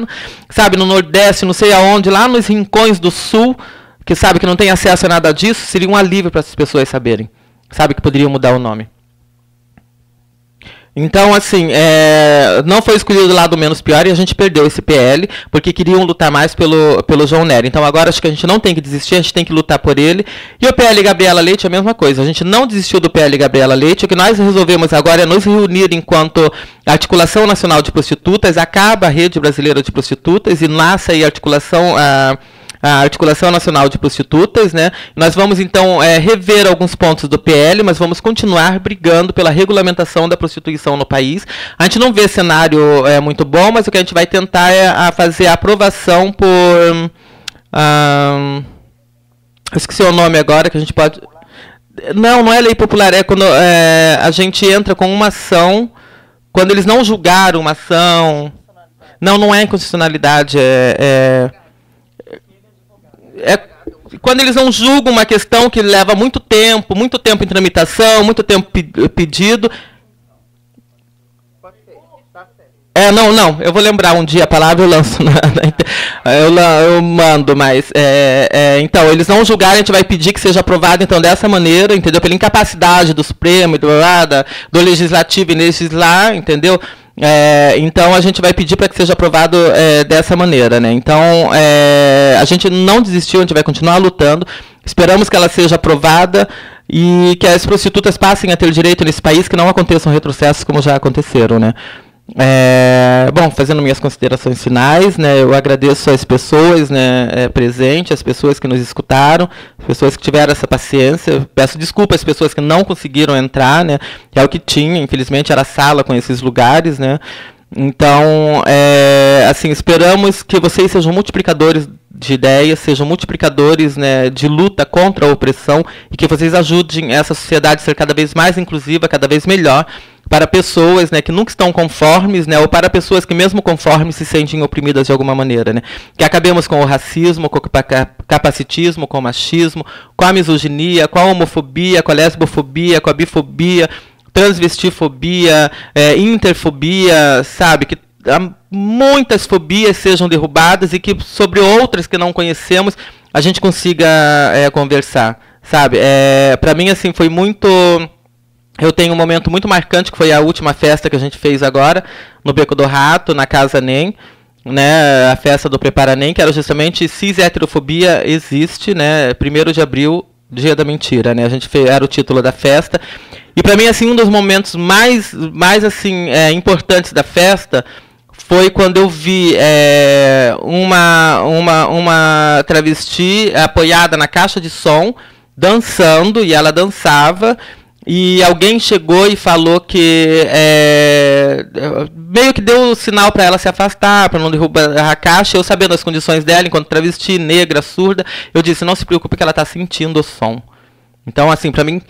S4: sabe, no Nordeste, não sei aonde, lá nos rincões do Sul, que sabe que não tem acesso a nada disso, seria um alívio para essas pessoas saberem, sabe, que poderiam mudar o nome. Então, assim, não foi escolhido o lado menos pior e a gente perdeu esse PL, porque queriam lutar mais pelo João Nery. Então, agora acho que a gente não tem que desistir, a gente tem que lutar por ele. E o PL Gabriela Leite é a mesma coisa. A gente não desistiu do PL Gabriela Leite. O que nós resolvemos agora é nos reunir enquanto Articulação Nacional de Prostitutas, acaba a Rede Brasileira de Prostitutas e nasce aí a Articulação Nacional de Prostitutas, né? Nós vamos, então, rever alguns pontos do PL, mas vamos continuar brigando pela regulamentação da prostituição no país. A gente não vê cenário muito bom, mas o que a gente vai tentar é fazer a aprovação por... eu esqueci o nome agora, que a gente pode... Não é lei popular, é quando a gente entra com uma ação, quando eles não julgaram uma ação... Não é inconstitucionalidade, quando eles não julgam uma questão que leva muito tempo em tramitação, muito tempo pedido. Não, eu vou lembrar um dia a palavra, eu lanço, eu mando, mas, então, eles não julgarem, a gente vai pedir que seja aprovado, então, dessa maneira, entendeu? Pela incapacidade do Supremo, do Legislativo em legislar, entendeu? Então a gente vai pedir para que seja aprovado dessa maneira, né? Então a gente não desistiu, a gente vai continuar lutando. Esperamos que ela seja aprovada e que as prostitutas passem a ter direito nesse país, que não aconteçam retrocessos como já aconteceram, né? Bom, fazendo minhas considerações finais, né, eu agradeço às pessoas, né, presentes, às pessoas que nos escutaram, as pessoas que tiveram essa paciência. Peço desculpa às pessoas que não conseguiram entrar, né, é o que tinha, infelizmente era sala com esses lugares, né. Então, assim, esperamos que vocês sejam multiplicadores de ideias, sejam multiplicadores, né, de luta contra a opressão e que vocês ajudem essa sociedade a ser cada vez mais inclusiva, cada vez melhor, para pessoas, né, que nunca estão conformes, né, ou para pessoas que mesmo conformes se sentem oprimidas de alguma maneira, né. Que acabemos com o racismo, com o capacitismo, com o machismo, com a misoginia, com a homofobia, com a lesbofobia, com a bifobia, transvestifobia, interfobia, sabe, que muitas fobias sejam derrubadas e que sobre outras que não conhecemos a gente consiga conversar, sabe. Para mim, assim, foi muito... Eu tenho um momento muito marcante, que foi a última festa que a gente fez agora, no Beco do Rato, na Casa NEM, né, a festa do Prepara NEM, que era justamente Cis Heterofobia Existe, né, 1º de abril, Dia da Mentira, né, a gente fez, era o título da festa. E para mim, assim, um dos momentos mais assim, importantes da festa foi quando eu vi uma travesti apoiada na caixa de som, dançando, e ela dançava, e alguém chegou e falou que meio que deu o sinal para ela se afastar, para não derrubar a caixa. Eu, sabendo as condições dela, enquanto travesti, negra, surda, eu disse, não se preocupe que ela está sentindo o som. Então, assim, para mim,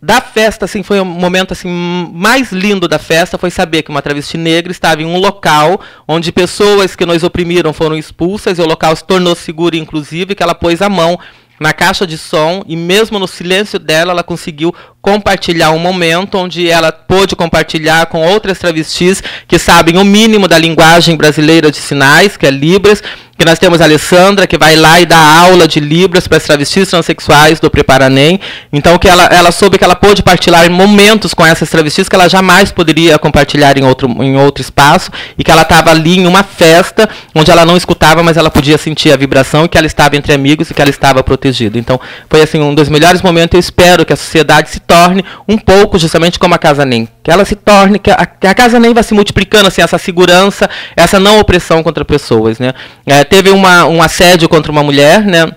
S4: da festa, assim, foi o momento assim, mais lindo da festa, foi saber que uma travesti negra estava em um local onde pessoas que nos oprimiram foram expulsas, e o local se tornou seguro, inclusive, que ela pôs a mão na caixa de som, e mesmo no silêncio dela, ela conseguiu compartilhar um momento onde ela pôde compartilhar com outras travestis que sabem o mínimo da linguagem brasileira de sinais, que é Libras, que nós temos a Alessandra, que vai lá e dá aula de Libras para as travestis transexuais do Prepara NEM. Então, que ela soube que ela pôde partilhar momentos com essas travestis que ela jamais poderia compartilhar em outro espaço, e que ela estava ali em uma festa onde ela não escutava, mas ela podia sentir a vibração, e que ela estava entre amigos e que ela estava protegida. Então, foi assim um dos melhores momentos. Eu espero que a sociedade se torne um pouco justamente como a Casa NEM, que ela se torne, que a Casa NEM vai se multiplicando, assim, essa segurança, essa não opressão contra pessoas, né. Teve um assédio contra uma mulher, né,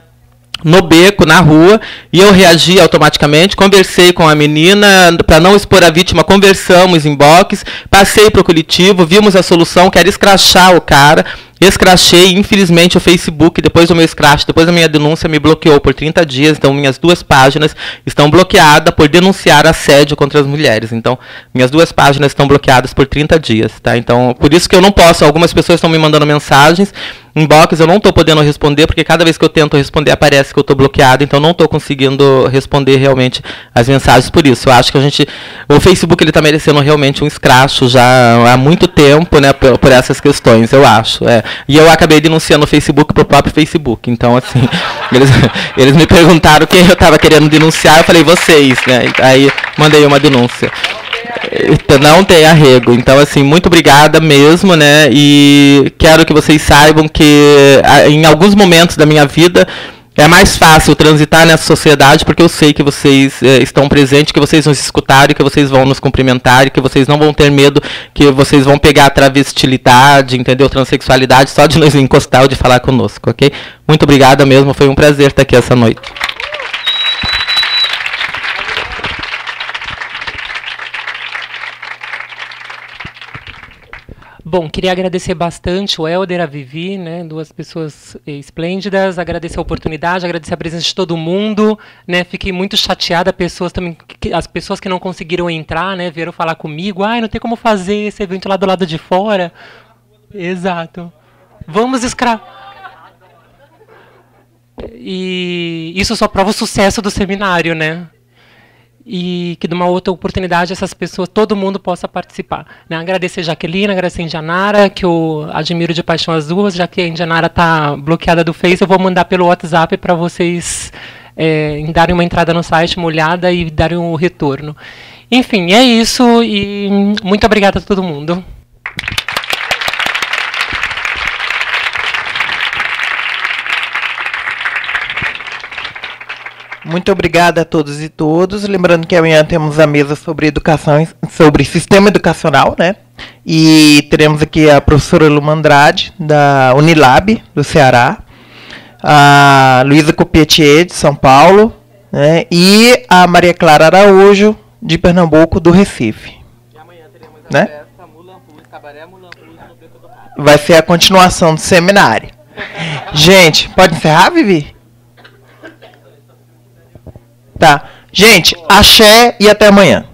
S4: no beco, na rua, e eu reagi automaticamente, conversei com a menina, para não expor a vítima, conversamos em box, passei para o coletivo, vimos a solução, que era escrachar o cara, escrachei, infelizmente o Facebook, depois do meu escrache, depois da minha denúncia, me bloqueou por 30 dias, então minhas 2 páginas estão bloqueadas por denunciar assédio contra as mulheres, então minhas 2 páginas estão bloqueadas por 30 dias, tá? Então, por isso que eu não posso, algumas pessoas estão me mandando mensagens, inbox, eu não estou podendo responder, porque cada vez que eu tento responder aparece que eu estou bloqueado, então não estou conseguindo responder realmente as mensagens por isso. Eu acho que o Facebook ele está merecendo realmente um escracho já há muito tempo, né, por essas questões, eu acho. E eu acabei denunciando o Facebook pro próprio Facebook, então assim, eles me perguntaram quem eu estava querendo denunciar, eu falei, vocês, né, aí mandei uma denúncia. Não tem arrego. Então, assim, muito obrigada mesmo, né? E quero que vocês saibam que em alguns momentos da minha vida é mais fácil transitar nessa sociedade, porque eu sei que vocês estão presentes, que vocês nos escutaram, que vocês vão nos cumprimentar, que vocês não vão ter medo, que vocês vão pegar a travestilidade, entendeu? Transexualidade, só de nos encostar ou de falar conosco, ok? Muito obrigada mesmo, foi um prazer estar aqui essa noite.
S3: Bom, queria agradecer bastante o Helder, a Vivi, né, 2 pessoas esplêndidas, agradecer a oportunidade, agradecer a presença de todo mundo, né, fiquei muito chateada, as pessoas que não conseguiram entrar, né, vieram falar comigo, não tem como fazer esse evento lá do lado de fora. Exato. Vamos E isso só prova o sucesso do seminário, né? E que de uma outra oportunidade essas pessoas, todo mundo possa participar, né? Agradecer a Jaqueline, agradecer a Indianara, que eu admiro de paixão as duas, já que a Indianara está bloqueada do Face, eu vou mandar pelo WhatsApp para vocês darem uma entrada no site, uma olhada e darem um retorno. Enfim, é isso e muito obrigada a todo mundo.
S2: Muito obrigada a todos e todas. Lembrando que amanhã temos a mesa sobre educação, sobre sistema educacional, né? E teremos aqui a professora Luma Andrade, da Unilab, do Ceará, a Luísa Copietier, de São Paulo, né? E a Maria Clara Araújo, de Pernambuco, do Recife.
S4: E amanhã teremos a
S2: né?
S4: festa Mulampus, Cabaré Mulampus no Beco do Rato.
S2: Vai ser a continuação do seminário. Gente, pode encerrar, Vivi? Tá. Gente, axé e até amanhã.